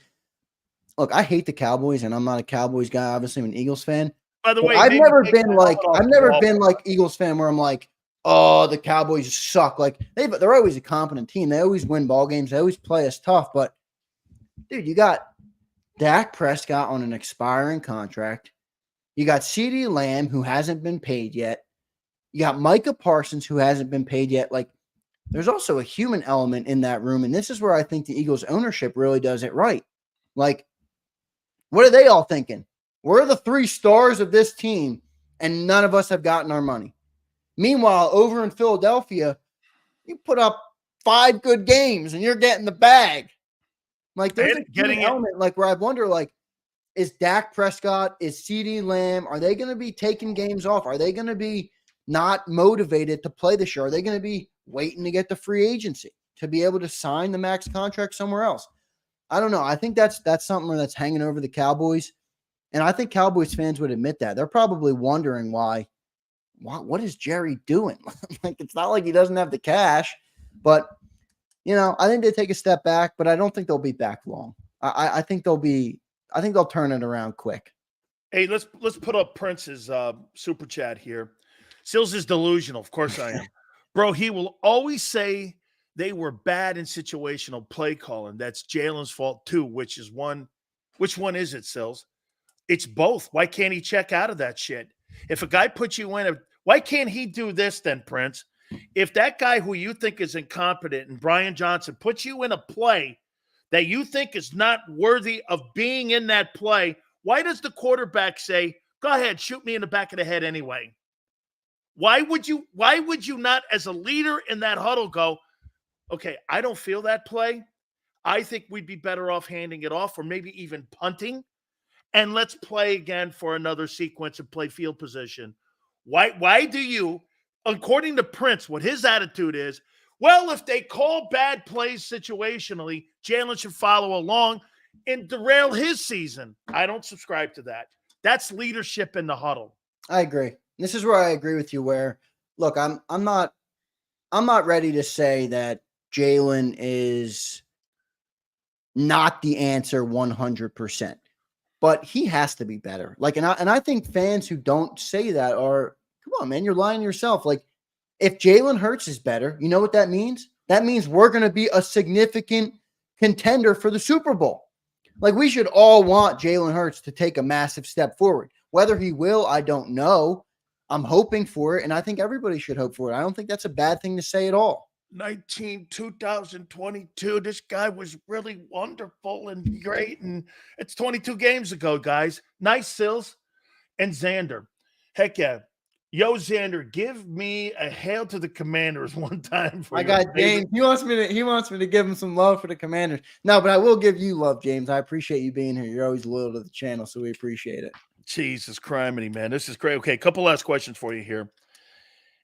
look, I hate the Cowboys, and I'm not a Cowboys guy. Obviously, I'm an Eagles fan. By the way, I've never been like Eagles fan where I'm like, oh, the Cowboys suck. Like they're always a competent team. They always win ball games. They always play us tough. But dude, you got Dak Prescott on an expiring contract. You got CeeDee Lamb, who hasn't been paid yet. You got Micah Parsons, who hasn't been paid yet. Like, there's also a human element in that room. And this is where I think the Eagles ownership really does it right. Like, what are they all thinking? We're the 3 stars of this team, and none of us have gotten our money. Meanwhile, over in Philadelphia, you put up 5 good games, and you're getting the bag. Like, there's a human element, like, where I wonder, like, is Dak Prescott, is CeeDee Lamb, are they going to be taking games off? Are they going to be not motivated to play this year? Are they going to be waiting to get the free agency to be able to sign the max contract somewhere else? I don't know. I think that's something that's hanging over the Cowboys. And I think Cowboys fans would admit that. They're probably wondering what is Jerry doing? Like, it's not like he doesn't have the cash, but I think they take a step back, but I don't think they'll be back long. I think they'll turn it around quick. Hey, let's put up Prince's super chat here. Sills is delusional. Of course I am. Bro, he will always say they were bad in situational play calling. That's Jalen's fault too, which one is it, Sills? It's both. Why can't he check out of that shit? If a guy puts you in why can't he do this then, Prince? If that guy who you think is incompetent and Brian Johnson puts you in a play that you think is not worthy of being in that play, why does the quarterback say, go ahead, shoot me in the back of the head anyway? Why would you not, as a leader in that huddle, go, okay, I don't feel that play. I think we'd be better off handing it off or maybe even punting, and let's play again for another sequence and play field position. Why do you, according to Prince, what his attitude is, well, if they call bad plays situationally, Jalen should follow along and derail his season. I don't subscribe to that. That's leadership in the huddle. I agree. This is where I agree with you, where, look, I'm not ready to say that Jalen is not the answer 100%, but he has to be better. Like, and I think fans who don't say that are, come on, man, you're lying to yourself. Like, if Jalen Hurts is better, you know what that means? That means we're going to be a significant contender for the Super Bowl. Like, we should all want Jalen Hurts to take a massive step forward. Whether he will, I don't know. I'm hoping for it, and I think everybody should hope for it. I don't think that's a bad thing to say at all. 2022, this guy was really wonderful and great, and it's 22 games ago, guys. Nice, Sills. And Xander. Heck yeah. Yo, Xander, give me a hail to the Commanders one time. I got James. He wants me to give him some love for the Commanders. No, but I will give you love, James. I appreciate you being here. You're always loyal to the channel, so we appreciate it. Jesus criminy, man. This is great. Okay, a couple last questions for you here.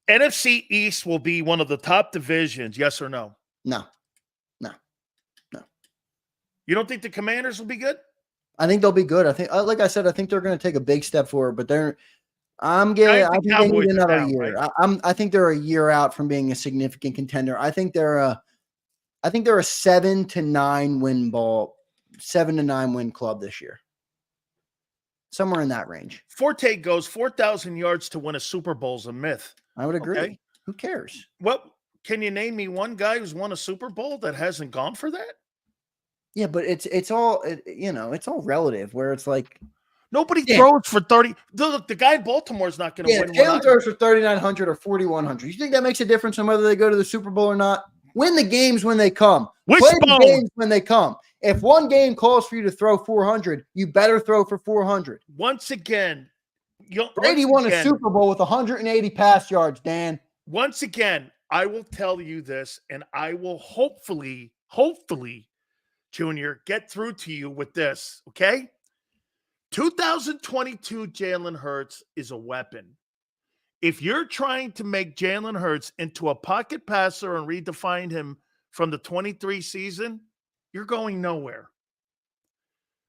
NFC East will be one of the top divisions, yes or no? No. You don't think the Commanders will be good? I think they'll be good. I think, like I said, I think they're going to take a big step forward, but I think they need another year. Right? I think they're a year out from being a significant contender. I think they're a 7 to 9 win club this year. Somewhere in that range. Forte goes 4,000 yards to win a Super Bowl's a myth. I would agree. Okay. Who cares? Well, can you name me one guy who's won a Super Bowl that hasn't gone for that? Yeah, but it's all relative. Where it's like nobody throws for 30. Look, the guy in Baltimore is not going to win. Jalen throws for 3,900 or 4,100. You think that makes a difference on whether they go to the Super Bowl or not? Win the games when they come. Play the games when they come. If one game calls for you to throw 400, you better throw for 400. Once again, Brady won a Super Bowl with 180 pass yards, Dan. Once again, I will tell you this, and I will hopefully, Junior, get through to you with this, okay? 2022 Jalen Hurts is a weapon. If you're trying to make Jalen Hurts into a pocket passer and redefine him from the 23 season, you're going nowhere.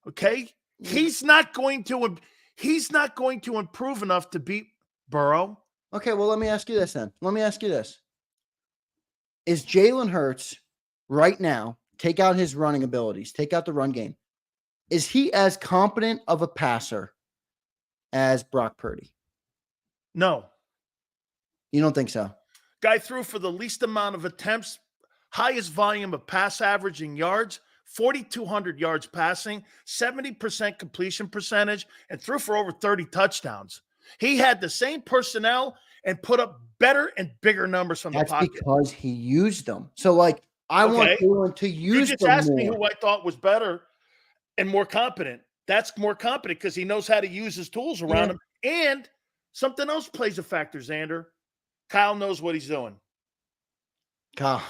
Okay? He's not going to improve enough to beat Burrow. Okay, well, let me ask you this then. Is Jalen Hurts right now, take out his running abilities, take out the run game, is he as competent of a passer as Brock Purdy? No. You don't think so? Guy threw for the least amount of attempts, highest volume of pass average in yards, 4,200 yards passing, 70% completion percentage, and threw for over 30 touchdowns. He had the same personnel and put up better and bigger numbers from the pocket. That's because he used them. So, like, I want Jalen to use them. You just asked me who I thought was better and more competent. That's more competent because he knows how to use his tools around him. And something else plays a factor, Xander. Kyle knows what he's doing. Kyle,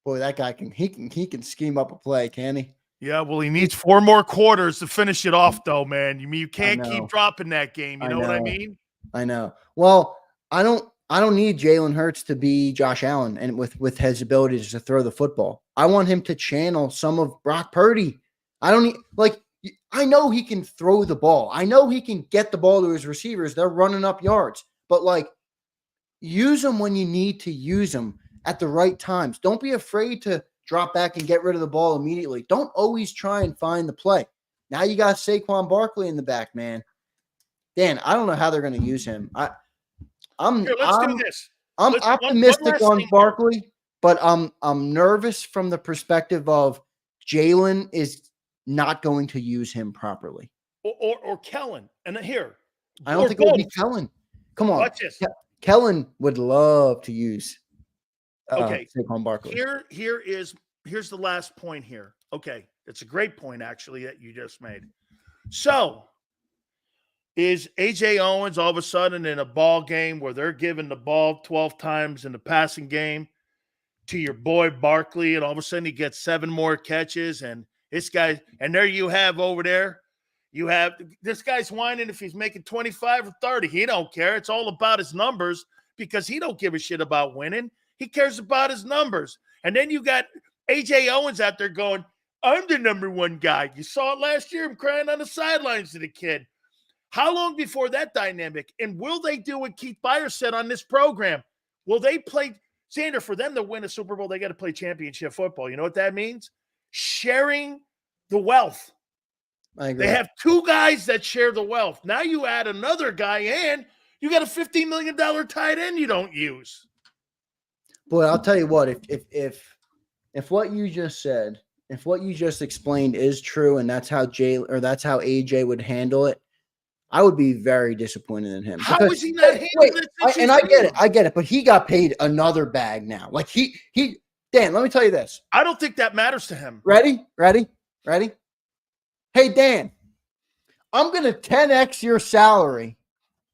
boy, that guy can scheme up a play, can he? Yeah, well, he needs 4 more quarters to finish it off, though, man. You can't keep dropping that game. You know what I mean? I know. Well, I don't I don't need Jalen Hurts to be Josh Allen and with his ability to throw the football. I want him to channel some of Brock Purdy. I don't need I know he can throw the ball. I know he can get the ball to his receivers. They're running up yards. But use them when you need to use them at the right times. Don't be afraid to drop back and get rid of the ball immediately. Don't always try and find the play. Now you got Saquon Barkley in the back, man. Dan, I don't know how they're going to use him. I'm do this. I'm optimistic on Barkley, but I'm nervous from the perspective of Jalen is not going to use him properly. Or Kellen. And here. I don't think it will be Kellen. Come on. Watch this. Kellen would love to use Saquon Barkley. Here's the last point here. Okay. It's a great point, actually, that you just made. So, is A.J. Owens all of a sudden in a ball game where they're giving the ball 12 times in the passing game to your boy Barkley, and all of a sudden he gets 7 more catches, and this guy, and there you have over there, you have this guy's whining if he's making 25 or 30. He don't care. It's all about his numbers because he don't give a shit about winning. He cares about his numbers. And then you got A.J. Owens out there going, I'm the number 1 guy. You saw it last year. I'm crying on the sidelines to the kid. How long before that dynamic? And will they do what Keith Byers said on this program? Will they play – Xander, for them to win a Super Bowl, they got to play championship football. You know what that means? Sharing the wealth. I agree. They have 2 guys that share the wealth. Now you add another guy and you got a $15 million tight end you don't use. Boy, I'll tell you what, if what you just said, if what you just explained is true and that's how AJ would handle it, I would be very disappointed in him. How is he not handling it? And I get it, but he got paid another bag now. Dan, let me tell you this. I don't think that matters to him. Ready? Hey, Dan, I'm going to 10X your salary,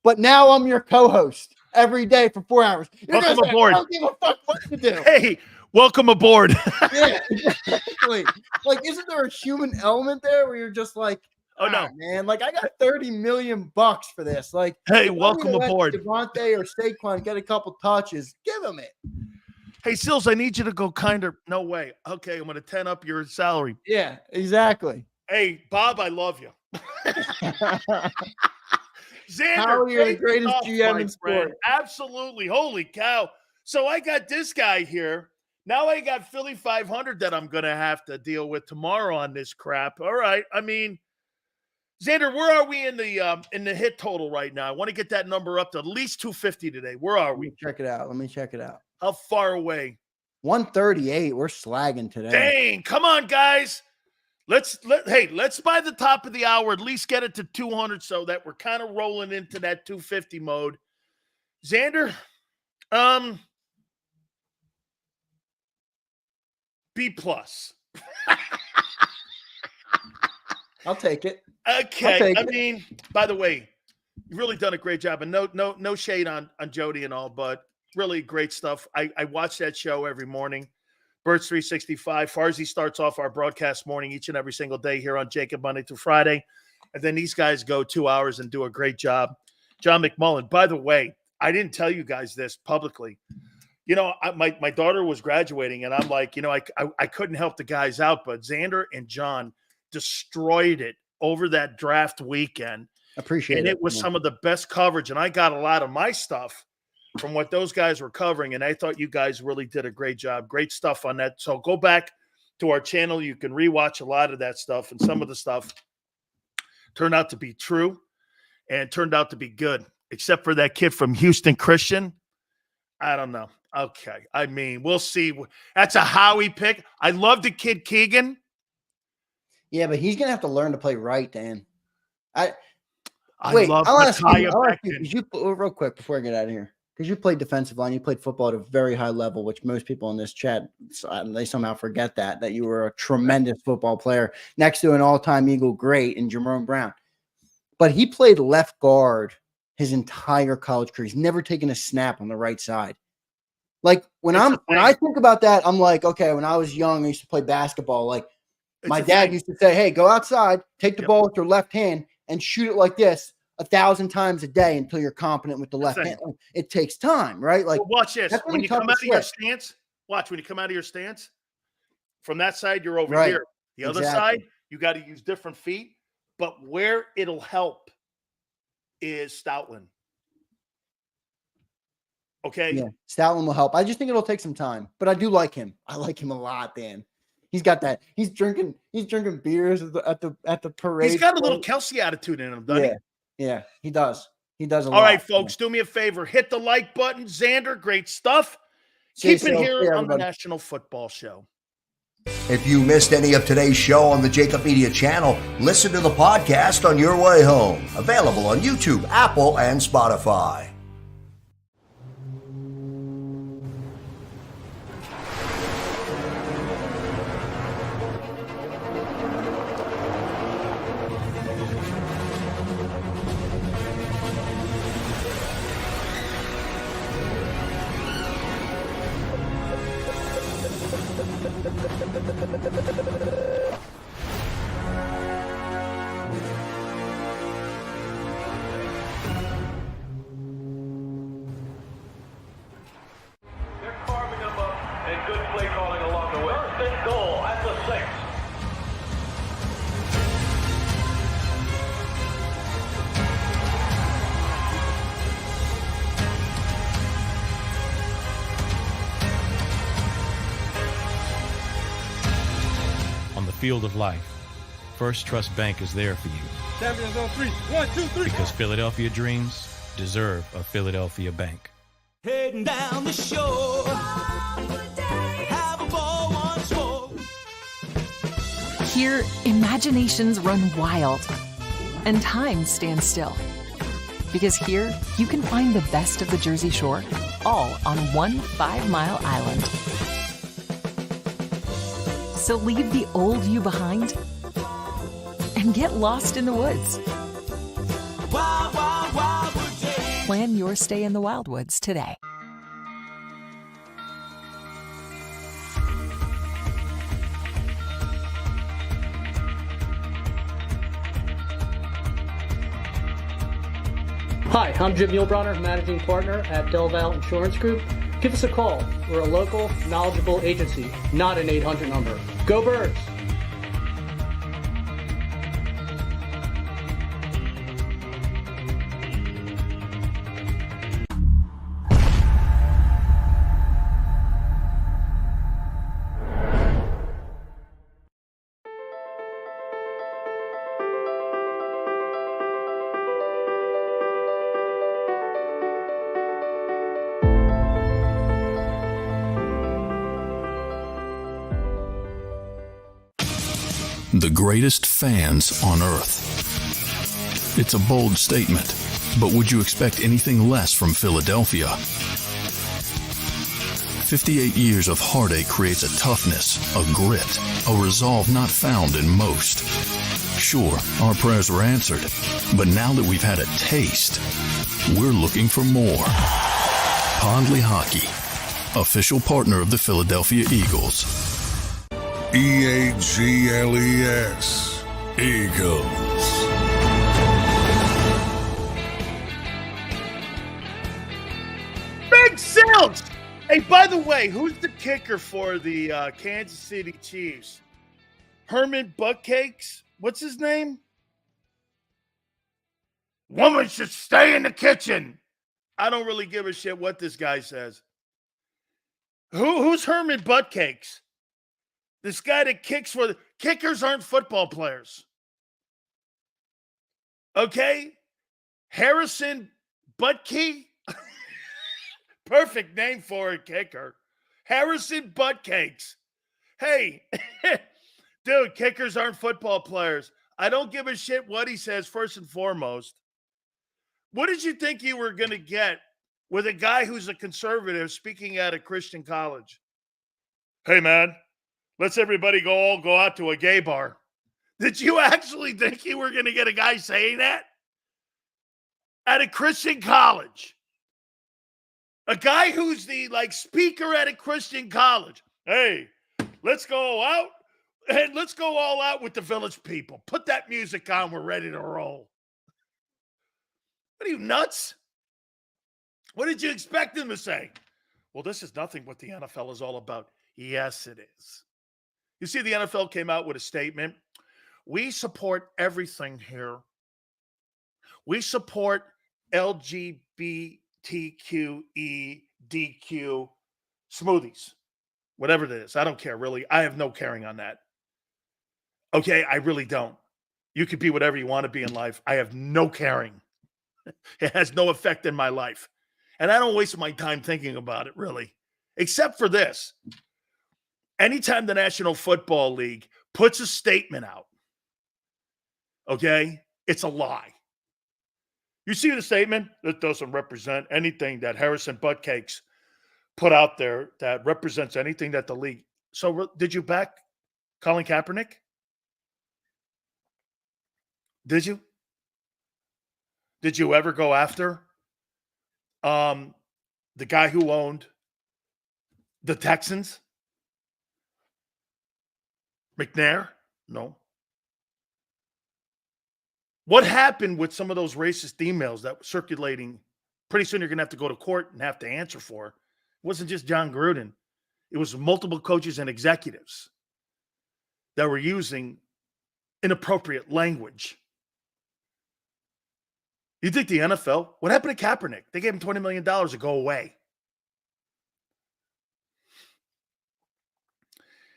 but now I'm your co-host every day for 4 hours. Welcome aboard. I don't give a fuck what to do. Hey, welcome aboard. Yeah, exactly. Isn't there a human element there where you're just like, oh no, man, I got $30 million for this. Hey, welcome aboard. Devontae or Saquon get a couple touches. Give him it. Hey, Sills, I need you to go no way. Okay, I'm going to 10 up your salary. Yeah, exactly. Hey, Bob, I love you. Xander, Howie, you're the greatest GM in sport. Absolutely. Holy cow. So I got this guy here. Now I got Philly 500 that I'm going to have to deal with tomorrow on this crap. All right. I mean, Xander, where are we in the hit total right now? I want to get that number up to at least 250 today. Where are we? Let me check it out. How far away? 138. We're slagging today. Dang. Come on, guys. Let's by the top of the hour at least get it to 200 so that we're kind of rolling into that 250 mode. Xander, B+. I'll take it. Okay. I mean, by the way, you've really done a great job. And no shade on Jody and all, but really great stuff. I watch that show every morning. Birds 365. Farzy starts off our broadcast morning each and every single day here on JAKIB Monday through Friday. And then these guys go 2 hours and do a great job. John McMullen, by the way, I didn't tell you guys this publicly. You know, my daughter was graduating, and I'm like, I couldn't help the guys out, but Xander and John destroyed it over that draft weekend. Appreciate it. And it was some of the best coverage, and I got a lot of my stuff from what those guys were covering, and I thought you guys really did a great job. Great stuff on that. So go back to our channel. You can rewatch a lot of that stuff, and some of the stuff turned out to be true and turned out to be good, except for that kid from Houston Christian. I don't know. Okay. I mean, we'll see. That's a Howie pick. I love the kid Keegan. Yeah, but he's going to have to learn to play right, Dan. I'll ask you, real quick before I get out of here. Because you played defensive line, you played football at a very high level, which most people in this chat, they somehow forget that you were a tremendous football player next to an all-time Eagle great in Jerome Brown. But he played left guard his entire college career. He's never taken a snap on the right side. When I think about that, I'm like, okay, when I was young, I used to play basketball. My dad used to say, hey, go outside, take the ball with your left hand and shoot it like this. 1,000 times a day until you're competent with the left hand. It takes time, right? Like, well, watch this. that's When really you tough come to out of your switch. stance, watch when you come out of your stance. From that side, you're over Right. here. The other Exactly. side, you got to use different feet. But where it'll help is Stoutland. Okay. Yeah, Stoutland will help. I just think it'll take some time, but I do like him. I like him a lot, Dan. He's got that. He's drinking beers at the parade. He's got a little Kelsey attitude in him, doesn't he? Yeah, he does. He does a lot. All right, folks, do me a favor. Hit the like button. Xander, great stuff. Keep it here on the National Football Show. If you missed any of today's show on the JAKIB Media channel, listen to the podcast on your way home. Available on YouTube, Apple, and Spotify. Field of life, First Trust Bank is there for you. Champions on 3. 1, 2, 3. Because Philadelphia dreams deserve a Philadelphia bank. Heading down the shore. Have a ball once more. Here, imaginations run wild and time stands still. Because here, you can find the best of the Jersey Shore, all on one 5-mile island. So leave the old you behind and get lost in the woods. Wild, wild, wildwood day. Plan your stay in the Wildwoods today. Hi, I'm Jim Muehlbronner, Managing Partner at Del Valle Insurance Group. Give us a call. We're a local, knowledgeable agency, not an 800 number. Go Birds! The greatest fans on earth. It's a bold statement, but would you expect anything less from Philadelphia? 58 years of heartache creates a toughness, a grit, a resolve not found in most. Sure, our prayers were answered, but now that we've had a taste, we're looking for more. Pondley Hockey, official partner of the Philadelphia Eagles. EAGLES, Eagles. Big Sills! Hey, by the way, who's the kicker for the Kansas City Chiefs? Herman Buttcakes? What's his name? Woman should stay in the kitchen. I don't really give a shit what this guy says. Who's Herman Buttcakes? This guy that kicks for the kickers aren't football players. Okay? Harrison Buttkey? Perfect name for a kicker. Harrison Buttcakes. Hey, dude, kickers aren't football players. I don't give a shit what he says, first and foremost. What did you think you were going to get with a guy who's a conservative speaking at a Christian college? Hey, man. Let's everybody go out to a gay bar. Did you actually think you were going to get a guy saying that? At a Christian college. A guy who's the speaker at a Christian college. Hey, let's go out and let's go all out with the village people. Put that music on. We're ready to roll. What are you, nuts? What did you expect him to say? Well, this is nothing what the NFL is all about. Yes, it is. You see, the NFL came out with a statement. We support everything here. We support LGBTQEDQ smoothies, whatever it is. I don't care, really. I have no caring on that. Okay, I really don't. You could be whatever you want to be in life. I have no caring. It has no effect in my life. And I don't waste my time thinking about it, really. Except for this. Anytime the National Football League puts a statement out, okay, it's a lie. You see the statement? That doesn't represent anything that Harrison Buttcakes put out there that represents anything that the league. So did you back Colin Kaepernick? Did you? Did you ever go after the guy who owned the Texans? McNair? No. What happened with some of those racist emails that were circulating? Pretty soon you're going to have to go to court and have to answer for. It wasn't just John Gruden. It was multiple coaches and executives that were using inappropriate language. You think the NFL? What happened to Kaepernick? They gave him $20 million to go away.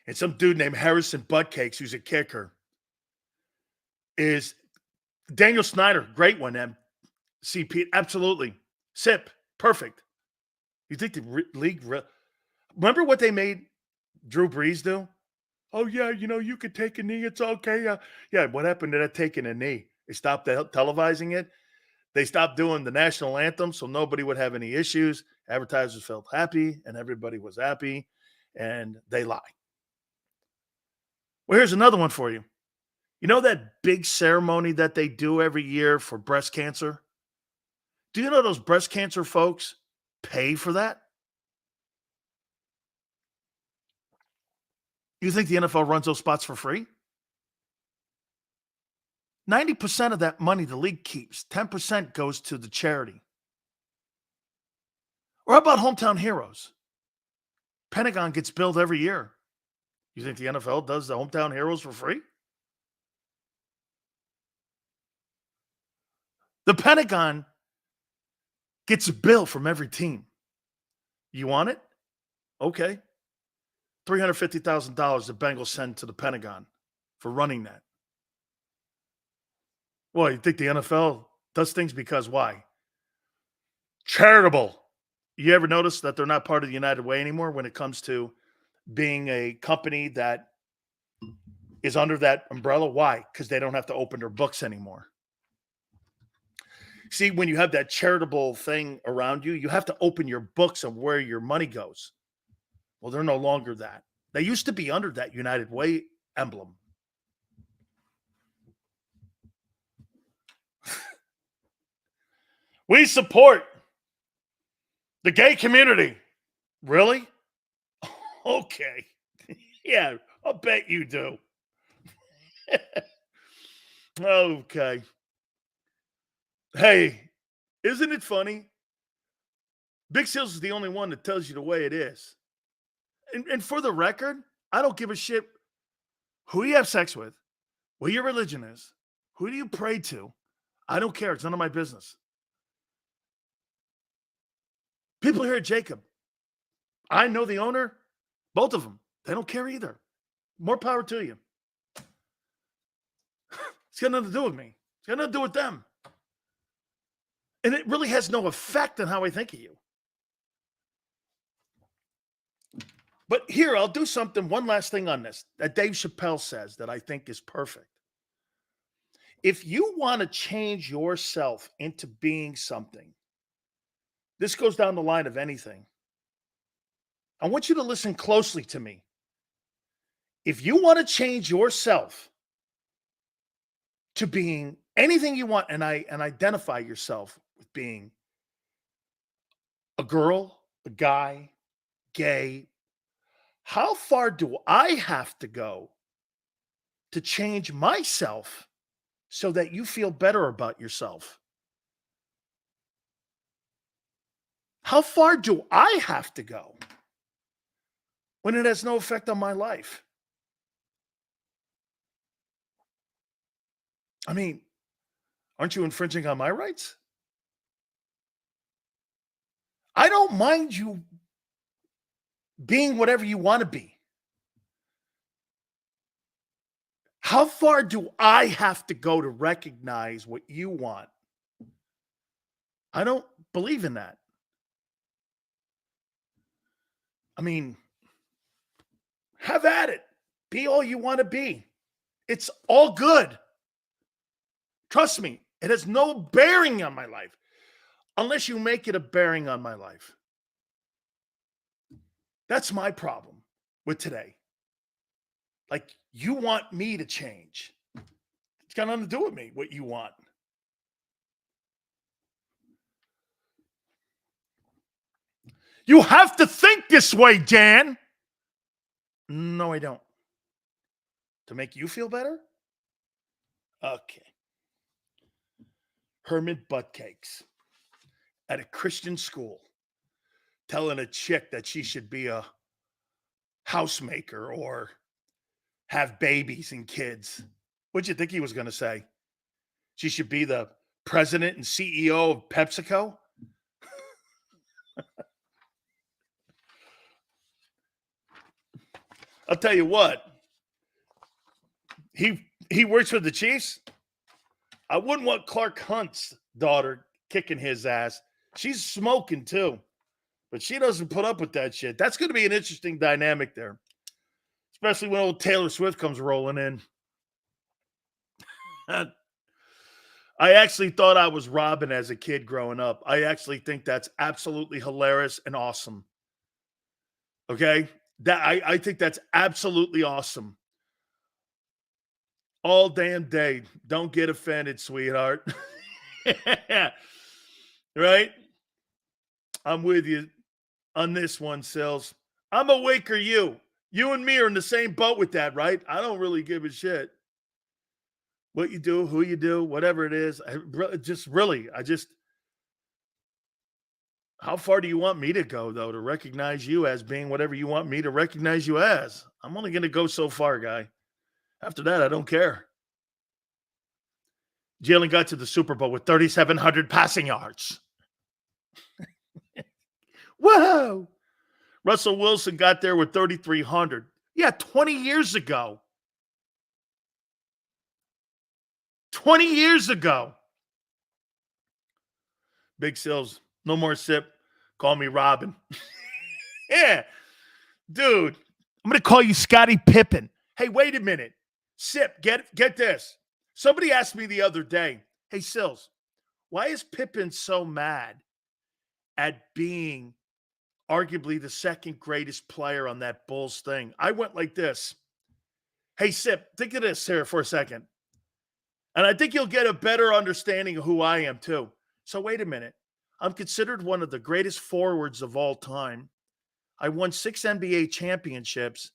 And some dude named Harrison Buttcakes, who's a kicker, is Daniel Snyder, great one, CP, absolutely. SIP, perfect. You think the league, remember what they made Drew Brees do? Oh, yeah, you could take a knee, it's okay. Yeah, what happened to that taking a knee? They stopped televising it. They stopped doing the national anthem so nobody would have any issues. Advertisers felt happy, and everybody was happy, and they lie. Well, here's another one for you. You know that big ceremony that they do every year for breast cancer? Do you know those breast cancer folks pay for that? You think the NFL runs those spots for free? 90% of that money the league keeps, 10% goes to the charity. Or how about Hometown Heroes? Pentagon gets billed every year. You think the NFL does the Hometown Heroes for free? The Pentagon gets a bill from every team. You want it? Okay. $350,000 the Bengals send to the Pentagon for running that. Well, you think the NFL does things because why? Charitable. You ever notice that they're not part of the United Way anymore when it comes to being a company that is under that umbrella? Why? Because they don't have to open their books anymore. See, when you have that charitable thing around you, you have to open your books of where your money goes. Well, they're no longer that. They used to be under that United Way emblem. We support the gay community. Really? Okay. Yeah, I'll bet you do. Okay. Hey, isn't it funny? Big Seals is the only one that tells you the way it is. And for the record, I don't give a shit who you have sex with, what your religion is, who do you pray to. I don't care. It's none of my business. People here at JAKIB, I know the owner, both of them. They don't care either. More power to you. It's got nothing to do with me. It's got nothing to do with them. And it really has no effect on how I think of you. But here, I'll do something, one last thing on this, that Dave Chappelle says that I think is perfect. If you want to change yourself into being something, this goes down the line of anything. I want you to listen closely to me. If you want to change yourself to being anything you want and identify yourself with being a girl, a guy, gay, how far do I have to go to change myself so that you feel better about yourself? How far do I have to go when it has no effect on my life? I mean, aren't you infringing on my rights? I don't mind you being whatever you want to be. How far do I have to go to recognize what you want? I don't believe in that. I mean, have at it. Be all you want to be. It's all good. Trust me, it has no bearing on my life unless you make it a bearing on my life. That's my problem with today. Like, you want me to change. It's got nothing to do with me, what you want. You have to think this way, Dan. No, I don't. To make you feel better? Okay. Herman Buttcakes at a Christian school telling a chick that she should be a housemaker or have babies and kids. What'd you think he was going to say? She should be the president and CEO of PepsiCo? I'll tell you what. He works for the Chiefs. I wouldn't want Clark Hunt's daughter kicking his ass. She's smoking too, but she doesn't put up with that shit. That's going to be an interesting dynamic there, especially when old Taylor Swift comes rolling in. I actually thought I was Robin as a kid growing up. I actually think that's absolutely hilarious and awesome. Okay? I think that's absolutely awesome. All damn day. Don't get offended, sweetheart. Right? I'm with you on this one, Sills. I'm awake or you. You and me are in the same boat with that, right? I don't really give a shit. What you do, who you do, whatever it is. How far do you want me to go, though, to recognize you as being whatever you want me to recognize you as? I'm only going to go so far, guy. After that, I don't care. Jalen got to the Super Bowl with 3,700 passing yards. Whoa! Russell Wilson got there with 3,300. Yeah, 20 years ago. 20 years ago. Big Sills, no more sip. Call me Robin. Yeah. Dude, I'm going to call you Scottie Pippen. Hey, wait a minute. Sip, get this. Somebody asked me the other day, hey, Sills, why is Pippen so mad at being arguably the second greatest player on that Bulls thing? I went like this. Hey, Sip, think of this here for a second. And I think you'll get a better understanding of who I am, too. So wait a minute. I'm considered one of the greatest forwards of all time. I won 6 NBA championships,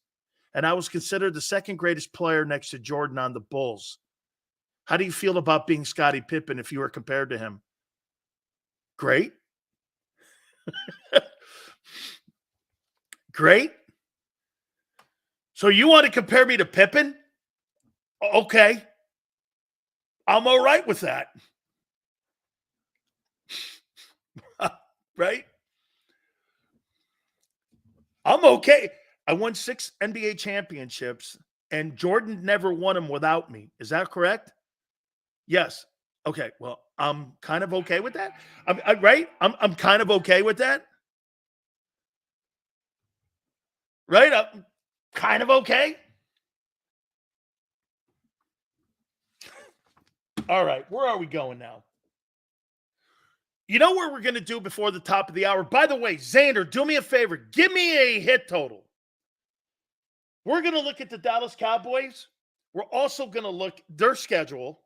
and I was considered the second greatest player next to Jordan on the Bulls. How do you feel about being Scottie Pippen if you were compared to him? Great. Great. So you want to compare me to Pippen? Okay. I'm all right with that. Right? I'm okay. I won 6 NBA championships, and Jordan never won them without me. Is that correct? Yes. Okay. Well, I'm kind of okay with that. Right? I'm kind of okay with that. Right? I'm kind of okay. All right. Where are we going now? You know what we're going to do before the top of the hour? By the way, Xander, do me a favor. Give me a hit total. We're going to look at the Dallas Cowboys. We're also going to look at their schedule.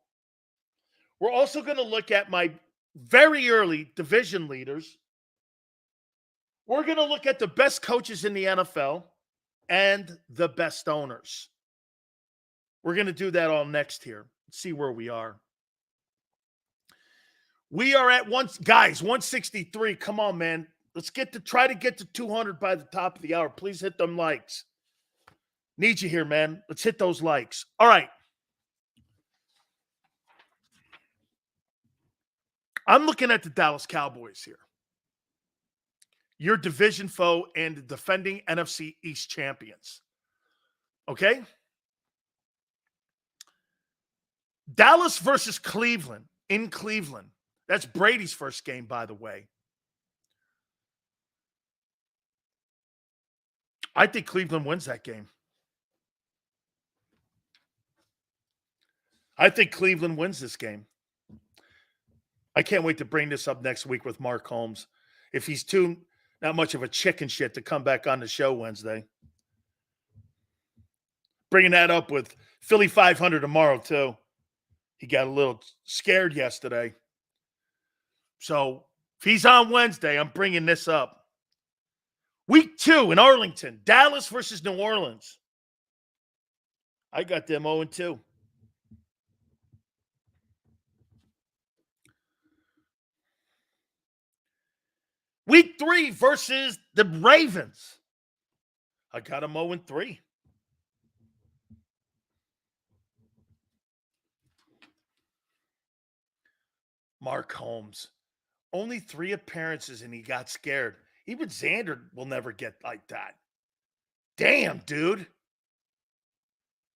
We're also going to look at my very early division leaders. We're going to look at the best coaches in the NFL and the best owners. We're going to do that all next here. See where we are. We are at 163. Come on, man. Let's try to get to 200 by the top of the hour. Please hit them likes. Need you here, man. Let's hit those likes. All right. I'm looking at the Dallas Cowboys here. Your division foe and the defending NFC East champions. Okay? Dallas versus Cleveland in Cleveland. That's Brady's first game, by the way. I think Cleveland wins that game. I think Cleveland wins this game. I can't wait to bring this up next week with Mark Holmes. If he's too not much of a chicken shit to come back on the show Wednesday. Bringing that up with Philly 500 tomorrow, too. He got a little scared yesterday. So if he's on Wednesday, I'm bringing this up. Week 2 in Arlington, Dallas versus New Orleans. I got them 0-2. Week 3 versus the Ravens. I got them 0-3. Mark Holmes. Only 3 appearances and he got scared. Even Xander will never get like that. Damn, dude.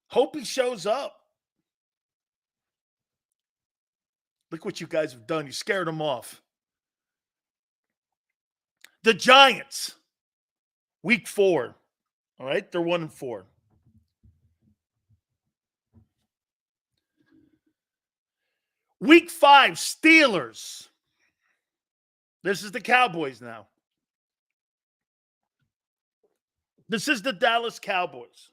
Hope he shows up. Look what you guys have done. You scared him off. The Giants. Week 4. All right, they're 1-4. Week 5, Steelers. This is the Cowboys now. This is the Dallas Cowboys.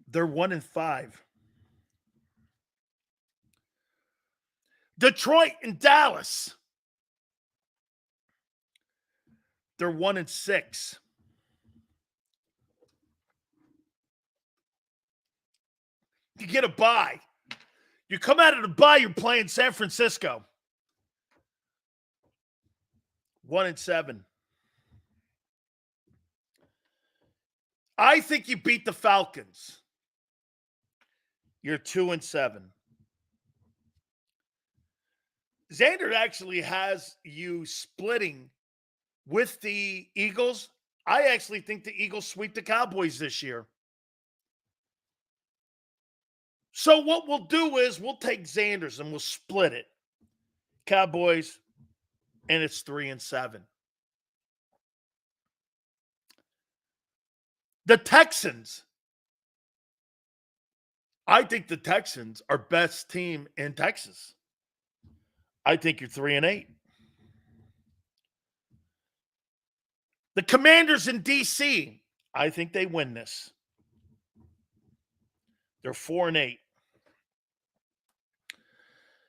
They're 1-5. Detroit and Dallas. They're 1-6. You get a bye. You come out of the bye, you're playing San Francisco. 1-7. I think you beat the Falcons. You're 2-7. Xander actually has you splitting with the Eagles. I actually think the Eagles sweep the Cowboys this year. So what we'll do is we'll take Xander's and we'll split it. Cowboys, and it's 3-7. The Texans. I think the Texans are best team in Texas. I think you're 3-8. The Commanders in D.C., I think they win this. They're 4-8.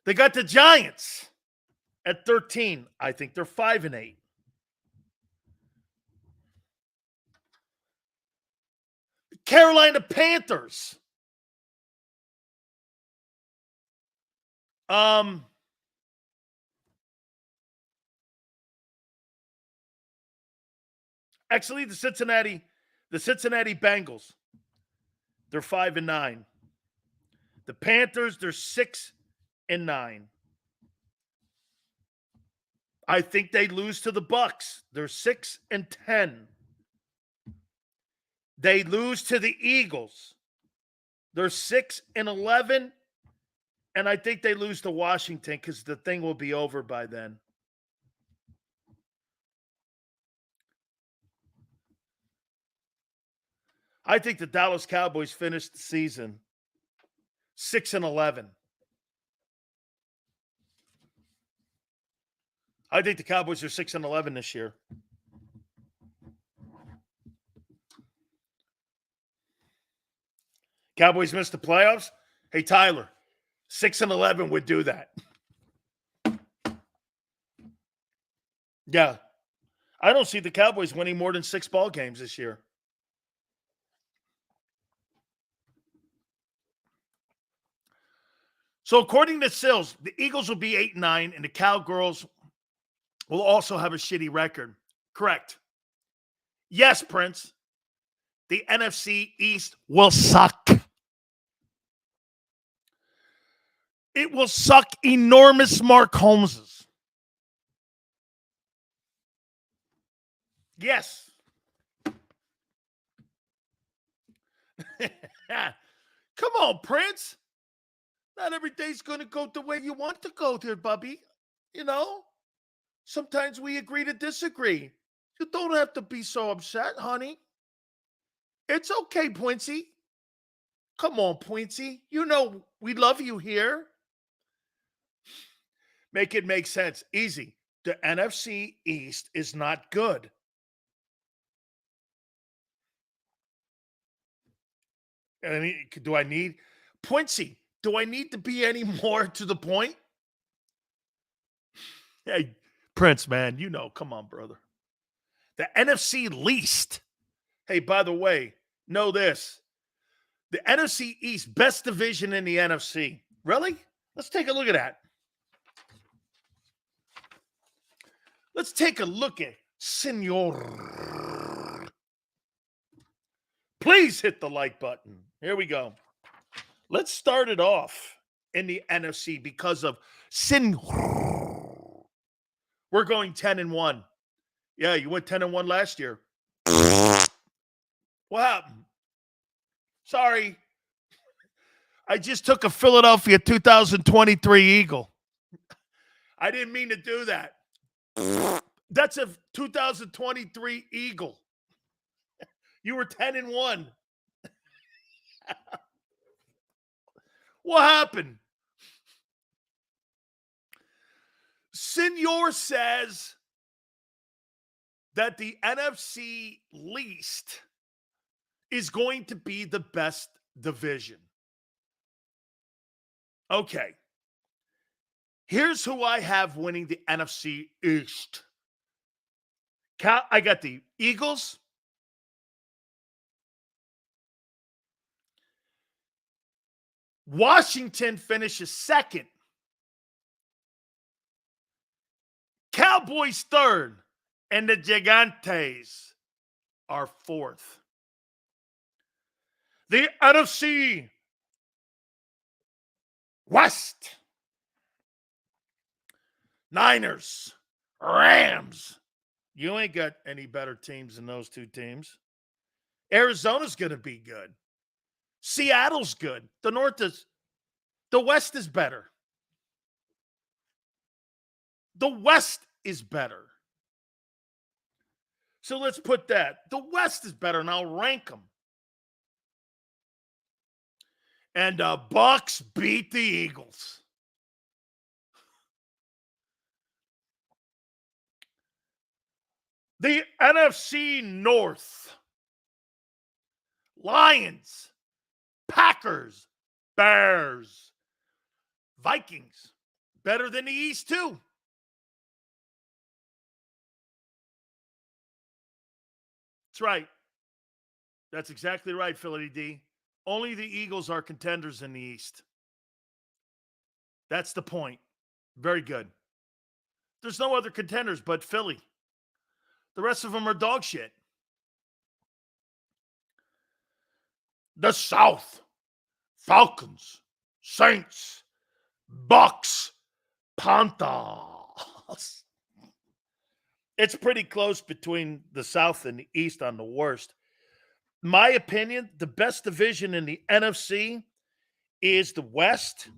They got the Giants at 13. I think they're 5-8. Carolina Panthers. Actually, the Cincinnati Bengals. They're 5-9. The Panthers, they're 6-9. I think they lose to the Bucks. They're 6-10. They lose to the Eagles. They're 6-11. And I think they lose to Washington because the thing will be over by then. I think the Dallas Cowboys finished the season 6-11. I think the Cowboys are 6-11 this year. Cowboys missed the playoffs? Hey, Tyler, 6-11 would do that. Yeah. I don't see the Cowboys winning more than 6 ball games this year. So according to Sills, the Eagles will be 8-9, and the Cowgirls will also have a shitty record. Correct. Yes, Prince. The NFC East will suck. It will suck enormous Mark Holmeses. Yes. Come on, Prince. Not every day's going to go the way you want to go there, Bubby. You know, sometimes we agree to disagree. You don't have to be so upset, honey. It's okay, Pointsy. Come on, Pointsy. You know we love you here. Make it make sense. Easy. The NFC East is not good. Do I need Pointsy? Do I need to be any more to the point? Hey, Prince, man, you know, come on, brother. The NFC least. Hey, by the way, know this. The NFC East, best division in the NFC. Really? Let's take a look at that. Let's take a look at Senor. Please hit the like button. Here we go. Let's start it off in the NFC because of Senor. We're going 10-1. Yeah, you went 10-1 last year. What happened? Sorry. I just took a Philadelphia 2023 Eagle. I didn't mean to do that. That's a 2023 Eagle. You were 10-1. What happened? Senor says that the NFC least is going to be the best division. Okay. Here's who I have winning the NFC East. I got the Eagles. Washington finishes second. Cowboys third. And the Gigantes are fourth. The NFC West. Niners, Rams. You ain't got any better teams than those two teams. Arizona's going to be good. Seattle's good. The West is better. The West is better. So let's put that. The West is better, and I'll rank them. And Bucks beat the Eagles. The NFC North. Lions, Packers, Bears, Vikings. Better than the East, too. That's right. That's exactly right, Philly D. Only the Eagles are contenders in the East. That's the point. Very good. There's no other contenders but Philly. The rest of them are dog shit. The South. Falcons. Saints. Bucks. Panthers. It's pretty close between the South and the East on the worst. My opinion, the best division in the NFC is the West.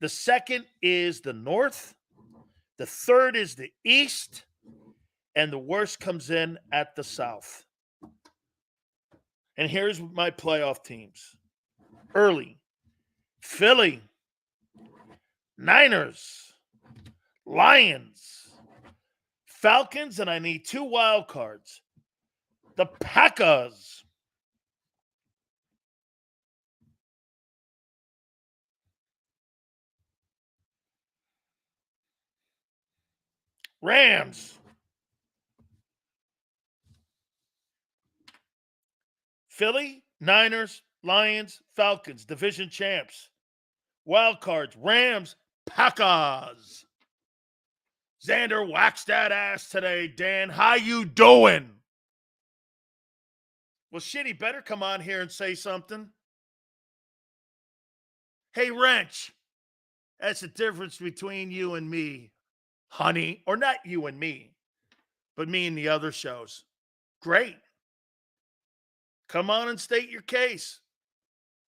The second is the North. The third is the East. And the worst comes in at the South. And here's my playoff teams. Early. Philly. Niners. Lions. Falcons, and I need 2 wild cards. The Packers. Rams. Philly, Niners, Lions, Falcons, division champs. Wild cards, Rams, Packers. Xander waxed that ass today, Dan. How you doing? Well, shit, he better come on here and say something. Hey, Wrench, that's the difference between you and me, honey. Or not you and me, but me and the other shows. Great. Come on and state your case.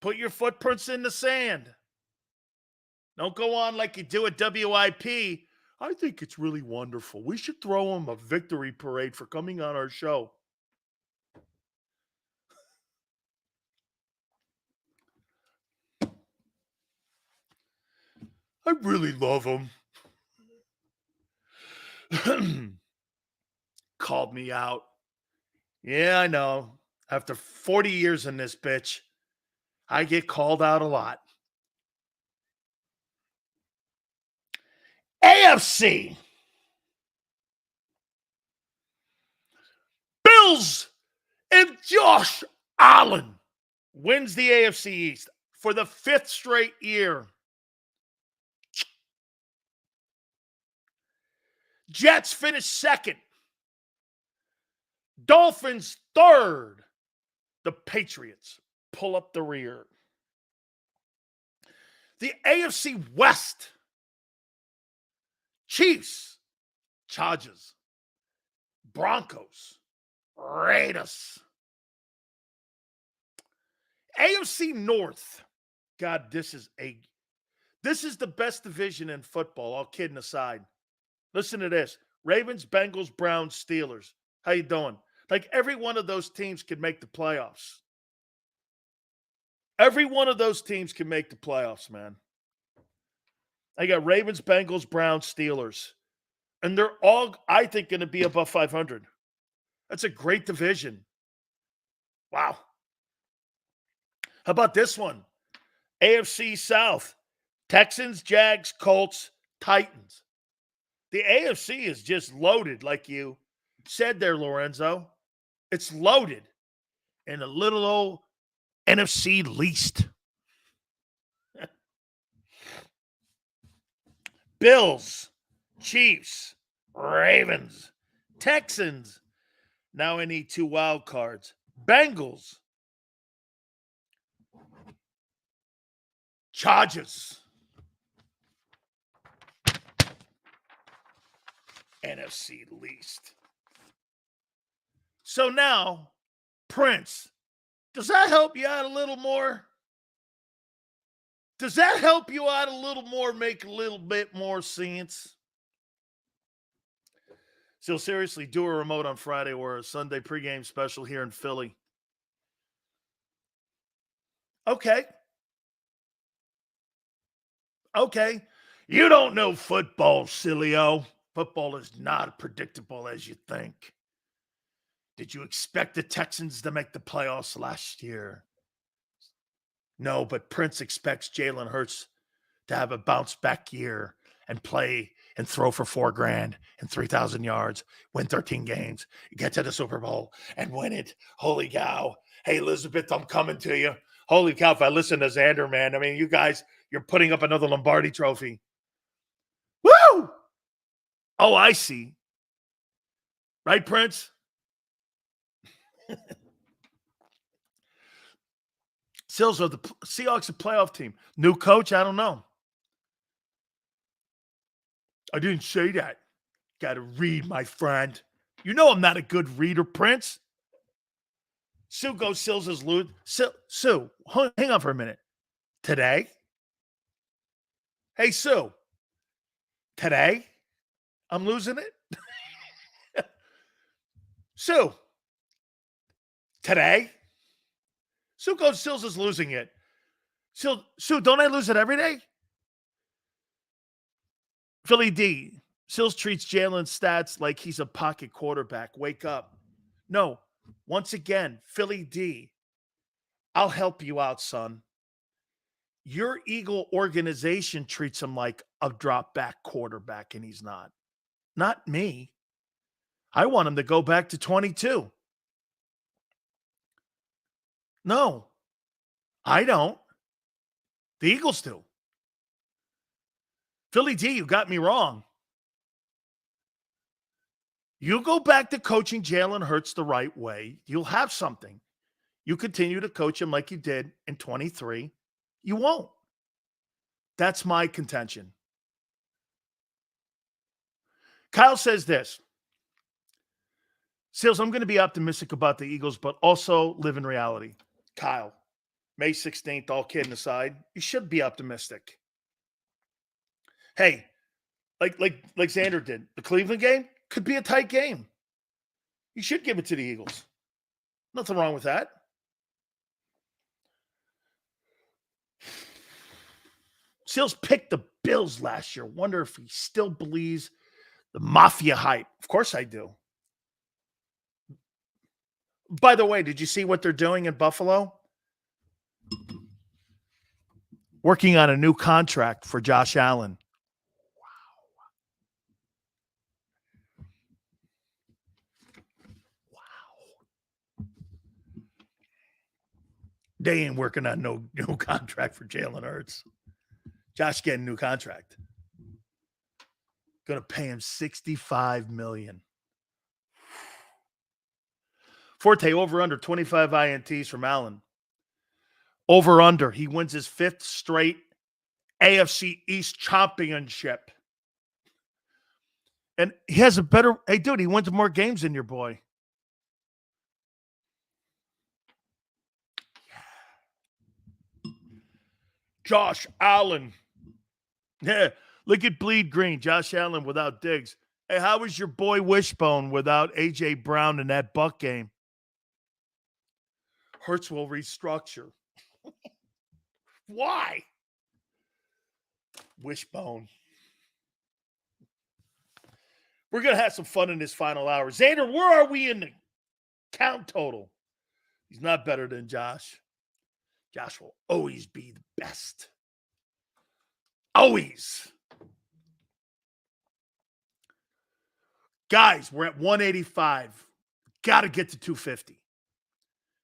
Put your footprints in the sand. Don't go on like you do at WIP. I think it's really wonderful. We should throw him a victory parade for coming on our show. I really love him. Called me out. Yeah, I know. After 40 years in this bitch, I get called out a lot. AFC. Bills and Josh Allen wins the AFC East for the 5th straight year. Jets finish 2nd. Dolphins 3rd. The Patriots pull up the rear. The AFC West. Chiefs, Chargers, Broncos, Raiders. AFC North. God, this is the best division in football, all kidding aside. Listen to this. Ravens, Bengals, Browns, Steelers. How you doing? Like every one of those teams can make the playoffs. Every one of those teams can make the playoffs, man. I got Ravens, Bengals, Browns, Steelers. And they're all, I think, going to be above 500. That's a great division. Wow. How about this one? AFC South. Texans, Jags, Colts, Titans. The AFC is just loaded, like you said there, Lorenzo. It's loaded. And a little old NFC least. Bills, Chiefs, Ravens, Texans. Now I need 2 wild cards. Bengals, Chargers, NFC least. So now, Prince, does that help you out a little more? Does that help you out a little more, make a little bit more sense? So seriously, do a remote on Friday or a Sunday pregame special here in Philly. Okay. You don't know football, Sileo. Football is not predictable as you think. Did you expect the Texans to make the playoffs last year? No, but Prince expects Jalen Hurts to have a bounce back year and play and throw for $4,000 and 3,000 yards, win 13 games, get to the Super Bowl and win it. Holy cow. Hey, Elizabeth, I'm coming to you. Holy cow, if I listen to Xander, man, I mean, you guys, you're putting up another Lombardi trophy. Woo! Oh, I see. Right, Prince? Sills are the Seahawks a playoff team. New coach? I don't know. I didn't say that. Got to read, my friend. You know I'm not a good reader, Prince. Sue goes Sills is lose. Sue, hang on for a minute. Today? Hey, Sue. Today? I'm losing it? Sue. Today? Sue goes, Sills is losing it. Sue, don't I lose it every day? Philly D. Sills treats Jalen's stats like he's a pocket quarterback. Wake up. No. Once again, Philly D. I'll help you out, son. Your Eagle organization treats him like a drop back quarterback, and he's not. Not me. I want him to go back to 22. No, I don't. The Eagles do. Philly D, you got me wrong. You go back to coaching Jalen Hurts the right way, you'll have something. You continue to coach him like you did in 23, you won't. That's my contention. Kyle says this. Seals, I'm going to be optimistic about the Eagles, but also live in reality. Kyle, May 16th, all kidding aside, you should be optimistic. Hey, like Xander did, the Cleveland game could be a tight game. You should give it to the Eagles. Nothing wrong with that. Seals picked the Bills last year. Wonder if he still believes the Mafia hype. Of course I do. By the way, did you see what they're doing in Buffalo? Working on a new contract for Josh Allen. Wow. They ain't working on no new contract for Jalen Hurts. Josh getting a new contract. Going to pay him $65 million. Forte, over under 25 INTs from Allen. Over under. He wins his 5th straight AFC East championship. And he has a better, hey, dude, he wins more games than your boy. Josh Allen. Yeah, look at Bleed Green. Josh Allen without Diggs. Hey, how was your boy Wishbone without A.J. Brown in that Buck game? Hurts will restructure. Why? Wishbone. We're going to have some fun in this final hour. Xander, where are we in the count total? He's not better than Josh. Josh will always be the best. Always. Guys, we're at 185. Got to get to 250.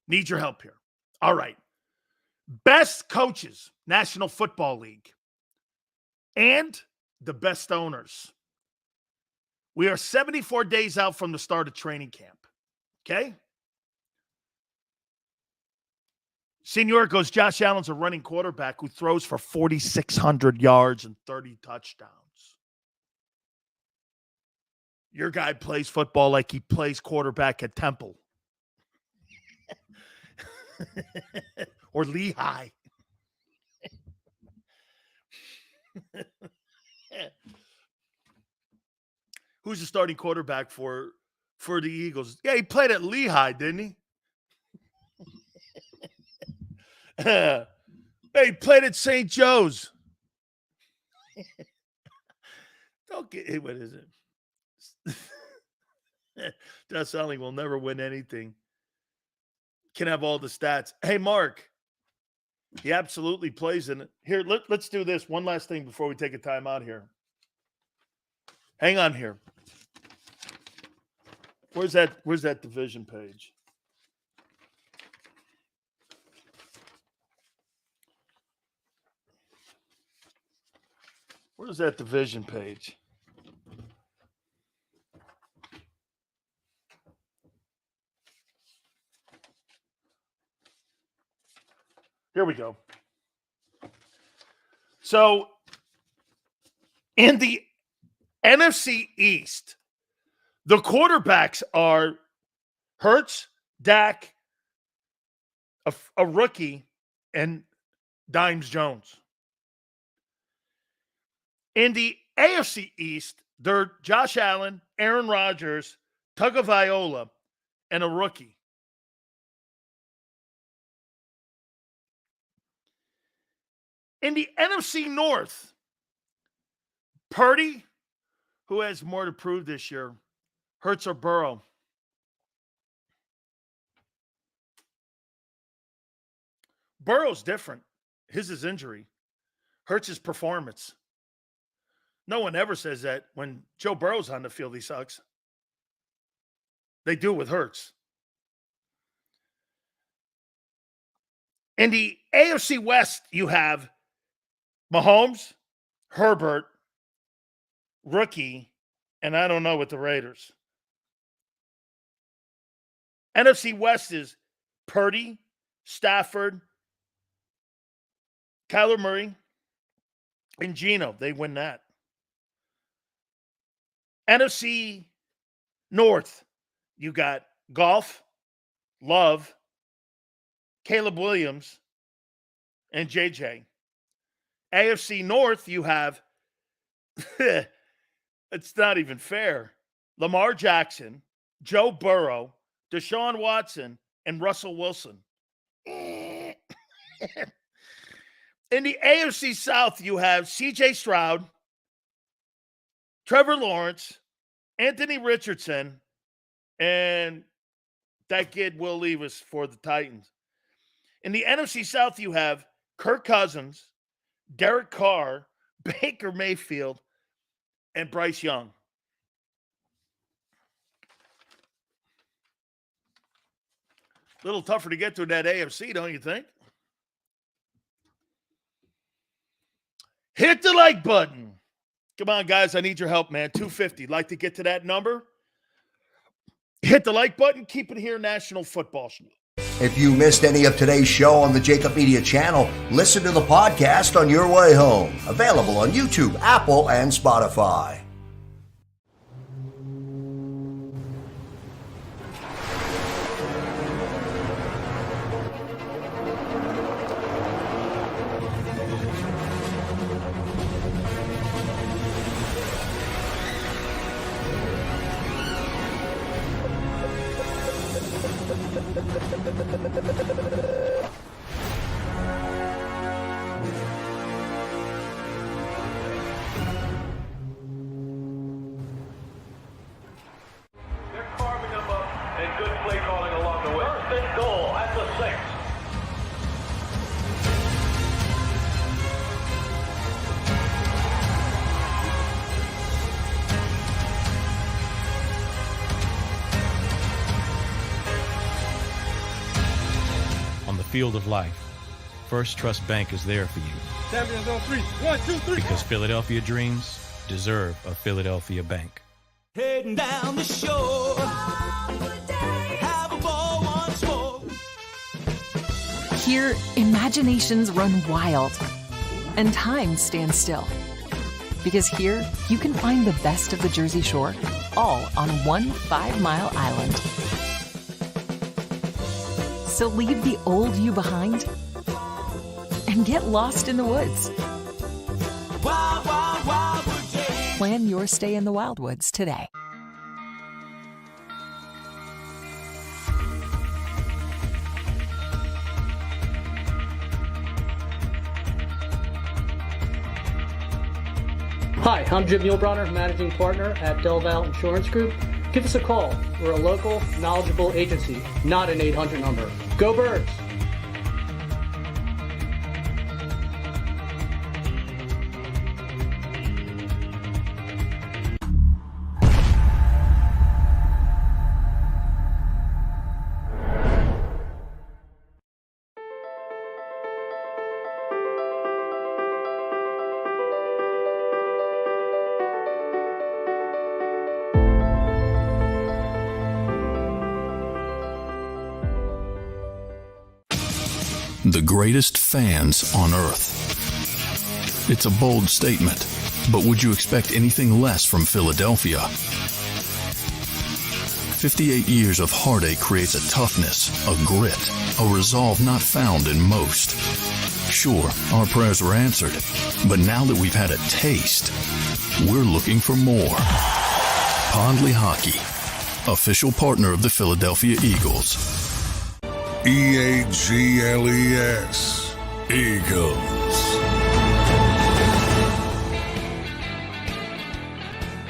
Need your help here. All right. Best coaches, National Football League, and the best owners. We are 74 days out from the start of training camp. Okay? Senior goes, Josh Allen's a running quarterback who throws for 4,600 yards and 30 touchdowns. Your guy plays football like he plays quarterback at Temple. Or Lehigh. Who's the starting quarterback for the Eagles? Yeah, he played at Lehigh, didn't he? Hey, he played at St. Joe's. Don't get, what is it? Josh Allen will never win anything. Can have all the stats. Hey, Mark. He absolutely plays in it. Here, let's do this. One last thing before we take a time out here. Hang on here. Where's that division page? Where's that division page? Here we go. So, in the NFC East, the quarterbacks are Hurts, Dak, a rookie, and Dimes Jones. In the AFC East, they're Josh Allen, Aaron Rodgers, Tagovailoa, and a rookie. In the NFC North, Purdy, who has more to prove this year, Hurts or Burrow. Burrow's different. His is injury. Hurts is performance. No one ever says that when Joe Burrow's on the field, he sucks. They do with Hurts. In the AFC West, you have Mahomes, Herbert, rookie, and I don't know with the Raiders. NFC West is Purdy, Stafford, Kyler Murray, and Geno. They win that. NFC North, you got Goff, Love, Caleb Williams, and JJ. AFC North, you have, it's not even fair, Lamar Jackson, Joe Burrow, Deshaun Watson, and Russell Wilson. In the AFC South, you have CJ Stroud, Trevor Lawrence, Anthony Richardson, and that kid Will Levis for the Titans. In the NFC South, you have Kirk Cousins, Derek Carr, Baker Mayfield, and Bryce Young. A little tougher to get through that AFC, don't you think? Hit the like button. Come on, guys. I need your help, man. 250. Like to get to that number? Hit the like button. Keep it here, National Football Show. If you missed any of today's show on the JAKIB Media channel, listen to the podcast on your way home. Available on YouTube, Apple, and Spotify. Field of life, First Trust Bank is there for you. Champions on 3. 1, 2, 3. Because Philadelphia dreams deserve a Philadelphia bank. Heading down the shore. Have a ball once more. Here, imaginations run wild and time stands still. Because here, you can find the best of the Jersey Shore, all on one 5-mile island. So leave the old you behind and get lost in the woods. Wild, wild, wildwood days. Plan your stay in the Wildwoods today. Hi, I'm Jim Muehlbronner, Managing Partner at Del Valle Insurance Group. Give us a call. We're a local, knowledgeable agency, not an 800 number. Go Birds! The greatest fans on earth. It's a bold statement, but would you expect anything less from Philadelphia? 58 years of heartache creates a toughness, a grit, a resolve not found in most. Sure, our prayers were answered, but now that we've had a taste, we're looking for more. Pondley Hockey, official partner of the Philadelphia Eagles. EAGLES, Eagles.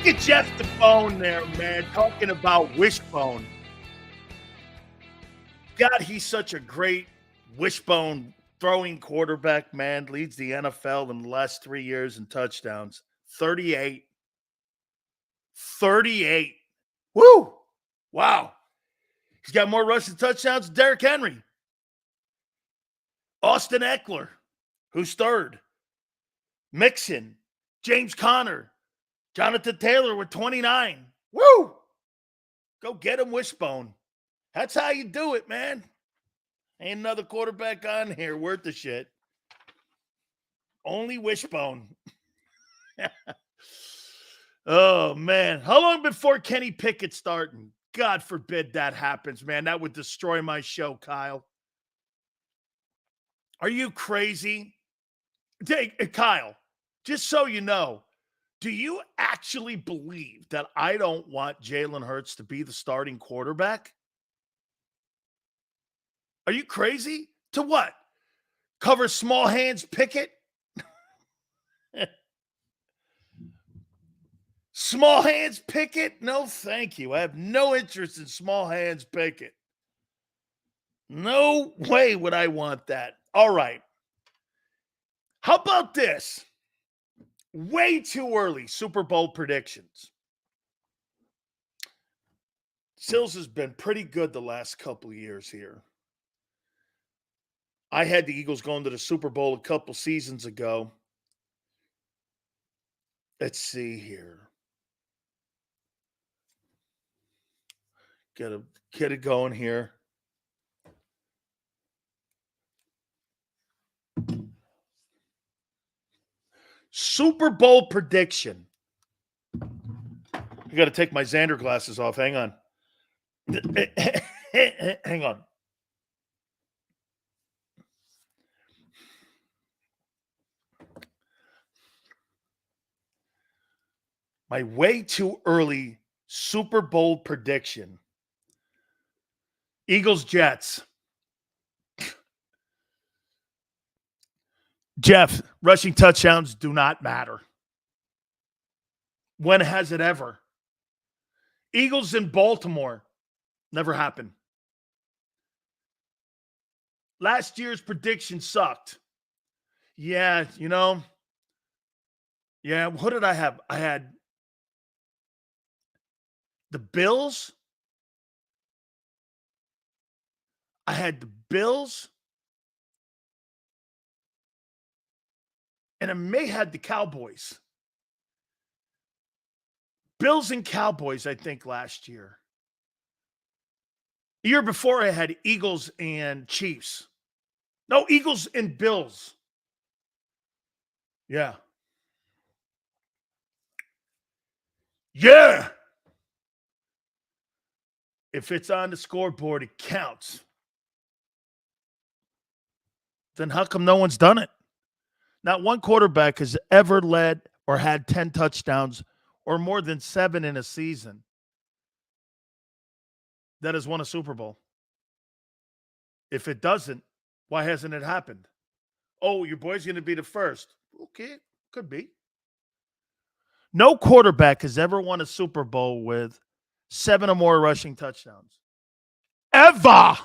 Get Jeff the phone there, man, talking about wishbone. God, he's such a great wishbone throwing quarterback, man. Leads the NFL in the last 3 years in touchdowns. 38. 38. Woo! Wow. He's got more rushing touchdowns than Derrick Henry. Austin Eckler, who's third. Mixon, James Conner, Jonathan Taylor with 29. Woo! Go get him, Wishbone. That's how you do it, man. Ain't another quarterback on here worth the shit. Only Wishbone. Oh, man. How long before Kenny Pickett starting? God forbid that happens, man. That would destroy my show, Kyle. Are you crazy? Kyle, just so you know, do you actually believe that I don't want Jalen Hurts to be the starting quarterback? Are you crazy? To what? Cover small hands Pickett? Small hands Pickett? No, thank you. I have no interest in small hands Pickett. No way would I want that. All right. How about this? Way too early Super Bowl predictions. Sills has been pretty good the last couple of years here. I had the Eagles going to the Super Bowl a couple seasons ago. Let's see here. Get it going here. Super Bowl prediction. I got to take my Xander glasses off. Hang on. Hang on. My way too early Super Bowl prediction. Eagles, Jets. Jeff, rushing touchdowns do not matter. When has it ever? Eagles in Baltimore. Never happened. Last year's prediction sucked. Yeah, Yeah, what did I have? I had the Bills. I had the Bills. And I may have the Cowboys. Bills and Cowboys, I think, last year. The year before, I had Eagles and Chiefs. No, Eagles and Bills. Yeah. Yeah. If it's on the scoreboard, it counts. Then how come no one's done it? Not one quarterback has ever led or had 10 touchdowns or more than 7 in a season that has won a Super Bowl. If it doesn't, why hasn't it happened? Oh, your boy's going to be the first. Okay, could be. No quarterback has ever won a Super Bowl with 7 or more rushing touchdowns. Ever!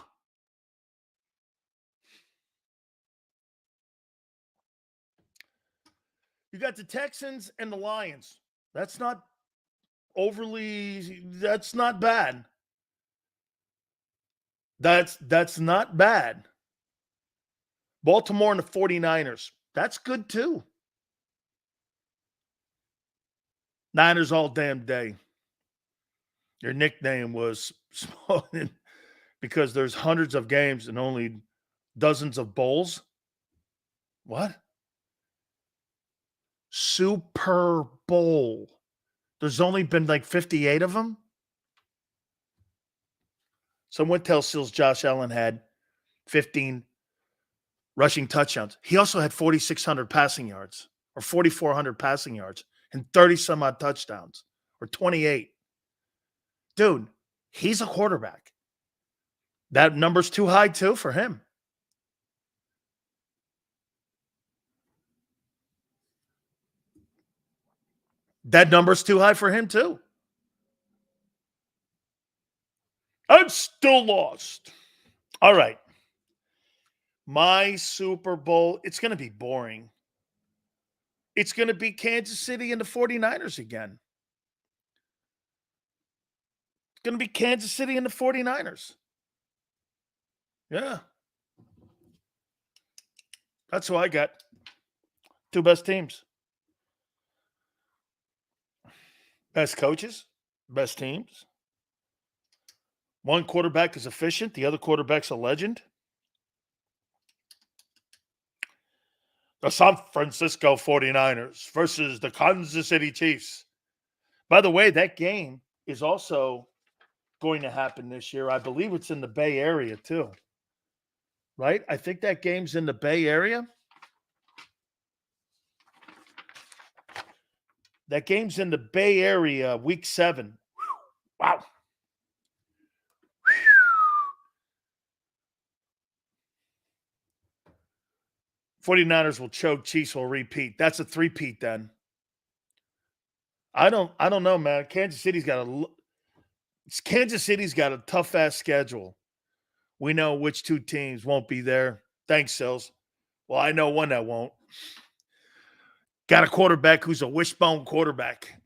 You got the Texans and the Lions. That's not bad. That's not bad. Baltimore and the 49ers. That's good too. Niners all damn day. Your nickname was because there's hundreds of games and only dozens of bowls. What? Super Bowl. There's only been like 58 of them. Someone tells Sills Josh Allen had 15 rushing touchdowns. He also had 4,600 passing yards or 4,400 passing yards and 30 some odd touchdowns or 28. Dude, he's a quarterback. That number's too high too for him. That number's too high for him too. I'm still lost. All right. My Super Bowl, it's going to be boring. It's going to be Kansas City and the 49ers again. It's going to be Kansas City and the 49ers. Yeah. That's who I got. Two best teams. Best coaches, best teams. One quarterback is efficient. The other quarterback's a legend. The San Francisco 49ers versus the Kansas City Chiefs. By the way, that game is also going to happen this year. I believe it's in the Bay Area too. Right? I think that game's in the Bay Area. That game's in the Bay Area, week 7. Wow. 49ers will choke, Chiefs will repeat. That's a three-peat then. I don't know, man. Kansas City's got a tough-ass schedule. We know which two teams won't be there. Thanks, Sills. Well, I know one that won't. Got a quarterback who's a wishbone quarterback.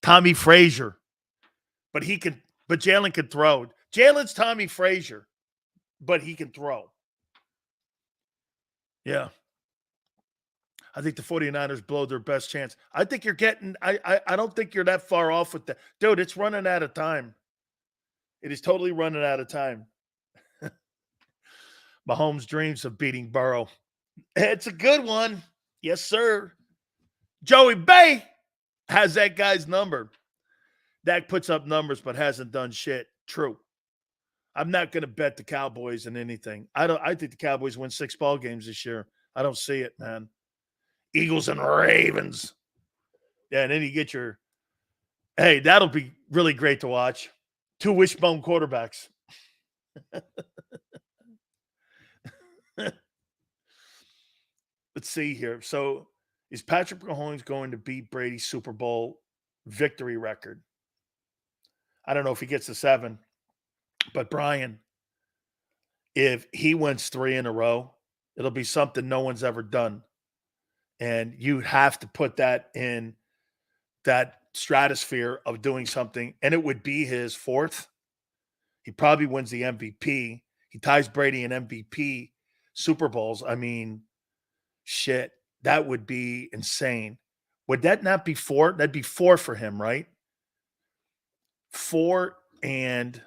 Tommy Frazier. But Jalen can throw. Jalen's Tommy Frazier, but he can throw. Yeah. I think the 49ers blow their best chance. I think you're getting I don't think you're that far off with that. Dude, it's running out of time. It is totally running out of time. Mahomes dreams of beating Burrow. It's a good one. Yes, sir. Joey Bay has that guy's number. Dak puts up numbers but hasn't done shit. True. I'm not going to bet the Cowboys in anything. I think the Cowboys win 6 ball games this year. I don't see it, man. Eagles and Ravens. Yeah, and then you get hey, that'll be really great to watch. 2 wishbone quarterbacks. Let's see here. So is Patrick Mahomes going to beat Brady's Super Bowl victory record? I don't know if he gets to 7. But Brian, if he wins 3 in a row, it'll be something no one's ever done. And you have to put that in that stratosphere of doing something. And it would be his 4th. He probably wins the MVP. He ties Brady in MVP Super Bowls. I mean, shit, that would be insane. Would that not be 4? That'd be 4 for him, right? 4 and...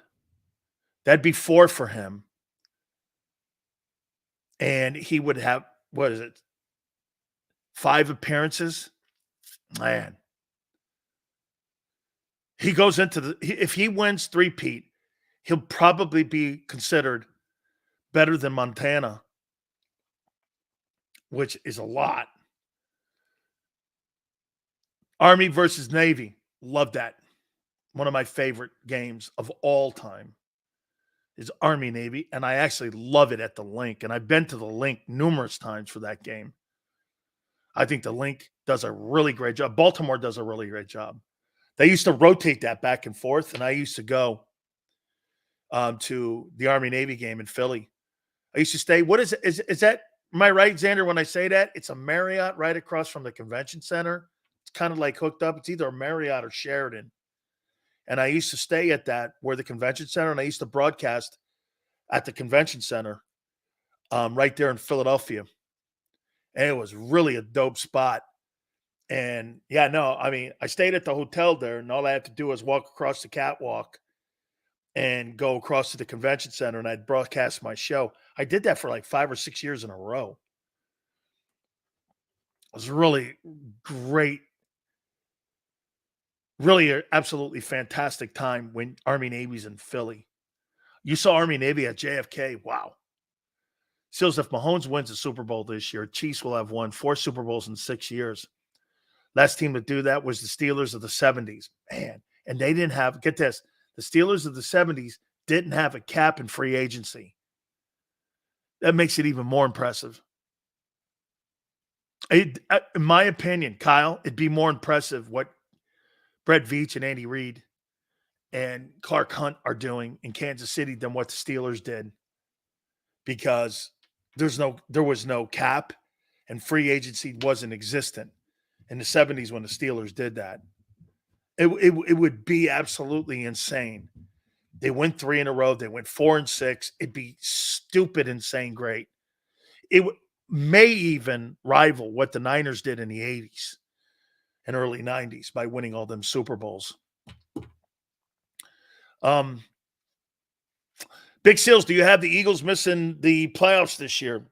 That'd be 4 for him. And he would have, 5 appearances? Man. He goes into if he wins 3-peat, he'll probably be considered better than Montana, which is a lot. Army versus Navy. Love that. One of my favorite games of all time is Army Navy, and I actually love it at the Link, and I've been to the Link numerous times for that game. I think the Link does a really great job. Baltimore does a really great job. They used to rotate that back and forth, and I used to go to the Army Navy game in Philly. I used to stay. What is it? Is that, am I right, Xander, when I say that? It's a Marriott right across from the convention center. It's kind of like hooked up. It's either a Marriott or Sheridan. And I used to stay at that where the convention center, and I used to broadcast at the convention center right there in Philadelphia. And it was really a dope spot. And yeah, no, I mean, I stayed at the hotel there, and all I had to do was walk across the catwalk and go across to the convention center, and I'd broadcast my show. I did that for like 5 or 6 years in a row. It was really great. Really an absolutely fantastic time when Army Navy's in Philly. You saw Army Navy at JFK. Wow. Seals, if Mahomes wins the Super Bowl this year, Chiefs will have won 4 Super Bowls in 6 years. Last team to do that was the Steelers of the 70s. Man, and they didn't have, get this, the Steelers of the 70s didn't have a cap in free agency. That makes it even more impressive. In my opinion, Kyle, it'd be more impressive what Brett Veach and Andy Reid and Clark Hunt are doing in Kansas City than what the Steelers did, because there was no cap and free agency wasn't existent in the 70s when the Steelers did that. It would be absolutely insane. They went 3 in a row. They went 4 and 6. It'd be stupid, insane, great. It may even rival what the Niners did in the 80s. and early 90s by winning all them Super Bowls. Big Seals, do you have the Eagles missing the playoffs this year?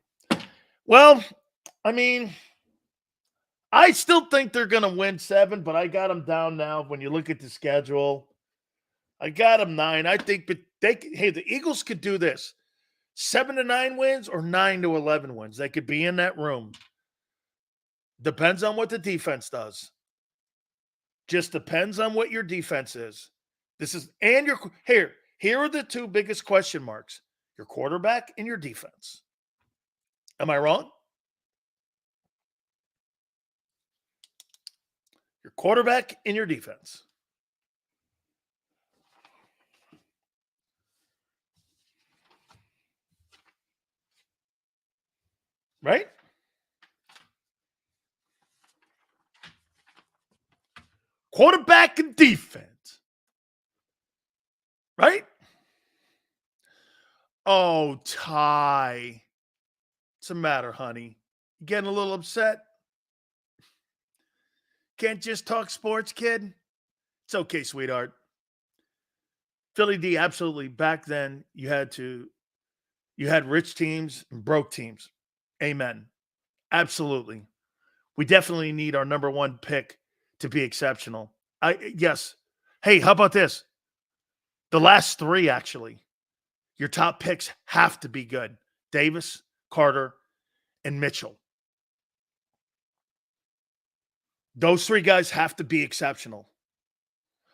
Well, I mean, I still think they're going to win 7, but I got them down now. When you look at the schedule, I got them 9. I think, but the Eagles could do this: 7 to 9 wins or 9 to 11 wins. They could be in that room. Depends on what the defense does. Just depends on what your defense is. Here are the 2 biggest question marks: your quarterback and your defense. Am I wrong? Your quarterback and your defense. Right? Quarterback and defense. Right? Oh, Ty. What's the matter, honey? You getting a little upset? Can't just talk sports, kid? It's okay, sweetheart. Philly D, absolutely. Back then, you had rich teams and broke teams. Amen. Absolutely. We definitely need our number 1 pick to be exceptional. Yes. Hey, how about this? The last 3, actually. Your top picks have to be good. Davis, Carter, and Mitchell. Those 3 guys have to be exceptional.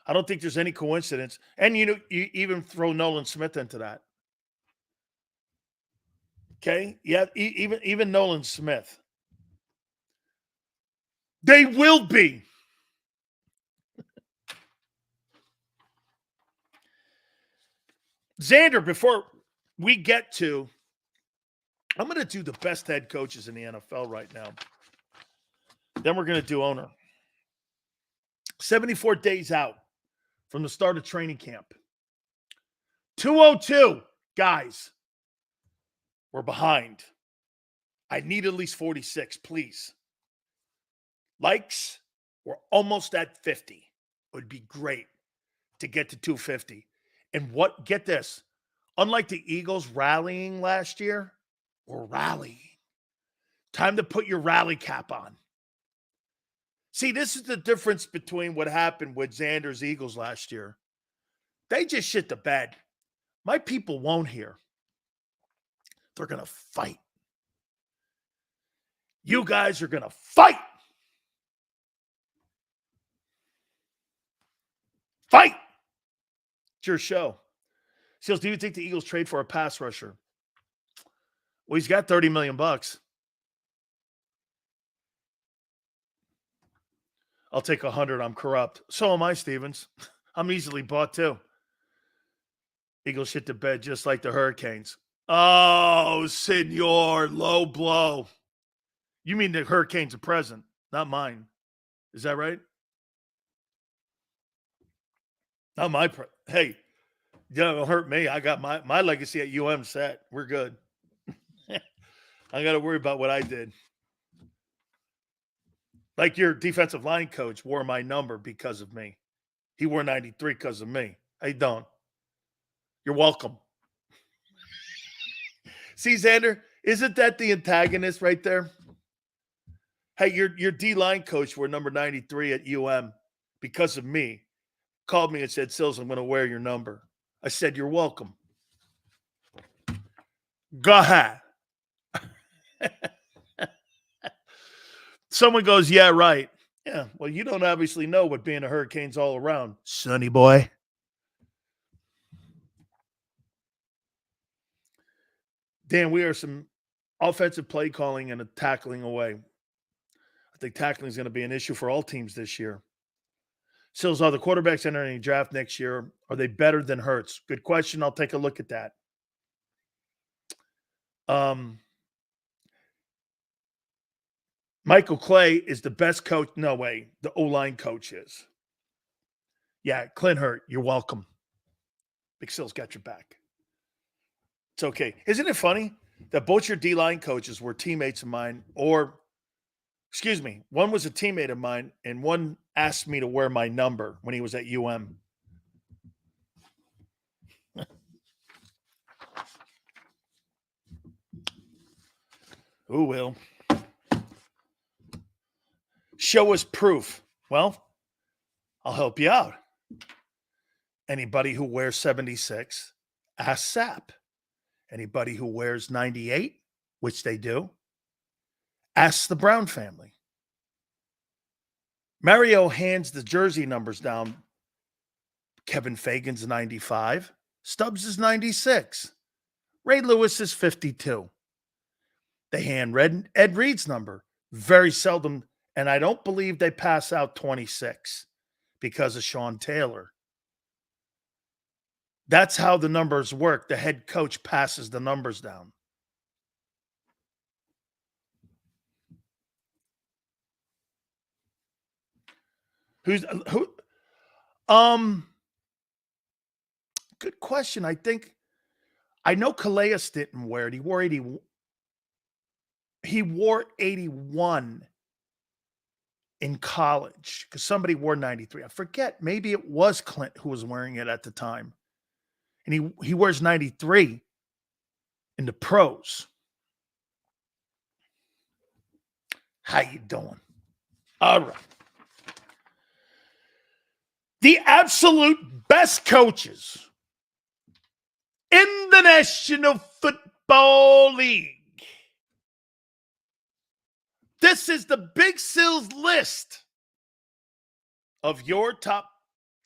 I don't think there's any coincidence. And you even throw Nolan Smith into that. Okay? Yeah, even Nolan Smith. They will be. Xander, before we get to, I'm going to do the best head coaches in the NFL right now. Then we're going to do owner. 74 days out from the start of training camp. 202, guys. We're behind. I need at least 46, please. Likes, we're almost at 50. It would be great to get to 250. And get this, unlike the Eagles rallying last year, we're rallying. Time to put your rally cap on. See, this is the difference between what happened with Xander's Eagles last year. They just shit the bed. My people won't hear. They're going to fight. You guys are going to fight. Fight. It's your show. Seals, do you think the Eagles trade for a pass rusher? Well, he's got $30 million. I'll take 100. I'm corrupt. So am I, Stevens. I'm easily bought too. Eagles shit the bed just like the Hurricanes. Oh, senor, low blow. You mean the Hurricanes are present, not mine. Is that right? Not my hey, don't hurt me. I got my legacy at UM set. We're good. I got to worry about what I did. Like your defensive line coach wore my number because of me. He wore 93 because of me. I don't. You're welcome. See, Xander, isn't that the antagonist right there? Hey, your D-line coach wore number 93 at UM because of me. Called me and said, Sills, I'm going to wear your number. I said, you're welcome. Go ahead. Someone goes, yeah, right. Yeah, well, you don't obviously know what being a Hurricane's all around, sonny boy. Dan, we are some offensive play calling and a tackling away. I think tackling is going to be an issue for all teams this year. Sills, are the quarterbacks entering the draft next year, are they better than Hurts? Good question. I'll take a look at that. Michael Clay is the best coach. No way. The O-line coach is. Yeah, Clint Hurt, you're welcome. Big Sills got your back. It's okay. Isn't it funny that both your D-line coaches were teammates of mine or Excuse me. One was a teammate of mine, and one asked me to wear my number when he was at UM. Who will? Show us proof. Well, I'll help you out. Anybody who wears 76, ask Sap. Anybody who wears 98, which they do, ask the Brown family. Mario hands the jersey numbers down. Kevin Fagan's 95. Stubbs is 96. Ray Lewis is 52. They hand Ed Reed's number. Very seldom, and I don't believe they pass out 26 because of Sean Taylor. That's how the numbers work. The head coach passes the numbers down. Who? Good question. I know Calais didn't wear it. He wore 80. He wore 81 in college because somebody wore 93. I forget. Maybe it was Clint who was wearing it at the time. And he wears 93 in the pros. How you doing? All right. The absolute best coaches in the National Football League. This is the Big Sills list of your top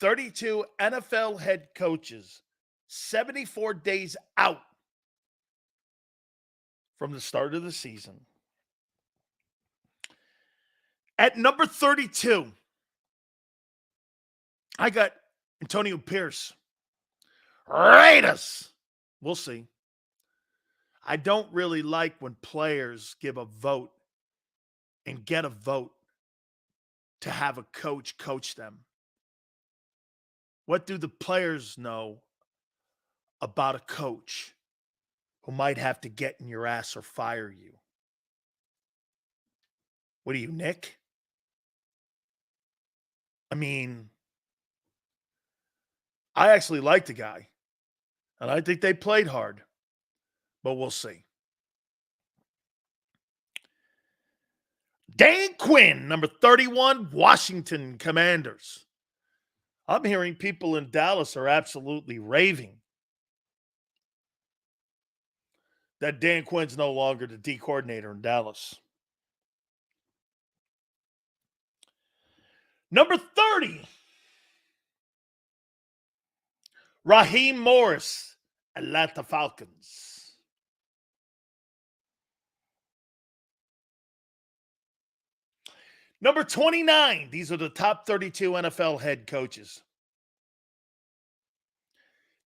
32 NFL head coaches, 74 days out from the start of the season. At number 32, I got Antonio Pierce. Raiders. We'll see. I don't really like when players give a vote and get a vote to have a coach them. What do the players know about a coach who might have to get in your ass or fire you? What are you, Nick? I mean, I actually like the guy, and I think they played hard, but we'll see. Dan Quinn, number 31, Washington Commanders. I'm hearing people in Dallas are absolutely raving that Dan Quinn's no longer the D coordinator in Dallas. Number 30, Raheem Morris, Atlanta Falcons. Number 29, these are the top 32 NFL head coaches.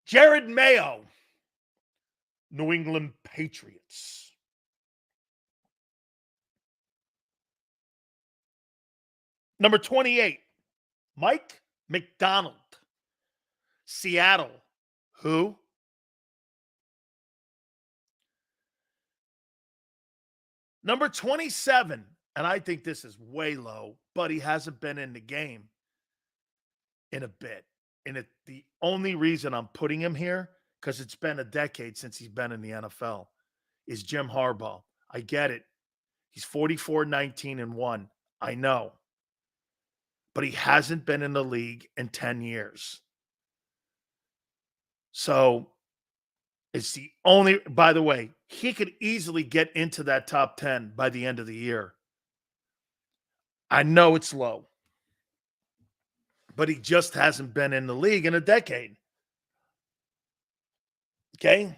Jared Mayo, New England Patriots. Number 28, Mike McDonald, Seattle. Who? Number 27, and I think this is way low, but he hasn't been in the game in a bit. And the only reason I'm putting him here, because it's been a decade since he's been in the NFL, is Jim Harbaugh. I get it. He's 44, 19, and 1. I know. But he hasn't been in the league in 10 years. So it's the only, by the way, he could easily get into that top 10 by the end of the year. I know it's low, but he just hasn't been in the league in a decade. Okay.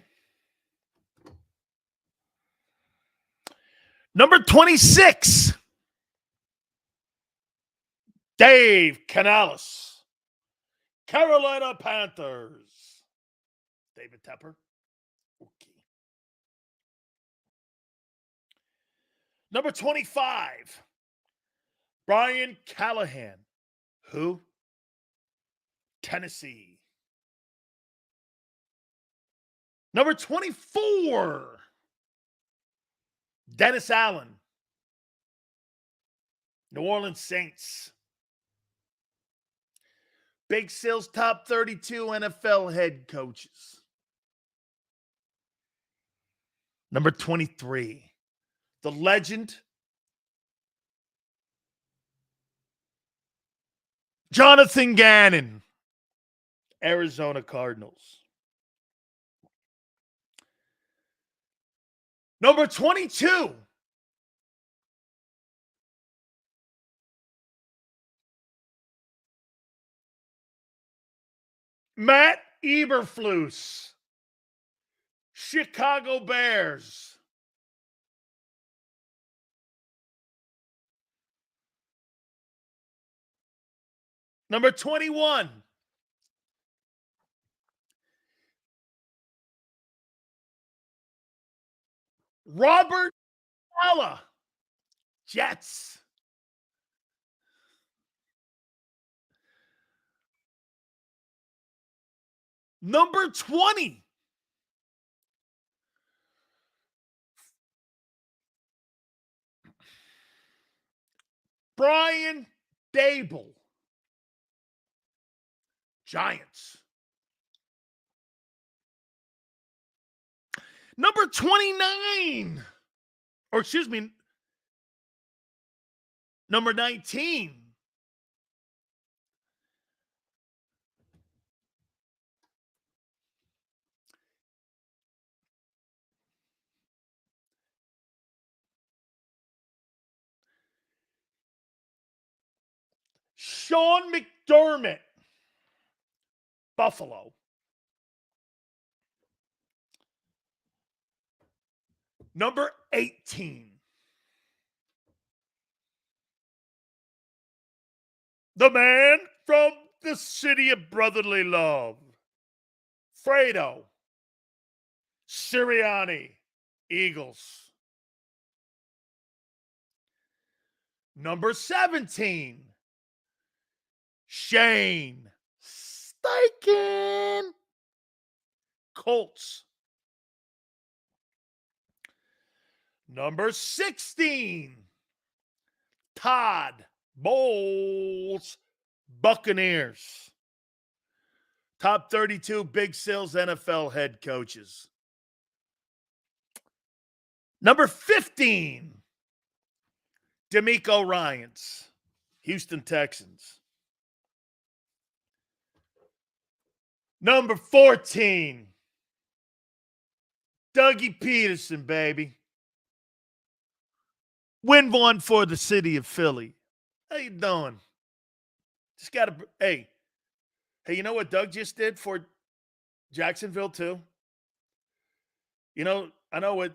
Number 26, Dave Canales, Carolina Panthers. David Tepper. Okay. Number 25, Brian Callahan. Who? Tennessee. Number 24, Dennis Allen, New Orleans Saints. Big Sill's top 32 NFL head coaches. Number 23, the legend, Jonathan Gannon, Arizona Cardinals. Number 22, Matt Eberflus, Chicago Bears. Number 21, Robert Saleh, Jets. Number 20, Brian Dable, Giants. Number 29, or excuse me, number 19, Sean McDermott, Buffalo. Number 18, the man from the city of brotherly love, Fredo Sirianni, Eagles. Number 17, Shane Steichen, Colts. Number 16, Todd Bowles, Buccaneers. Top 32 Big Sills NFL head coaches. Number 15, D'Amico Ryans, Houston Texans. Number 14, Dougie Peterson, baby. Win one for the city of Philly. How you doing? Just got to, hey, you know what Doug just did for Jacksonville too? You know, I know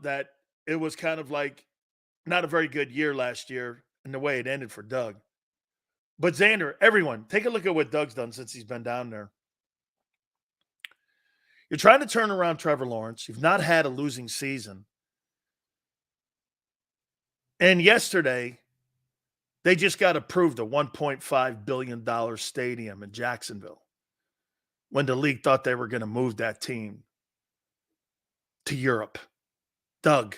that it was kind of like not a very good year last year in the way it ended for Doug. But Xander, everyone, take a look at what Doug's done since he's been down there. You're trying to turn around Trevor Lawrence. You've not had a losing season. And yesterday, they just got approved a $1.5 billion stadium in Jacksonville when the league thought they were going to move that team to Europe. Doug,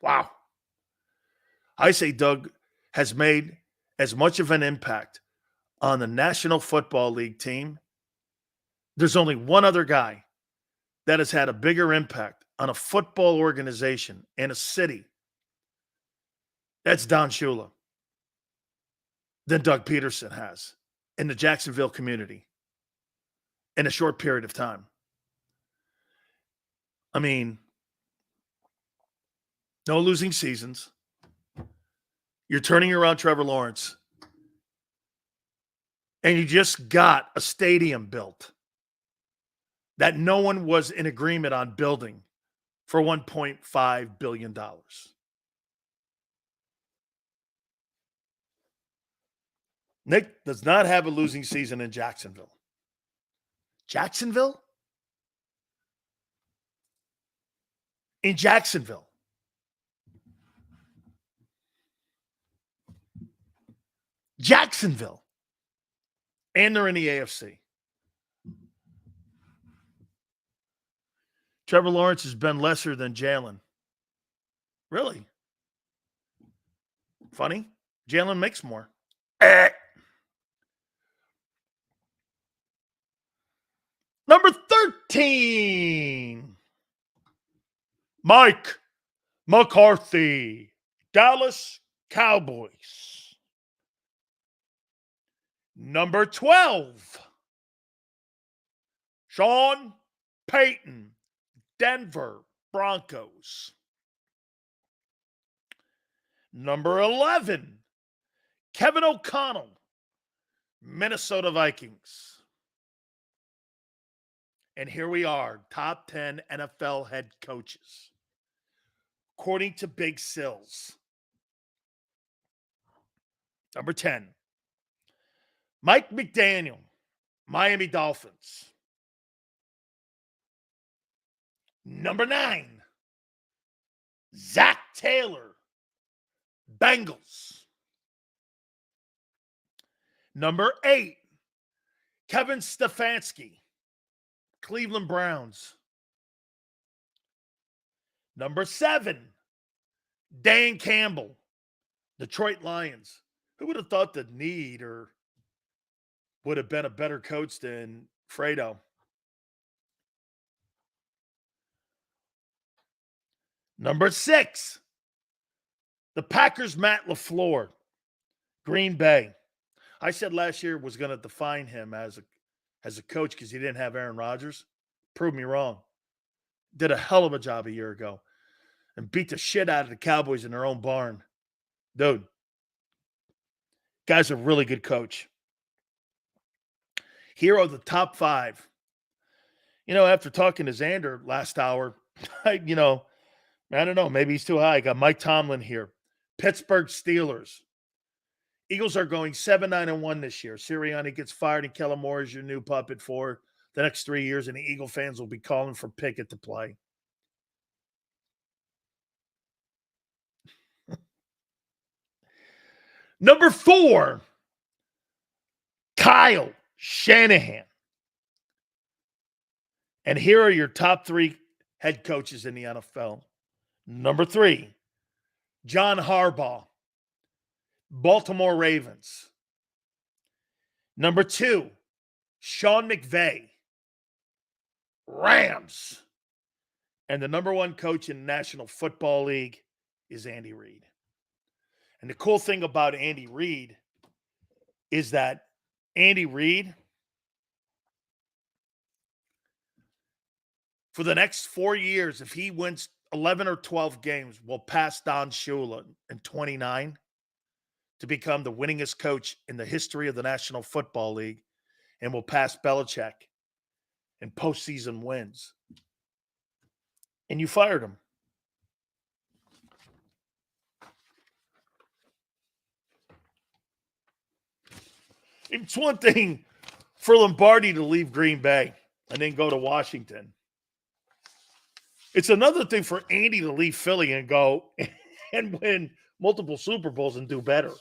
wow. I say Doug has made as much of an impact on the National Football League team. There's only one other guy that has had a bigger impact on a football organization in a city. That's Don Shula than Doug Peterson has in the Jacksonville community in a short period of time. I mean, no losing seasons. You're turning around Trevor Lawrence. And you just got a stadium built that no one was in agreement on building for $1.5 billion. Nick does not have a losing season in Jacksonville. Jacksonville? In Jacksonville. Jacksonville. And they're in the AFC. Trevor Lawrence has been lesser than Jalen. Really? Funny? Jalen makes more. Number 13, Mike McCarthy, Dallas Cowboys. Number 12, Sean Payton, Denver Broncos. Number 11, Kevin O'Connell, Minnesota Vikings. And here we are, top 10 NFL head coaches. According to Big Sills. Number 10, Mike McDaniel, Miami Dolphins. Number 9, Zach Taylor, Bengals. Number 8, Kevin Stefanski, Cleveland Browns. Number 7, Dan Campbell, Detroit Lions. Who would have thought that Need or would have been a better coach than Fredo? Number 6, the Packers' Matt LaFleur, Green Bay. I said last year was going to define him as a coach because he didn't have Aaron Rodgers. Proved me wrong. Did a hell of a job a year ago and beat the shit out of the Cowboys in their own barn. Dude, guy's a really good coach. Here are the top 5. After talking to Xander last hour, I don't know. Maybe he's too high. I got Mike Tomlin here. Pittsburgh Steelers. Eagles are going 7-9-1 this year. Sirianni gets fired and Kellen Moore is your new puppet for the next 3 years, and the Eagle fans will be calling for Pickett to play. Number 4, Kyle Shanahan. And here are your top 3 head coaches in the NFL. Number 3, John Harbaugh, Baltimore Ravens. Number 2, Sean McVay, Rams. And the number 1 coach in the National Football League is Andy Reid. And the cool thing about Andy Reid is that Andy Reid, for the next 4 years, if he wins 11 or 12 games, will pass Don Shula in 29 to become the winningest coach in the history of the National Football League, and will pass Belichick in postseason wins. And you fired him. It's one thing for Lombardi to leave Green Bay and then go to Washington. It's another thing for Andy to leave Philly and go and win multiple Super Bowls and do better.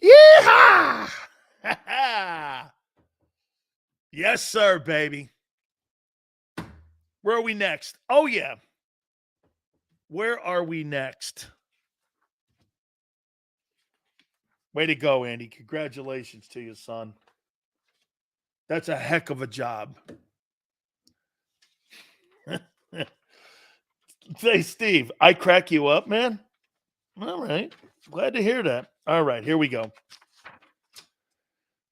Yeehaw! Yes, sir, baby. Where are we next? Oh, yeah. Where are we next? Way to go, Andy. Congratulations to you, son. That's a heck of a job. Say, Steve, I crack you up, man? All right. Glad to hear that. All right, here we go.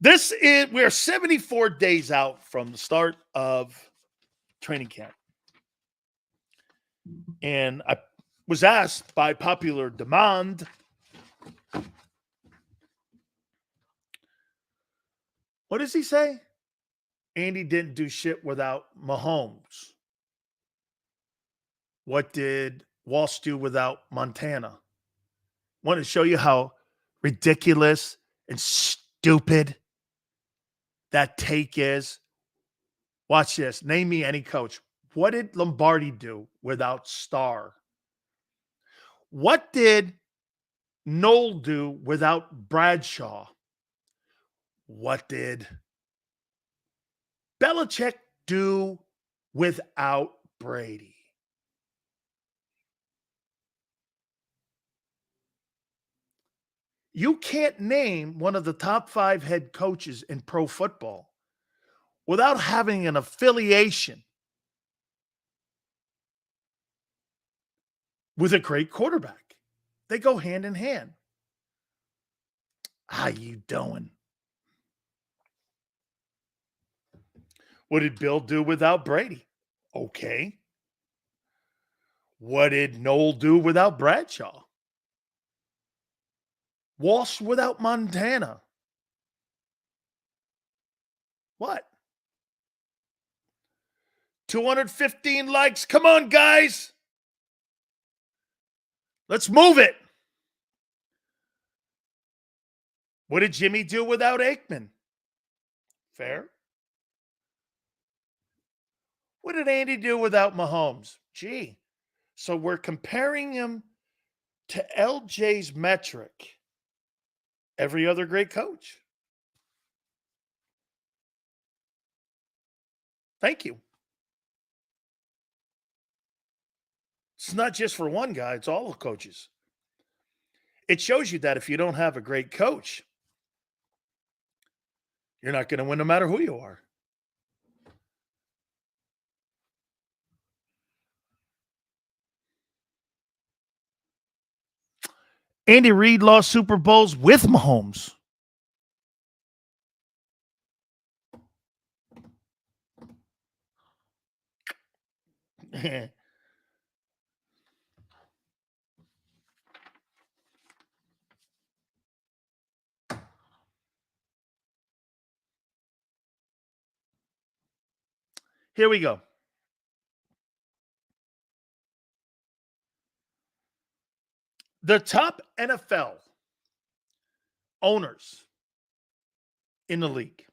We're 74 days out from the start of training camp. And I was asked by popular demand, what does he say? Andy didn't do shit without Mahomes. What did Walsh do without Montana? Want to show you how ridiculous and stupid that take is? Watch this. Name me any coach. What did Lombardi do without Starr? What did Knoll do without Bradshaw? What did Belichick do without Brady. You can't name one of the top 5 head coaches in pro football without having an affiliation with a great quarterback. They go hand in hand. How you doing? What did Bill do without Brady? Okay. What did Noel do without Bradshaw? Walsh without Montana? What? 215 likes. Come on, guys. Let's move it. What did Jimmy do without Aikman? Fair. What did Andy do without Mahomes? Gee. So we're comparing him to LJ's metric. Every other great coach. Thank you. It's not just for one guy, it's all the coaches. It shows you that if you don't have a great coach, you're not going to win no matter who you are. Andy Reid lost Super Bowls with Mahomes. Here we go. The top NFL owners in the league.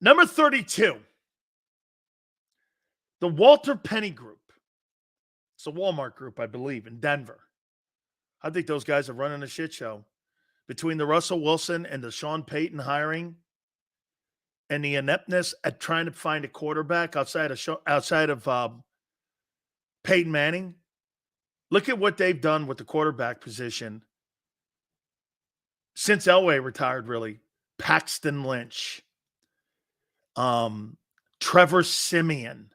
Number 32, the Walter Penny Group. It's a Walmart group, I believe, in Denver. I think those guys are running a shit show. Between the Russell Wilson and the Sean Payton hiring and the ineptness at trying to find a quarterback outside of Peyton Manning. Look at what they've done with the quarterback position since Elway retired, really. Paxton Lynch, Trevor Siemian,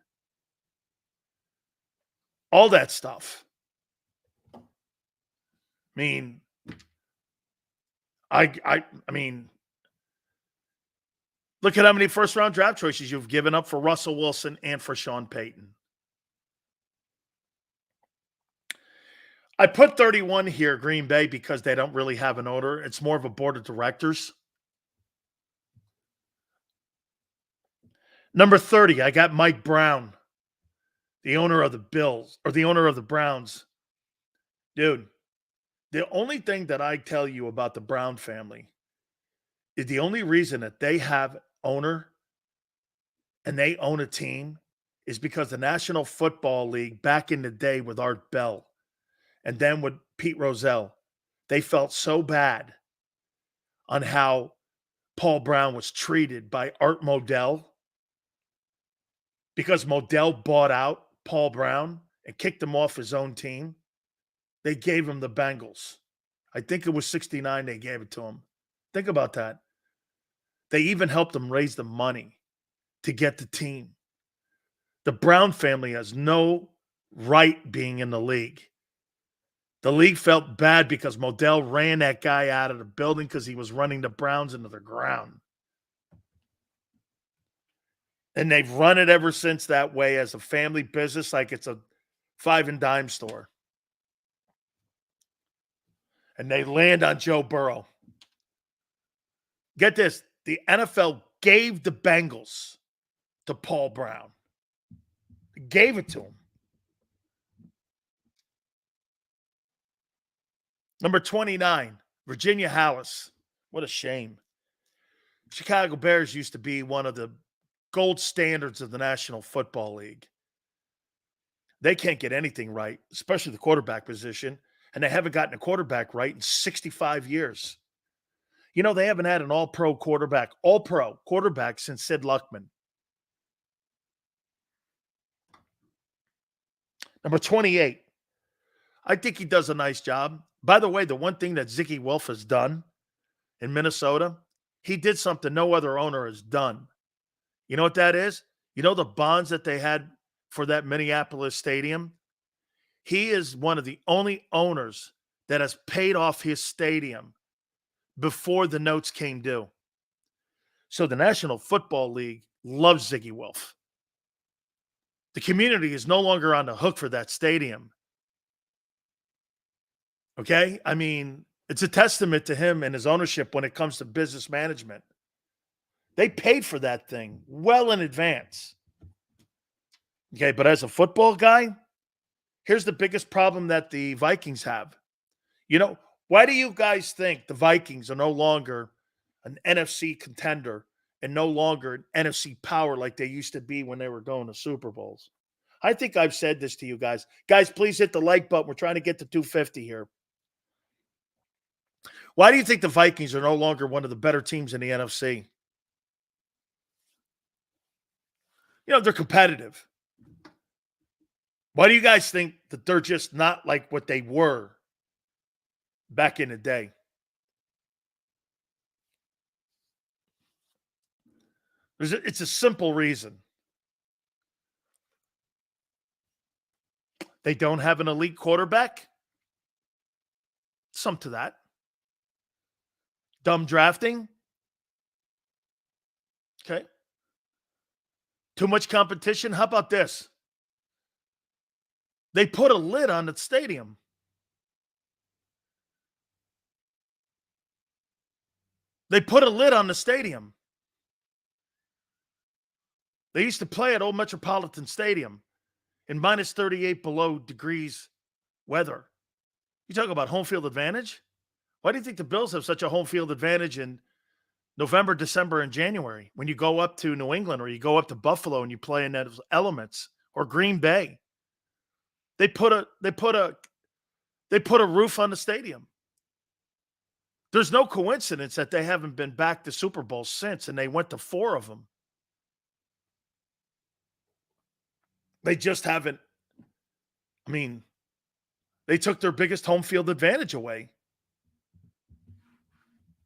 all that stuff. I mean, I mean, look at how many first-round draft choices you've given up for Russell Wilson and for Sean Payton. I put 31 here, Green Bay, because they don't really have an owner. It's more of a board of directors. Number 30, I got Mike Brown, the owner of the Bills, or the owner of the Browns. Dude, the only thing that I tell you about the Brown family is the only reason that they have owner and they own a team is because the National Football League back in the day with Art Bell and then with Pete Rozelle, they felt so bad on how Paul Brown was treated by Art Modell because Modell bought out Paul Brown and kicked him off his own team. They gave him the Bengals. I think it was 69 they gave it to him. Think about that. They even helped him raise the money to get the team. The Brown family has no right being in the league. The league felt bad because Modell ran that guy out of the building because he was running the Browns into the ground. And they've run it ever since that way as a family business, like it's a five and dime store. And they land on Joe Burrow. Get this. The NFL gave the Bengals to Paul Brown. Gave it to him. Number 29, Virginia Hallis. What a shame. Chicago Bears used to be one of the gold standards of the National Football League. They can't get anything right, especially the quarterback position, and they haven't gotten a quarterback right in 65 years. You know, they haven't had an all-pro quarterback since Sid Luckman. Number 28. I think he does a nice job. By the way, the one thing that Ziggy Wolf has done in Minnesota, he did something no other owner has done. You know what that is? You know the bonds that they had for that Minneapolis stadium? He is one of the only owners that has paid off his stadium before the notes came due. So the National Football League loves Ziggy Wolf. The community is no longer on the hook for that stadium. Okay? I mean, it's a testament to him and his ownership when it comes to business management. They paid for that thing well in advance. Okay, but as a football guy, here's the biggest problem that the Vikings have. You know, why do you guys think the Vikings are no longer an NFC contender and no longer an NFC power like they used to be when they were going to Super Bowls? I think I've said this to you guys. Guys, please hit the like button. We're trying to get to 250 here. Why do you think the Vikings are no longer one of the better teams in the NFC? You know, they're competitive. Why do you guys think that they're just not like what they were back in the day? It's a simple reason. They don't have an elite quarterback. Some to that. Dumb drafting. Okay. Too much competition. How about this? They put a lid on the stadium. They put a lid on the stadium. They used to play at Old Metropolitan Stadium in minus 38 below degrees weather. You talk about home field advantage? Why do you think the Bills have such a home field advantage in November, December, and January when you go up to New England or you go up to Buffalo and you play in those elements, or Green Bay? They put a roof on the stadium. There's no coincidence that they haven't been back to Super Bowls since, and they went to 4 of them. They just haven't. I mean, they took their biggest home field advantage away.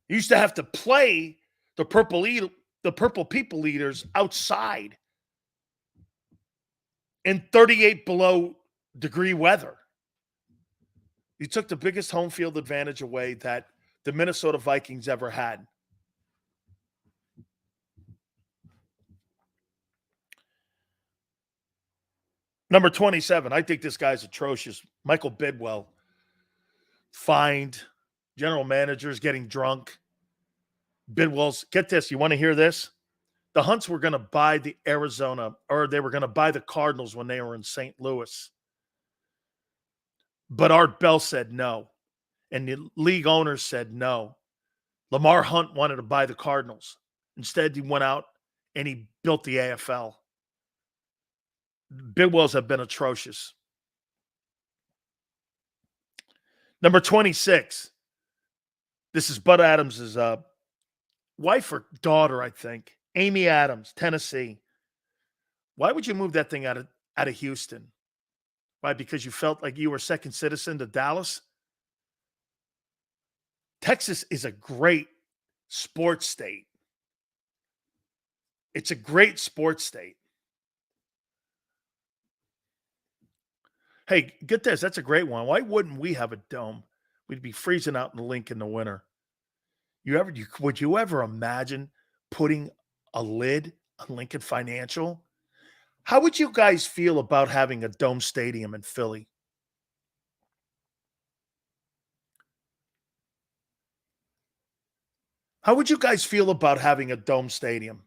You used to have to play the Purple People Eaters outside in 38 below degree weather. You took the biggest home field advantage away that the Minnesota Vikings ever had. Number 27, I think this guy's atrocious. Michael Bidwell, fined. General manager's getting drunk. Bidwell's, get this, you want to hear this? The Hunts were going to buy the they were going to buy the Cardinals when they were in St. Louis. But Art Bell said no. And the league owners said no. Lamar Hunt wanted to buy the Cardinals. Instead, he went out and he built the AFL. Bidwells have been atrocious. Number 26. This is Bud Adams' wife or daughter, I think. Amy Adams, Tennessee. Why would you move that thing out of Houston? Why? Because you felt like you were second citizen to Dallas? Texas is a great sports state. It's a great sports state. Hey, get this. That's a great one. Why wouldn't we have a dome? We'd be freezing out in the link in the winter. Would you ever imagine putting a lid on Lincoln Financial? How would you guys feel about having a dome stadium in Philly? How would you guys feel about having a dome stadium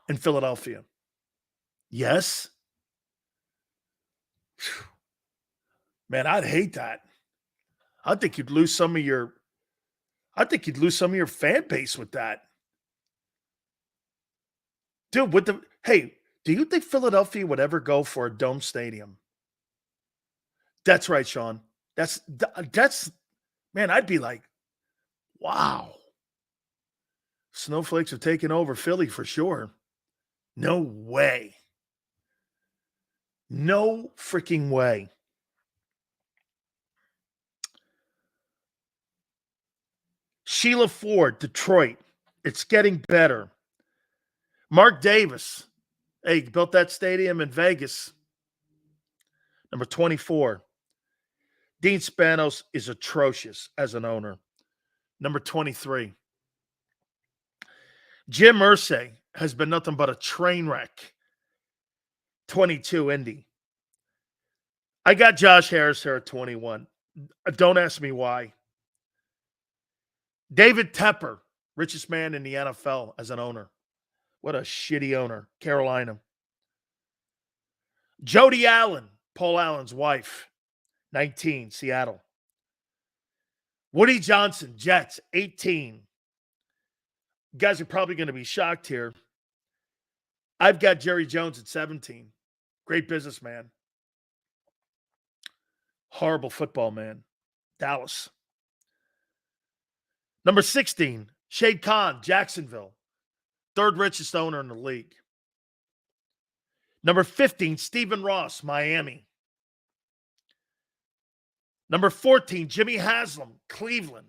in Philadelphia? Yes? Man, I'd hate that. I think you'd lose some of your fan base with that. Dude, do you think Philadelphia would ever go for a dome stadium? That's right, Sean. That's man, I'd be like, wow. Snowflakes are taking over Philly for sure. No way. No freaking way. Sheila Ford, Detroit. It's getting better. Mark Davis. Hey, built that stadium in Vegas. Number 24. Dean Spanos is atrocious as an owner. Number 23. Jim Irsay has been nothing but a train wreck. 22, Indy. I got Josh Harris here at 21. Don't ask me why. David Tepper, richest man in the NFL as an owner. What a shitty owner. Carolina. Jody Allen, Paul Allen's wife. 19, Seattle. Woody Johnson, Jets. 18. You guys are probably going to be shocked here. I've got Jerry Jones at 17. Great businessman. Horrible football man. Dallas. Number 16, Shade Khan, Jacksonville. Third richest owner in the league. Number 15, Stephen Ross, Miami. Number 14, Jimmy Haslam, Cleveland.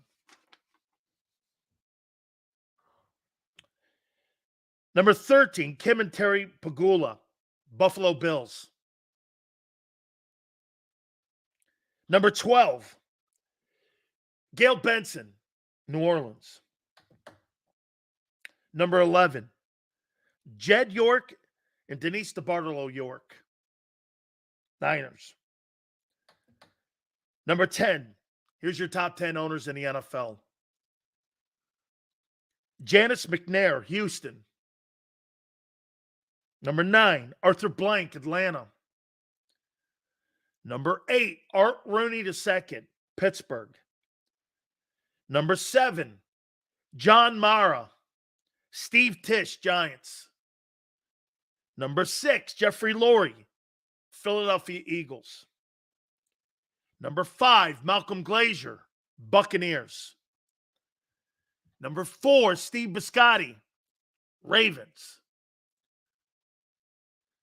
Number 13, Kim and Terry Pagula, Buffalo Bills. Number 12, Gail Benson, New Orleans. Number 11, Jed York and Denise DeBartolo York, Niners. Number 10, here's your top 10 owners in the NFL. Janice McNair, Houston. Number 9, Arthur Blank, Atlanta. Number 8, Art Rooney II, Pittsburgh. Number 7, John Mara, Steve Tisch, Giants. Number 6, Jeffrey Lurie, Philadelphia Eagles. Number 5, Malcolm Glazier, Buccaneers. Number 4, Steve Biscotti, Ravens.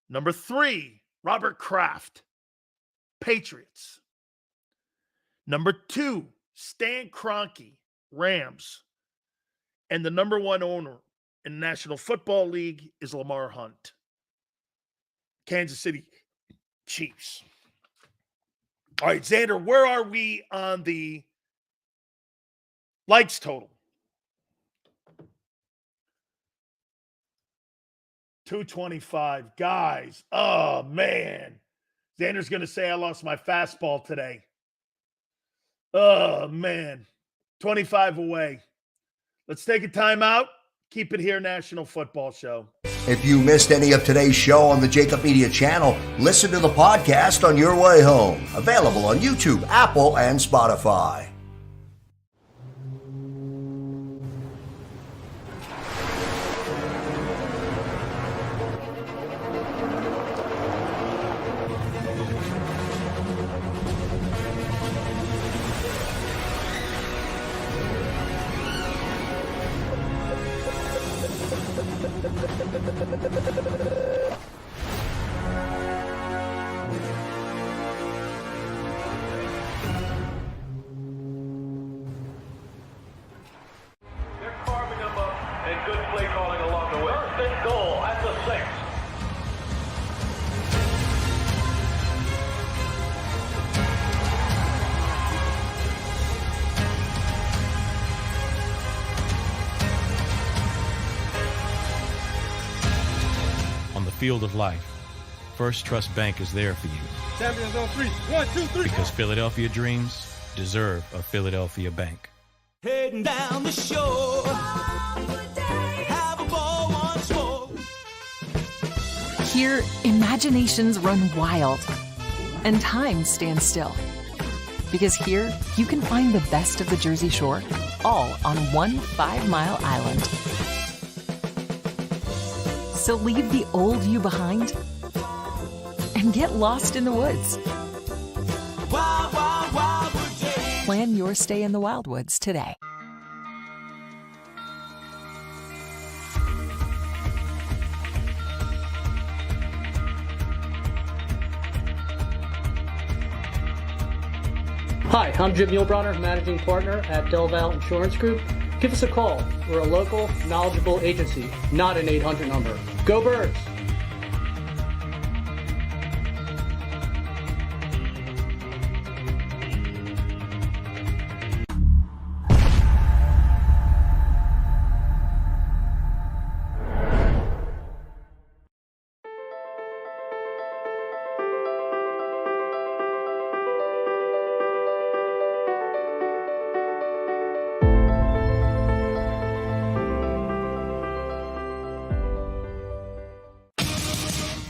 Number 3, Robert Kraft, Patriots. Number 2, Stan Kroenke, Rams. And the number 1 owner in the National Football League is Lamar Hunt, Kansas City Chiefs. All right, Xander, where are we on the likes total? 225. Guys, oh, man. Xander's going to say I lost my fastball today. Oh, man. 25 away. Let's take a timeout. Keep it here, National Football Show. If you missed any of today's show on the JAKIB Media channel, listen to the podcast on your way home. Available on YouTube, Apple, and Spotify. Field of life, First Trust Bank is there for you. Champions on 3. 1, 2, 3. Because Philadelphia dreams deserve a Philadelphia bank. Heading down the shore. Have a ball once more. Here, imaginations run wild and time stands still. Because here, you can find the best of the Jersey Shore, all on one 5-mile island. So leave the old you behind and get lost in the woods. Wild, wild, wildwood days. Plan your stay in the Wildwoods today. Hi, I'm Jim Muehlbronner, Managing Partner at Del Valle Insurance Group. Give us a call. We're a local, knowledgeable agency, not an 800 number. Go Birds!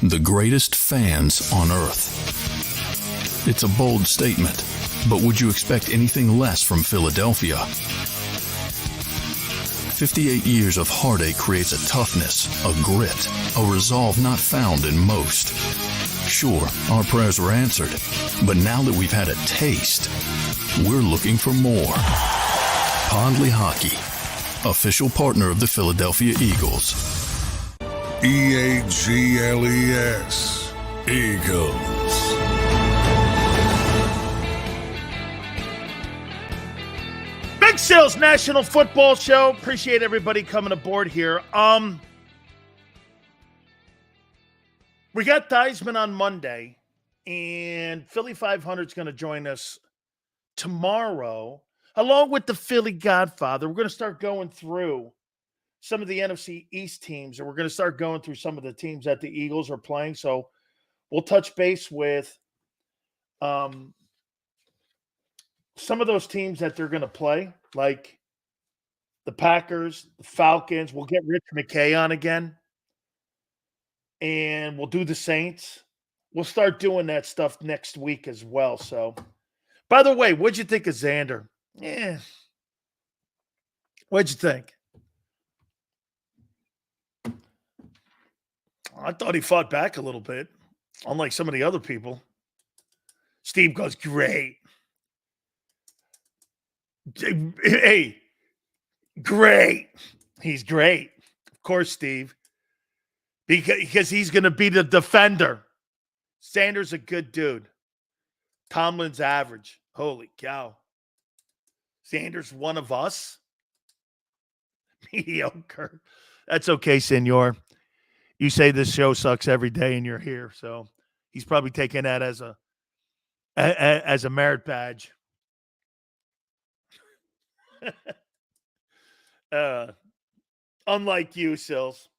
The greatest fans on earth. It's a bold statement, but would you expect anything less from Philadelphia? 58 years of heartache creates a toughness, a grit, a resolve not found in most. Sure, our prayers were answered, but now that we've had a taste, we're looking for more. Pondley Hockey, official partner of the Philadelphia Eagles. EAGLES, Eagles. Big Sales National Football Show. Appreciate everybody coming aboard here. We got Theismann on Monday, and Philly 500 is going to join us tomorrow, along with the Philly Godfather. We're going to start going through some of the NFC East teams, and we're going to start going through some of the teams that the Eagles are playing. So we'll touch base with some of those teams that they're going to play, like the Packers, the Falcons. We'll get Rich McKay on again, and we'll do the Saints. We'll start doing that stuff next week as well. So, by the way, what'd you think of Xander? Yeah. What'd you think? I thought he fought back a little bit, unlike some of the other people. Steve goes, great. Hey, great. He's great. Of course, Steve. Because he's going to be the defender. Sanders a good dude. Tomlin's average. Holy cow. Sanders one of us? Mediocre. That's okay, senor. You say this show sucks every day and you're here. So he's probably taking that as a merit badge. Unlike you, Sills.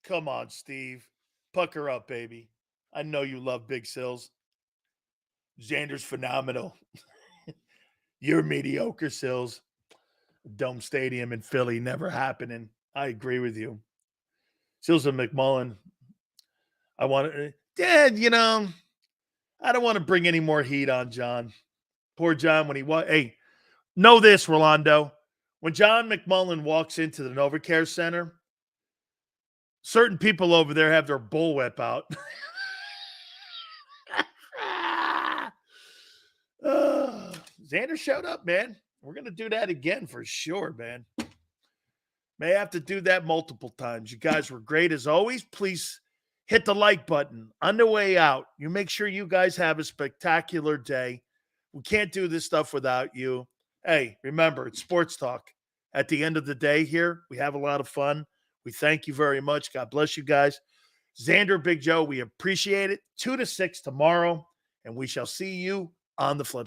Come on, Steve. Pucker up, baby. I know you love Big Sills. Xander's phenomenal. You're mediocre, Sills. Dome Stadium in Philly never happening. I agree with you. Sills and McMullen. Dad, I don't want to bring any more heat on John. Poor John when he hey, know this, Rolando. When John McMullen walks into the NovaCare Center, certain people over there have their bullwhip out. Xander showed up, man. We're going to do that again for sure, man. May have to do that multiple times. You guys were great as always. Please hit the like button on the way out. You make sure you guys have a spectacular day. We can't do this stuff without you. Hey, remember, it's sports talk. At the end of the day here, we have a lot of fun. We thank you very much. God bless you guys. Xander, Big Joe, we appreciate it. 2 to 6 tomorrow, and we shall see you on the flip side.